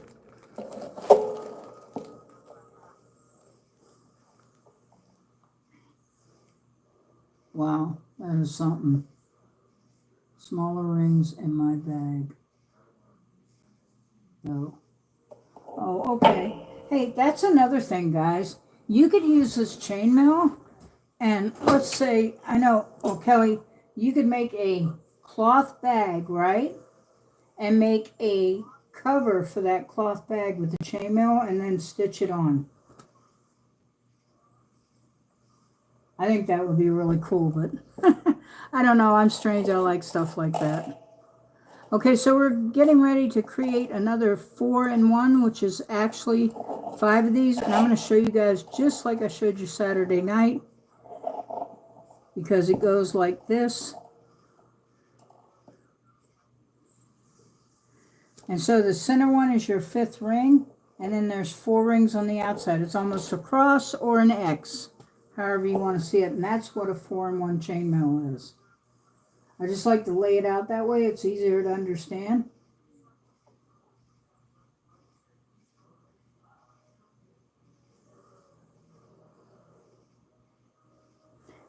Wow, that is something. smaller rings in my bag. No. Oh, okay. Hey, that's another thing, guys. You could use this chainmail, and let's say, I know, oh, Kelly, you could make a cloth bag, right? And make a cover for that cloth bag with the chainmail and then stitch it on. I think that would be really cool, but I don't know. I'm strange. I like stuff like that. Okay, so we're getting ready to create another 4-in-1, which is actually 5 of these. And I'm going to show you guys just like I showed you Saturday night, because it goes like this. And so the center one is your 5th ring, and then there's 4 rings on the outside. It's almost a cross or an X, however you want to see it. And that's what a 4-in-1 chainmail is. I just like to lay it out that way. It's easier to understand.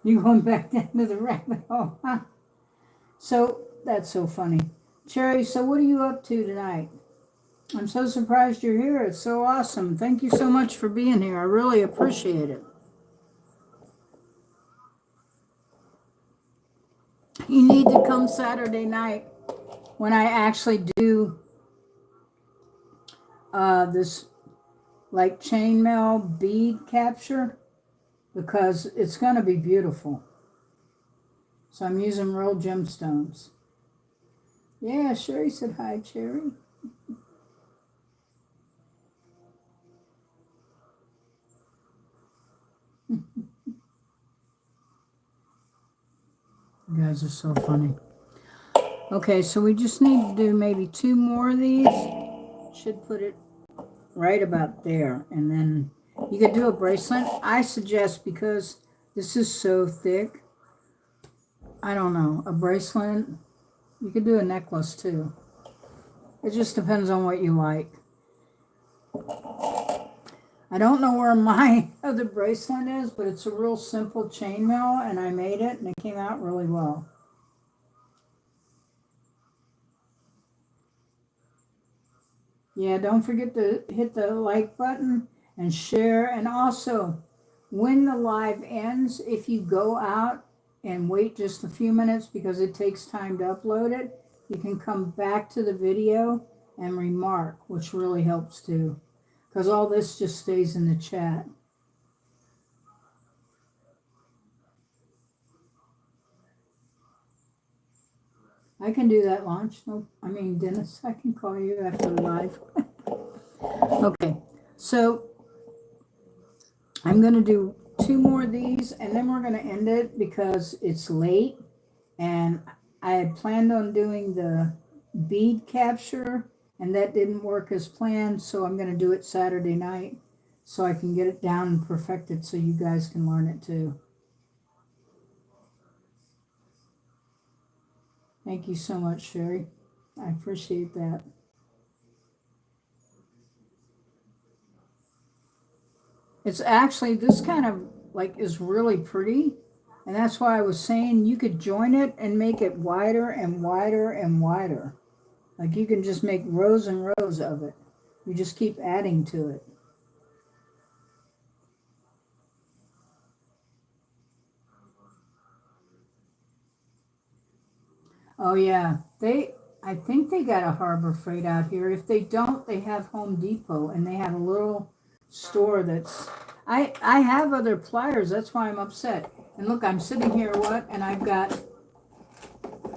You're going back down to the rabbit hole, huh? So, that's so funny. Cherry, so what are you up to tonight? I'm so surprised you're here. It's so awesome. Thank you so much for being here. I really appreciate it. You need to come Saturday night when I actually do this like chainmail bead capture, because it's going to be beautiful. So I'm using real gemstones. Yeah, Sherry said hi, Cherry. You guys are so funny. Okay, so we just need to do maybe 2 more of these. Should put it right about there. And then you could do a bracelet. I suggest, because this is so thick, I don't know, a bracelet. You could do a necklace too. It just depends on what you like. I don't know where my other bracelet is, but it's a real simple chainmail, and I made it, and it came out really well. Yeah, don't forget to hit the like button and share. And also, when the live ends, if you go out and wait just a few minutes, because it takes time to upload it, you can come back to the video and remark, which really helps too, because all this just stays in the chat. I can do that, Launch. No, I mean, Dennis, I can call you after live. Okay, so I'm going to do 2 more of these, and then we're going to end it because it's late. And I had planned on doing the bead capture, and that didn't work as planned, so I'm going to do it Saturday night so I can get it down and perfect it so you guys can learn it too. Thank you so much, Sherry. I appreciate that. It's actually, this kind of like is really pretty. And that's why I was saying you could join it and make it wider and wider and wider. Like you can just make rows and rows of it. You just keep adding to it. Oh yeah, I think they got a Harbor Freight out here. If they don't, they have Home Depot, and they have a little store that's, I have other pliers, that's why I'm upset. And look, I'm sitting here, and I've got,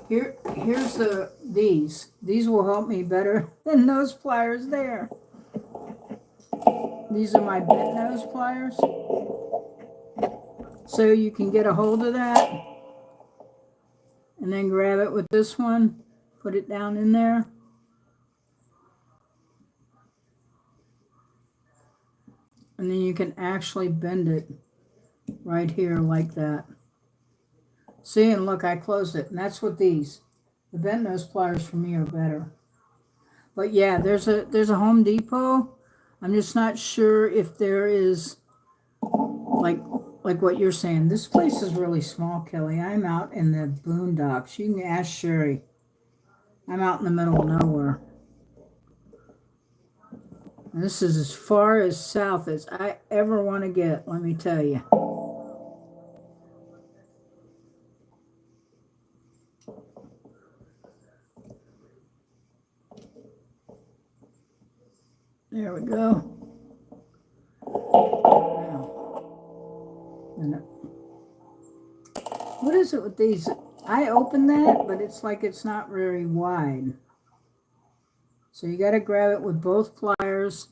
here's these. These will help me better than those pliers there. These are my bent nose pliers. So you can get a hold of that, and then grab it with this one, put it down in there. And then you can actually bend it right here like that. See, and look, I closed it. And that's what the bent nose pliers for me are better. But yeah, there's a Home Depot. I'm just not sure if there is like what you're saying. This place is really small, Kelly. I'm out in the boondocks. You can ask Sherry. I'm out in the middle of nowhere. And this is as far as south as I ever want to get, let me tell you. There we go. Now, what is it with these? I opened that, but it's like it's not very wide. So you got to grab it with both pliers.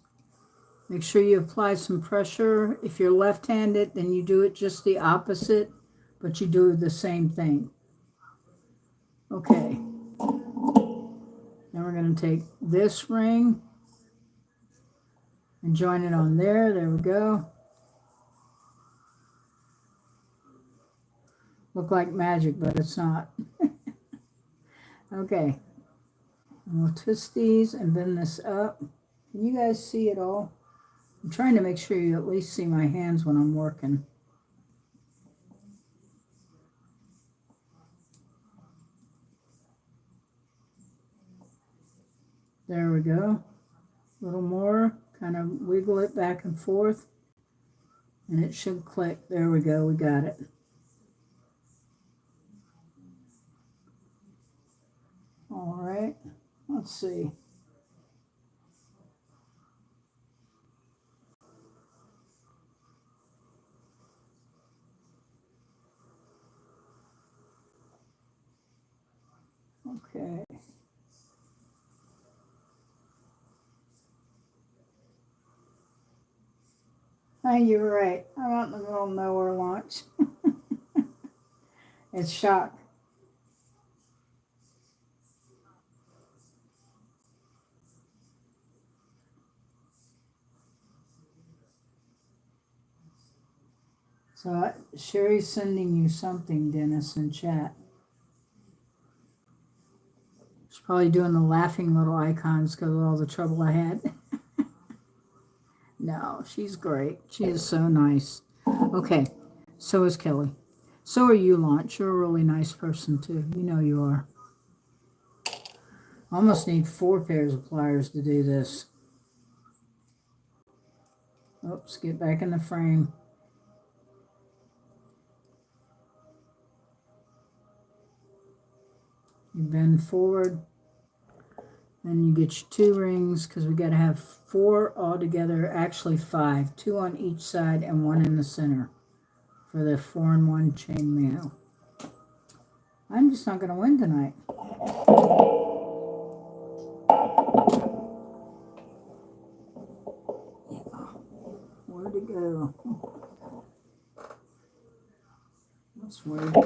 Make sure you apply some pressure. If you're left-handed, then you do it just the opposite, but you do the same thing. Okay. Now we're going to take this ring and join it on there. There we go. Look like magic, but it's not. Okay. And we'll twist these and bend this up. Can you guys see it all? I'm trying to make sure you at least see my hands when I'm working. There we go. A little more. Kind of wiggle it back and forth. And it should click. There we go. We got it. All right. Let's see. Okay. Oh, you're right. I'm out in the middle of nowhere launch. It's shock. So Sherry's sending you something, Dennis, in chat. She's probably doing the laughing little icons because of all the trouble I had. No, she's great. She is so nice. Okay, so is Kelly. So are you, Launch. You're a really nice person, too. You know you are. Almost need 4 pairs of pliers to do this. Oops, get back in the frame. You bend forward. Then you get your 2 rings because we got to have 4 altogether, actually 5, 2 on each side and 1 in the center for the 4-in-1 chainmail. I'm just not going to win tonight. Where'd it go? That's weird.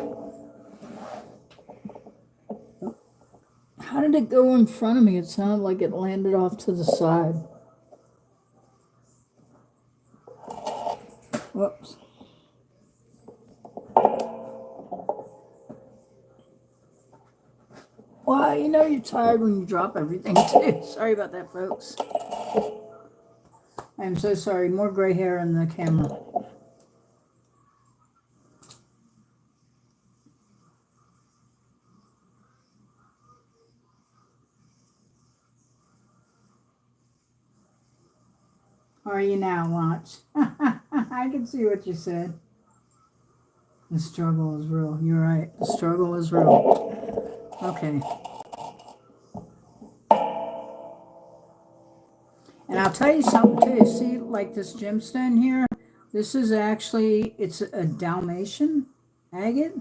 How did it go in front of me? It sounded like it landed off to the side. Whoops. Well, you know you're tired when you drop everything, too. Sorry about that, folks. I'm so sorry. More gray hair in the camera. How are you now, Launch? I can see what you said. The struggle is real. You're right. The struggle is real. Okay. And I'll tell you something, too. See, like this gemstone here? This is actually, it's a Dalmatian agate,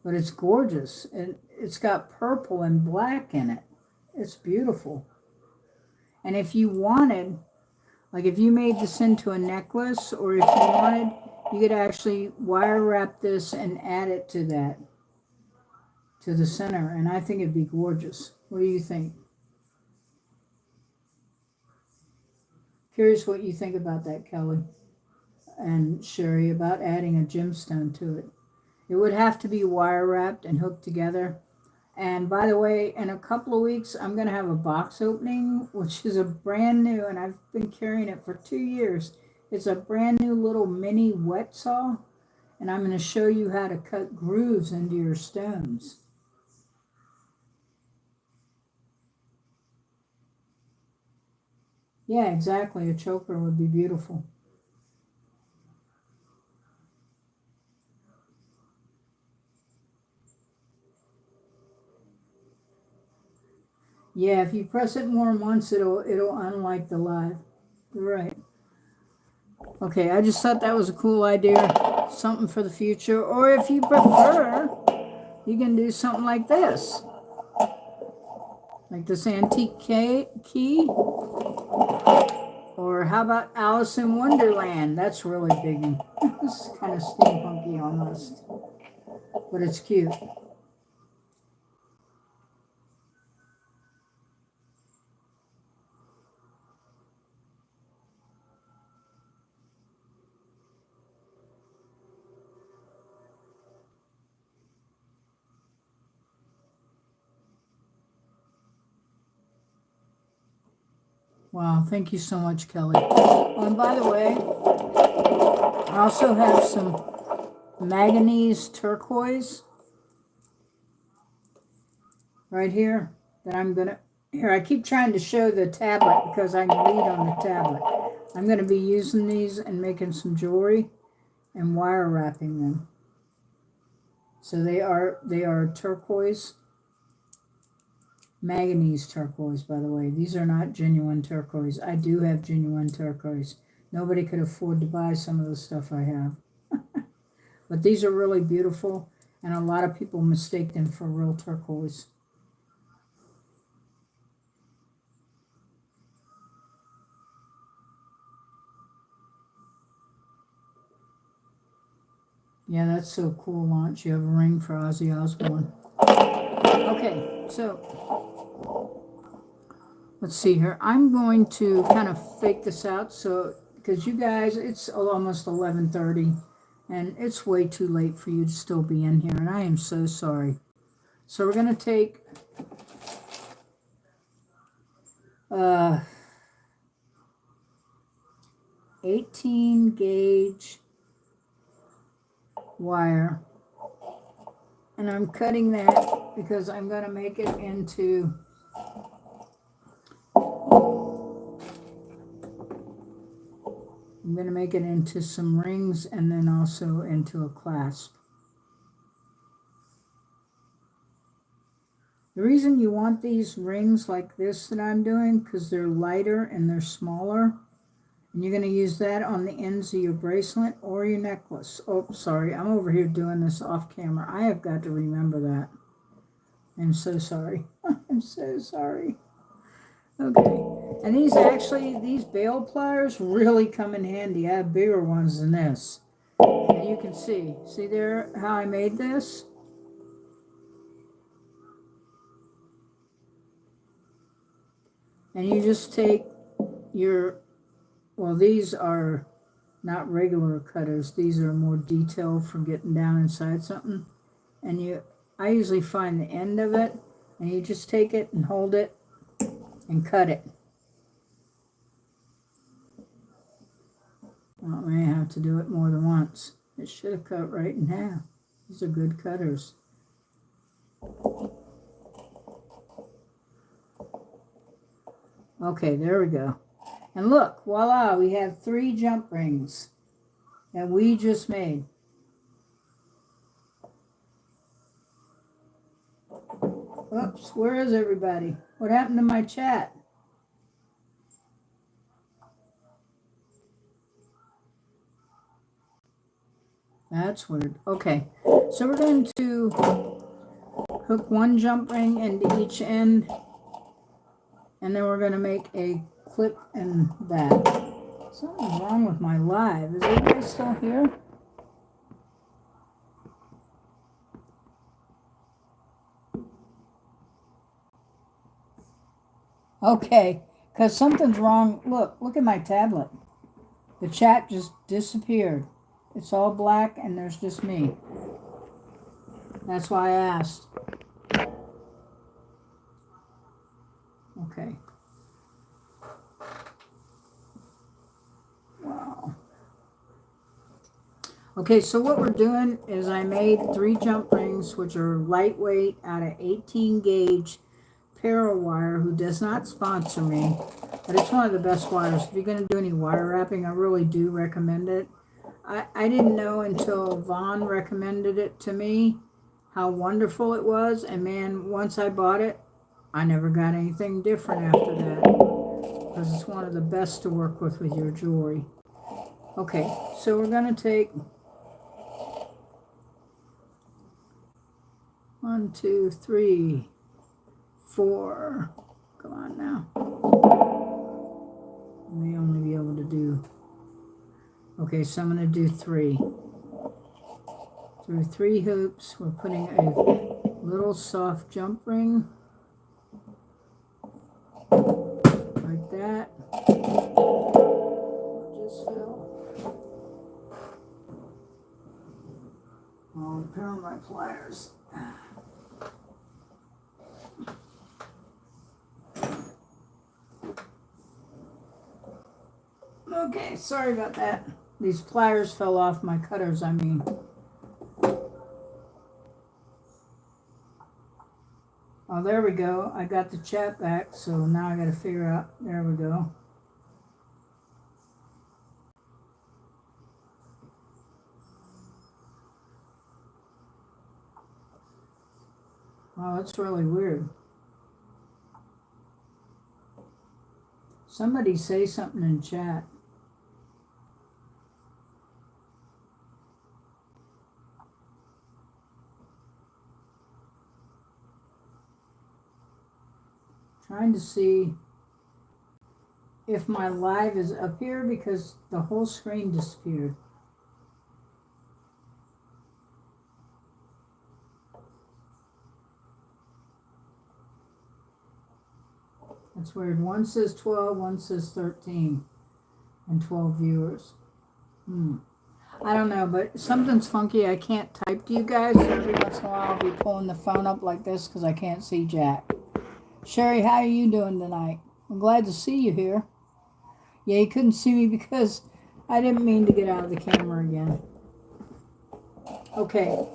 but it's gorgeous. And it's got purple and black in it. It's beautiful. And if you wanted, like if you made this into a necklace, or if you wanted, you could actually wire wrap this and add it to that, to the center. And I think it'd be gorgeous. What do you think? Curious what you think about that, Kelly and Sherry, about adding a gemstone to it. It would have to be wire wrapped and hooked together. And by the way, in a couple of weeks, I'm going to have a box opening, which is a brand new, and I've been carrying it for 2 years. It's a brand new little mini wet saw, and I'm going to show you how to cut grooves into your stones. Yeah, exactly. A choker would be beautiful. Yeah, if you press it more than once, it'll unlike the live. Right. Okay, I just thought that was a cool idea. Something for the future. Or if you prefer, you can do something like this. Like this antique key. Or how about Alice in Wonderland? That's really big. It's kind of steampunky almost. But it's cute. Wow, thank you so much, Kelly. Oh, and by the way, I also have some manganese turquoise right here that I'm gonna, here, I keep trying to show the tablet because I can read on the tablet. I'm gonna be using these and making some jewelry and wire wrapping them. So they are turquoise, manganese turquoise, by the way. These are not genuine turquoise. I do have genuine turquoise. Nobody could afford to buy some of the stuff I have. But these are really beautiful, and a lot of people mistake them for real turquoise. Yeah, that's so cool, Launch. You have a ring for Ozzy Osbourne. Okay, so let's see here. I'm going to kind of fake this out, so because you guys, it's almost 11:30, and it's way too late for you to still be in here, and I am so sorry. So we're going to take uh, 18 gauge wire, and I'm cutting that because I'm going to make it into some rings and then also into a clasp. The reason you want these rings like this that I'm doing, because they're lighter and they're smaller, and you're going to use that on the ends of your bracelet or your necklace. Oh, sorry, I'm over here doing this off camera. I have got to remember that. I'm so sorry. I'm so sorry. Okay, and these bail pliers really come in handy. I have bigger ones than this. And you can see there how I made this? And you just take your, well, these are not regular cutters. These are more detailed for getting down inside something. And I usually find the end of it, and you just take it and hold it and cut it. Well, I may have to do it more than once. It should have cut right in half. These are good cutters. Okay, there we go. And look, voila, we have 3 jump rings that we just made. Oops, where is everybody? What happened to my chat? That's weird. Okay, so we're going to hook 1 jump ring into each end, and then we're going to make a clip in that. Something's wrong with my live. Is everybody still here? Okay, because something's wrong. Look at my tablet. The chat just disappeared. It's all black and there's just me. That's why I asked. Okay. Wow. Okay, so what we're doing is I made 3 jump rings, which are lightweight, out of 18 gauge Para wire, who does not sponsor me. But it's one of the best wires. If you're going to do any wire wrapping, I really do recommend it. I didn't know until Vaughn recommended it to me how wonderful it was. And man, once I bought it, I never got anything different after that. Because it's one of the best to work with your jewelry. Okay, so we're going to take 1, 2, 3, 4. Come on now. I may only be able to do. Okay, so I'm going to do 3. Through 3 hoops, we're putting a little soft jump ring. Like that. Just fell. I'll pair my pliers. Okay, sorry about that. These pliers fell off my cutters, I mean. Oh, there we go. I got the chat back, so now I got to figure out. There we go. Wow, that's really weird. Somebody say something in chat. Trying to see if my live is up here because the whole screen disappeared. That's weird. One says 12, one says 13, and 12 viewers. I don't know, but something's funky. I can't type to you guys. So every once in a while I'll be pulling the phone up like this because I can't see Jack. Sherry, how are you doing tonight? I'm glad to see you here. Yeah, you couldn't see me because I didn't mean to get out of the camera again. Okay.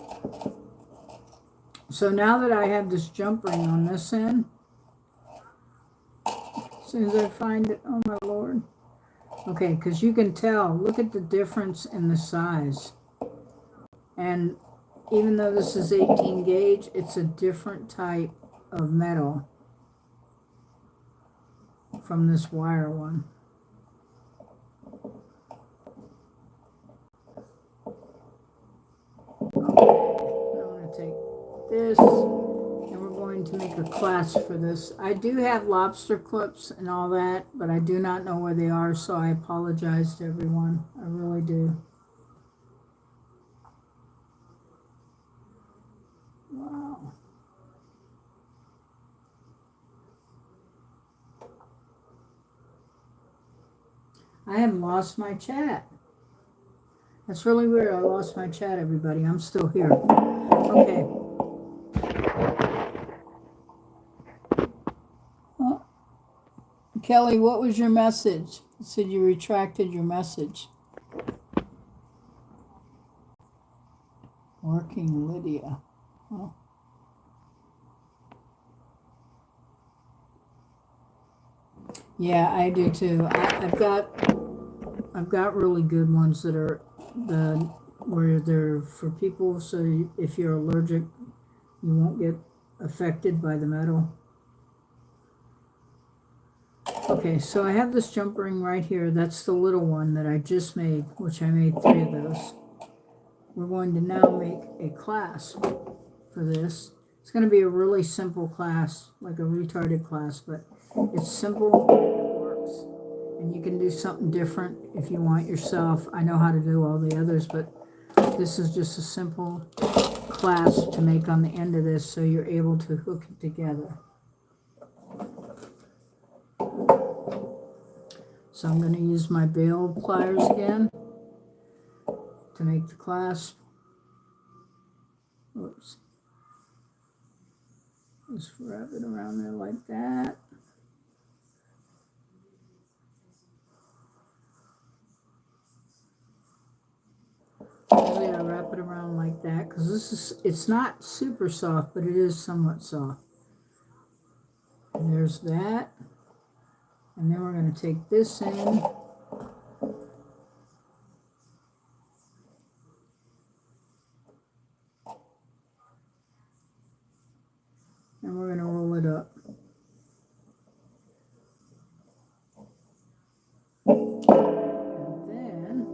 So now that I have this jump ring on this end, as soon as I find it, oh my Lord. Okay, because you can tell, look at the difference in the size. And even though this is 18 gauge, it's a different type of metal from this wire one. Okay, I'm going to take this, and we're going to make a clasp for this. I do have lobster clips and all that, but I do not know where they are, so I apologize to everyone. I really do. Wow. I have lost my chat. That's really weird. I lost my chat, everybody. I'm still here. Okay. Well, Kelly, what was your message? You said you retracted your message. Working Lydia. Oh. Yeah, I do too. I've got really good ones that are where they're for people, so if you're allergic, you won't get affected by the metal. Okay, so I have this jump ring right here. That's the little one that I just made, which I made 3 of those. We're going to now make a clasp for this. It's going to be a really simple clasp, like a retarded clasp, but it's simple and it works. And you can do something different if you want yourself. I know how to do all the others, but this is just a simple clasp to make on the end of this so you're able to hook it together. So I'm going to use my bail pliers again to make the clasp. Oops. Just wrap it around there like that. Usually I wrap it around like that because it's not super soft, but it is somewhat soft. And there's that. And then we're going to take this in. And we're going to roll it up. And then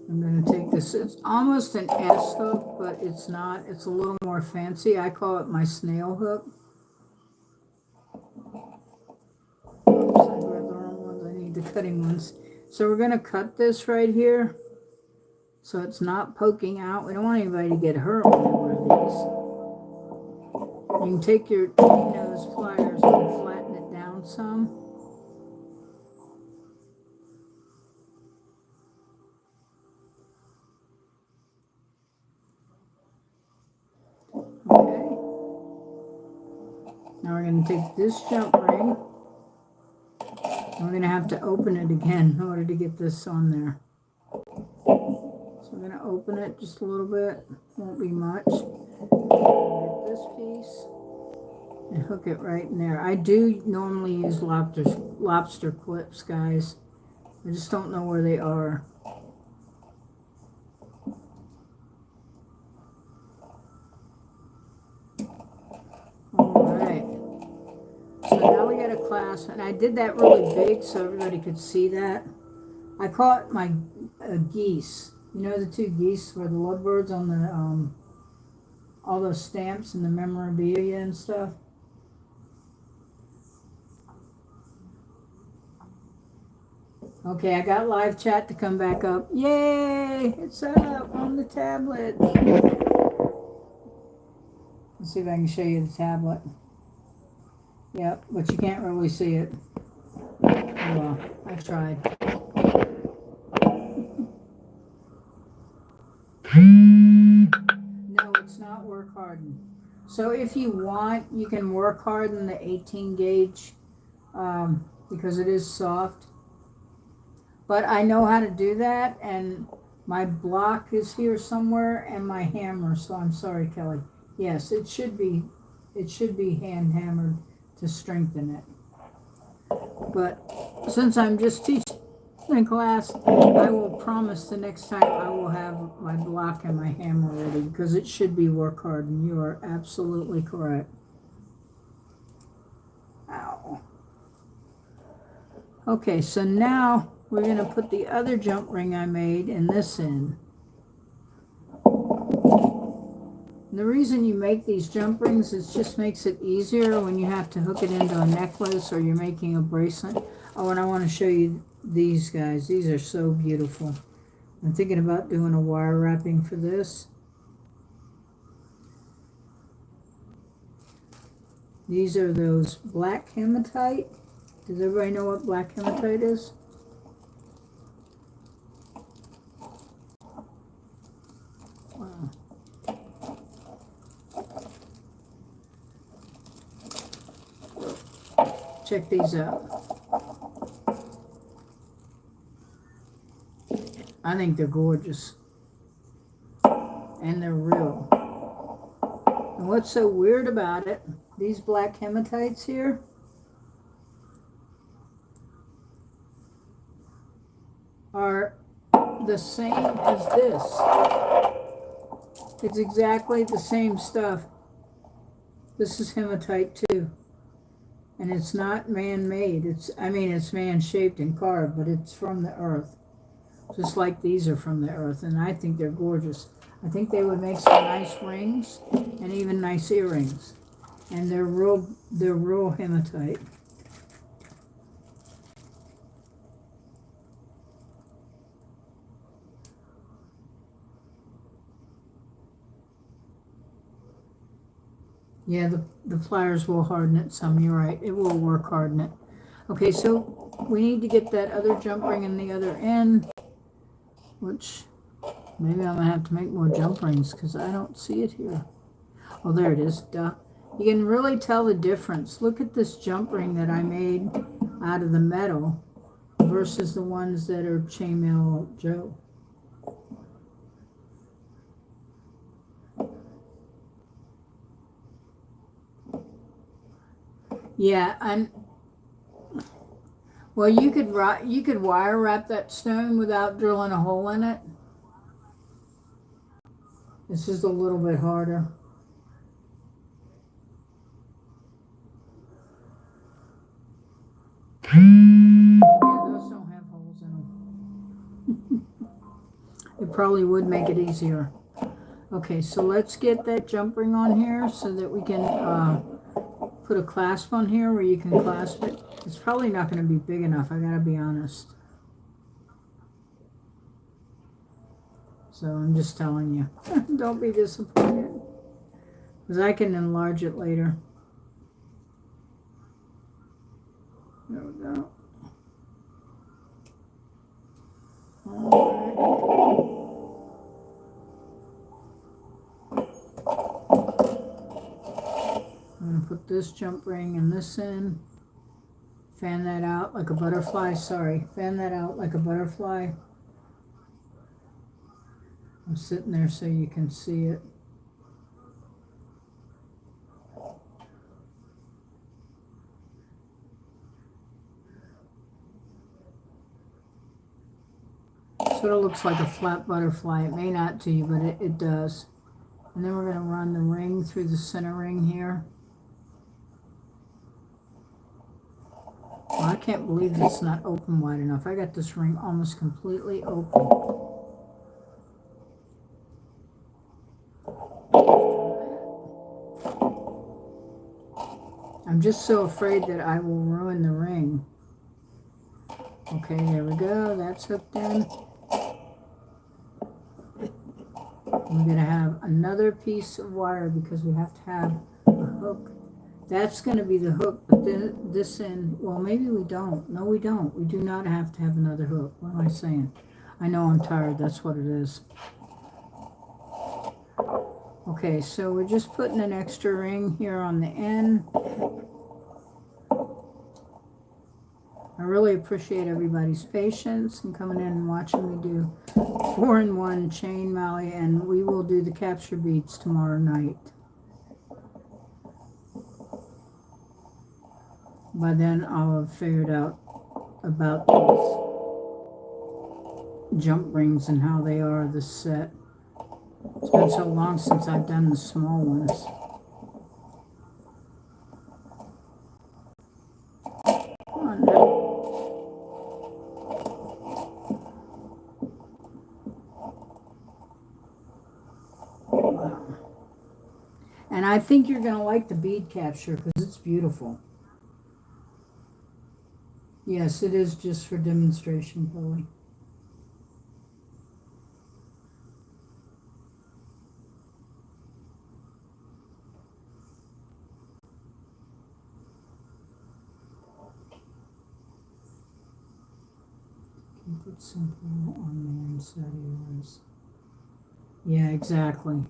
I'm going to take this. It's almost an S hook, but it's not. It's a little more fancy. I call it my snail hook. Oops, I grabbed the wrong ones. I need the cutting ones. So we're going to cut this right here so it's not poking out. We don't want anybody to get hurt when we wear these. You can take your nose pliers and flatten it down some. Okay. Now we're going to take this jump ring. And we're going to have to open it again in order to get this on there. So we're going to open it just a little bit. Won't be much. Get this piece. And hook it right in there. I do normally use lobster clips, guys. I just don't know where they are. Alright. So now we got a clasp. And I did that really big so everybody could see that. I call it my geese. You know the two geese were the lovebirds on the all those stamps and the memorabilia and stuff? Okay, I got live chat to come back up. Yay! It's up on the tablet. Let's see if I can show you the tablet. Yep, but you can't really see it. Oh well, I tried. No, it's not work hardened. So if you want, you can work harden the 18 gauge because it is soft. But I know how to do that, and my block is here somewhere, and my hammer. So I'm sorry, Kelly. Yes, it should be hand hammered to strengthen it. But since I'm just teaching in class, I will promise the next time I will have my block and my hammer ready because it should be work hardened. You are absolutely correct. Ow. Okay, so now we're going to put the other jump ring I made in this end. The reason you make these jump rings is just makes it easier when you have to hook it into a necklace or you're making a bracelet. Oh, and I want to show you these guys. These are so beautiful. I'm thinking about doing a wire wrapping for this. These are those black hematite. Does everybody know what black hematite is? Wow. Check these out. I think they're gorgeous. And they're real. And what's so weird about it, these black hematites here are the same as this. It's exactly the same stuff. This is hematite too. And it's not man-made. It's man-shaped and carved, but it's from the earth. Just like these are from the earth, and I think they're gorgeous. I think they would make some nice rings and even nice earrings. And they're real hematite. Yeah, the pliers will harden it some. You're right. It will work harden it. Okay, so we need to get that other jump ring in the other end, which maybe I'm going to have to make more jump rings because I don't see it here. Oh, there it is. Duh. You can really tell the difference. Look at this jump ring that I made out of the metal versus the ones that are chainmail Joe. Yeah, Well, you could wire wrap that stone without drilling a hole in it. This is a little bit harder. Yeah, those don't have holes in them. It probably would make it easier. Okay, so let's get that jump ring on here so that we can put a clasp on here where you can clasp it. It's probably not going to be big enough, I gotta be honest. So I'm just telling you. Don't be disappointed. Because I can enlarge it later. There we go. I'm going to put this jump ring and this in. Fan that out like a butterfly. Sorry, fan that out like a butterfly. I'm sitting there so you can see it. Sort of looks like a flat butterfly. It may not to you, but it does. And then we're going to run the ring through the center ring here. Well, I can't believe it's not open wide enough. I got this ring almost completely open. I'm just so afraid that I will ruin the ring. Okay, there we go. That's hooked in. We're going to have another piece of wire because we have to have a hook. That's going to be the hook, but then this end, well, maybe we don't. No, we don't. We do not have to have another hook. What am I saying? I know I'm tired. That's what it is. Okay, so we're just putting an extra ring here on the end. I really appreciate everybody's patience and coming in and watching me do 4-in-1 chain mallie, and we will do the capture beads tomorrow night. By then I'll have figured out about these jump rings and how they are this set. It's been so long since I've done the small ones. Come on now. Wow. And I think you're going to like the bead capture because it's beautiful. Yes, it is just for demonstration, Chloe. Can you put something on the inside of yours? Yeah, exactly.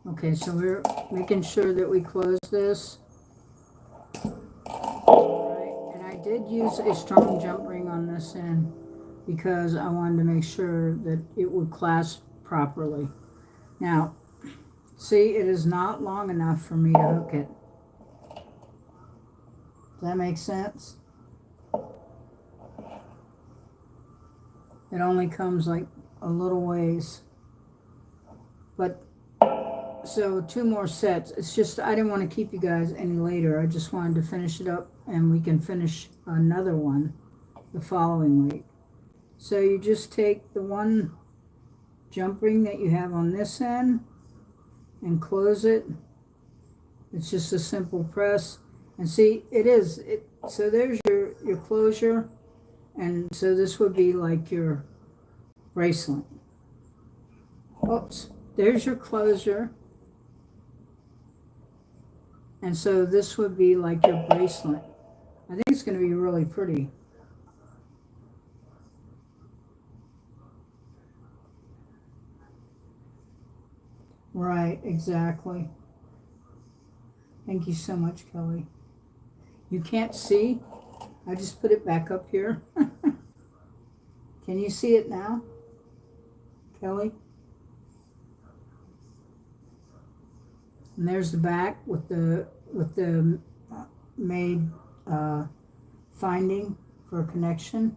Okay, so we're making sure that we close this. All right, and I did use a strong jump ring on this end because I wanted to make sure that it would clasp properly. Now, see, it is not long enough for me to hook it. Does that make sense? It only comes like a little ways. But, so 2 more sets. It's just, I didn't want to keep you guys any later. I just wanted to finish it up and we can finish another one the following week. So you just take the one jump ring that you have on this end and close it. It's just a simple press. And see, so there's your closure. And so this would be like your bracelet. Oops, there's your closure. And so this would be like your bracelet. I think it's going to be really pretty. Right, exactly. Thank you so much, Kelly. You can't see? I just put it back up here. Can you see it now, Kelly? And there's the back with the made finding for a connection.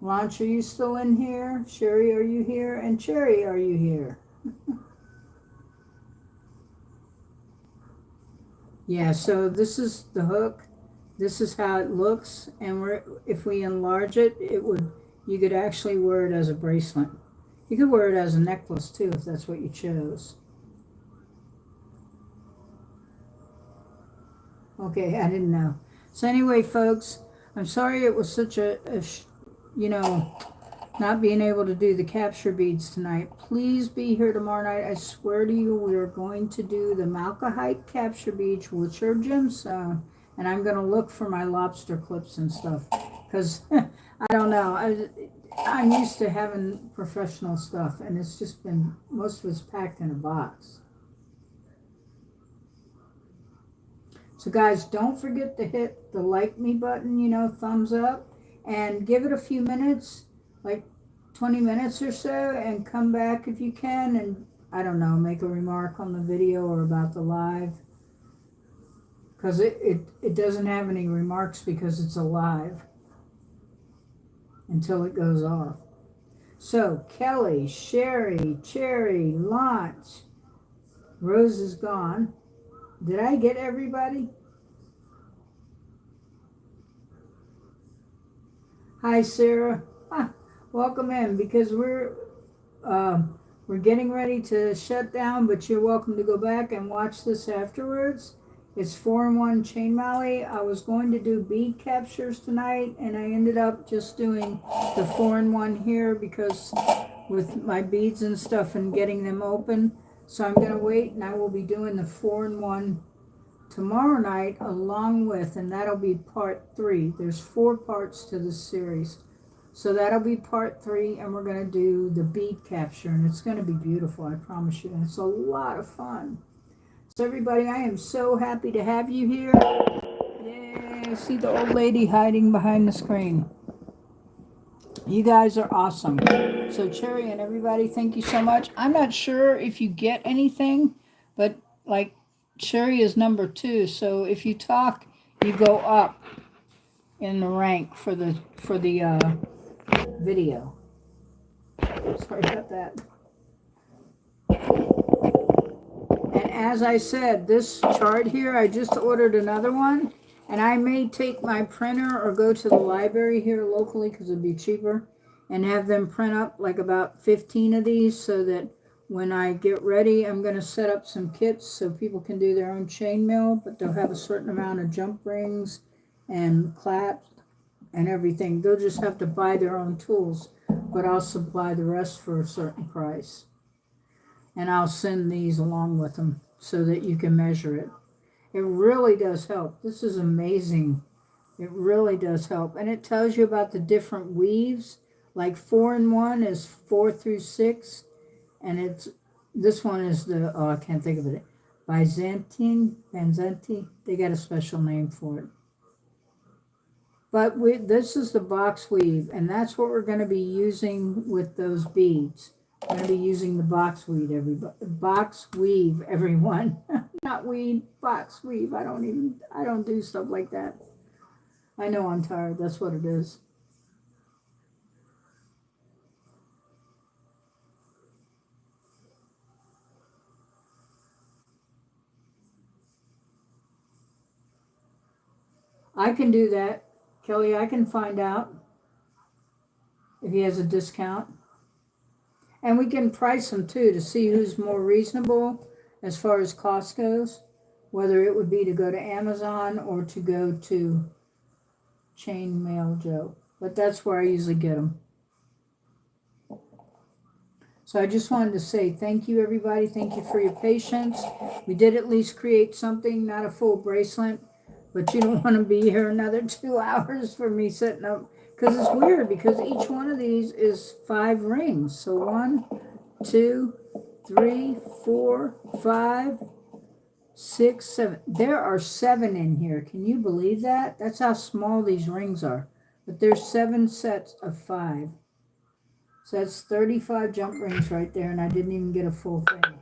Launch, are you still in here? Sherry, are you here? And Cherry, are you here? Yeah, so this is the hook. This is how it looks, and if we enlarge it, you could actually wear it as a bracelet. You could wear it as a necklace too, if that's what you chose. Okay, I didn't know. So anyway, folks, I'm sorry it was such not being able to do the capture beads tonight. Please be here tomorrow night. I swear to you, we are going to do the Malachite capture beads, which are gemstone, and I'm going to look for my lobster clips and stuff, because I don't know. I'm used to having professional stuff, and it's just been, most of it's packed in a box. So guys, don't forget to hit the like me button, thumbs up, and give it a few minutes, like 20 minutes or so, and come back if you can, and I don't know, make a remark on the video or about the live, because it doesn't have any remarks because it's a live until it goes off. So Kelly, Sherry, Cherry, Launch, Rose is gone. Did I get everybody? Hi, Sarah. Welcome in, because we're getting ready to shut down, but you're welcome to go back and watch this afterwards. It's 4-in-1 chain mallie. I was going to do bead captures tonight, and I ended up just doing the 4-in-1 here because with my beads and stuff and getting them open. So I'm going to wait, and I will be doing the 4-in-1 tomorrow night along with, and that'll be part 3. There's 4 parts to this series. So that'll be part 3, and we're going to do the bead capture, and it's going to be beautiful, I promise you. And it's a lot of fun. So everybody, I am so happy to have you here. Yay, I see the old lady hiding behind the screen. You guys are awesome. So Cherry and everybody, thank you so much. I'm not sure if you get anything, but like Cherry is number 2. So if you talk, you go up in the rank for the video. Sorry about that. And as I said, this chart here, I just ordered another one, and I may take my printer or go to the library here locally because it'd be cheaper, and have them print up like about 15 of these, so that when I get ready, I'm going to set up some kits so people can do their own chainmail, but they'll have a certain amount of jump rings and clasps and everything. They'll just have to buy their own tools, but I'll supply the rest for a certain price. And I'll send these along with them so that you can measure it. It really does help. This is amazing. It really does help. And it tells you about the different weaves. Like 4-in-1 is 4 through 6. And this one is the, oh, I can't think of it. Byzantine. They got a special name for it. But this is the box weave, and that's what we're going to be using with those beads. I'm going to be using the box weave, everyone. Not weed, box weave. I don't do stuff like that. I know I'm tired. That's what it is. I can do that. Kelly, I can find out if he has a discount. And we can price them too to see who's more reasonable as far as cost goes, whether it would be to go to Amazon or to go to Chainmail Joe. But that's where I usually get them. So I just wanted to say thank you, everybody. Thank you for your patience. We did at least create something, not a full bracelet, but you don't want to be here another 2 hours for me setting up, because it's weird, because each one of these is 5 rings. So 1, 2, 3, 4, 5, 6, 7. There are 7 in here. Can you believe that? That's how small these rings are. But there's 7 sets of 5. So that's 35 jump rings right there, and I didn't even get a full thing.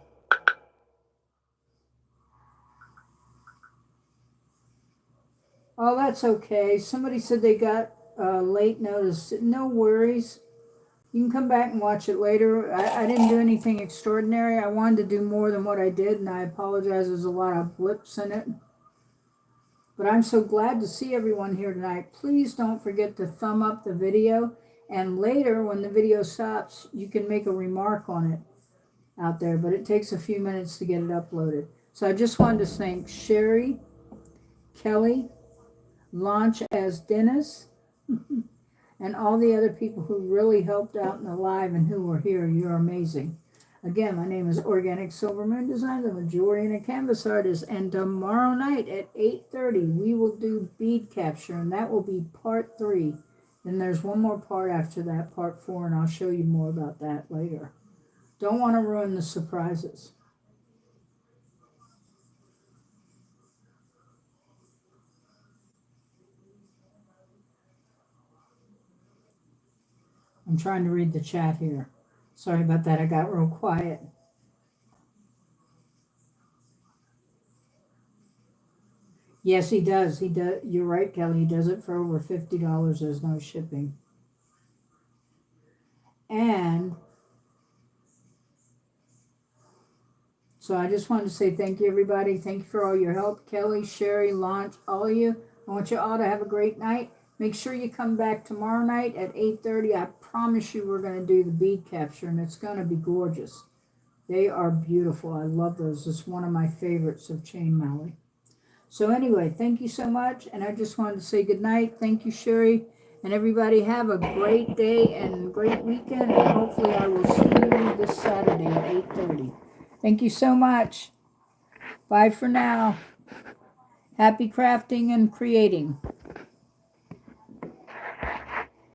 Oh, that's okay. Somebody said they got late notice. No worries. You can come back and watch it later. I didn't do anything extraordinary. I wanted to do more than what I did, and I apologize. There's a lot of blips in it. But I'm so glad to see everyone here tonight. Please don't forget to thumb up the video. And later, when the video stops, you can make a remark on it out there. But it takes a few minutes to get it uploaded. So I just wanted to thank Sherry, Kelly, Launch as Dennis, and all the other people who really helped out in the live and who were here. You're amazing. Again, my name is Organic Silver Moon Designs. I'm a jewelry and a canvas artist. And tomorrow night at 8:30, we will do bead capture, and that will be part 3. Then there's one more part after that, part 4, and I'll show you more about that later. Don't want to ruin the surprises. I'm trying to read the chat here. Sorry about that. I got real quiet. Yes, he does. He does. You're right, Kelly. He does it for over $50. There's no shipping. And so I just wanted to say thank you, everybody. Thank you for all your help. Kelly, Sherry, Launch, all of you. I want you all to have a great night. Make sure you come back tomorrow night at 8:30. I promise you we're going to do the bead capture, and it's going to be gorgeous. They are beautiful. I love those. It's one of my favorites of chain mallie. So anyway, thank you so much, and I just wanted to say good night. Thank you, Sherry, and everybody have a great day and great weekend, and hopefully I will see you this Saturday at 8:30. Thank you so much. Bye for now. Happy crafting and creating.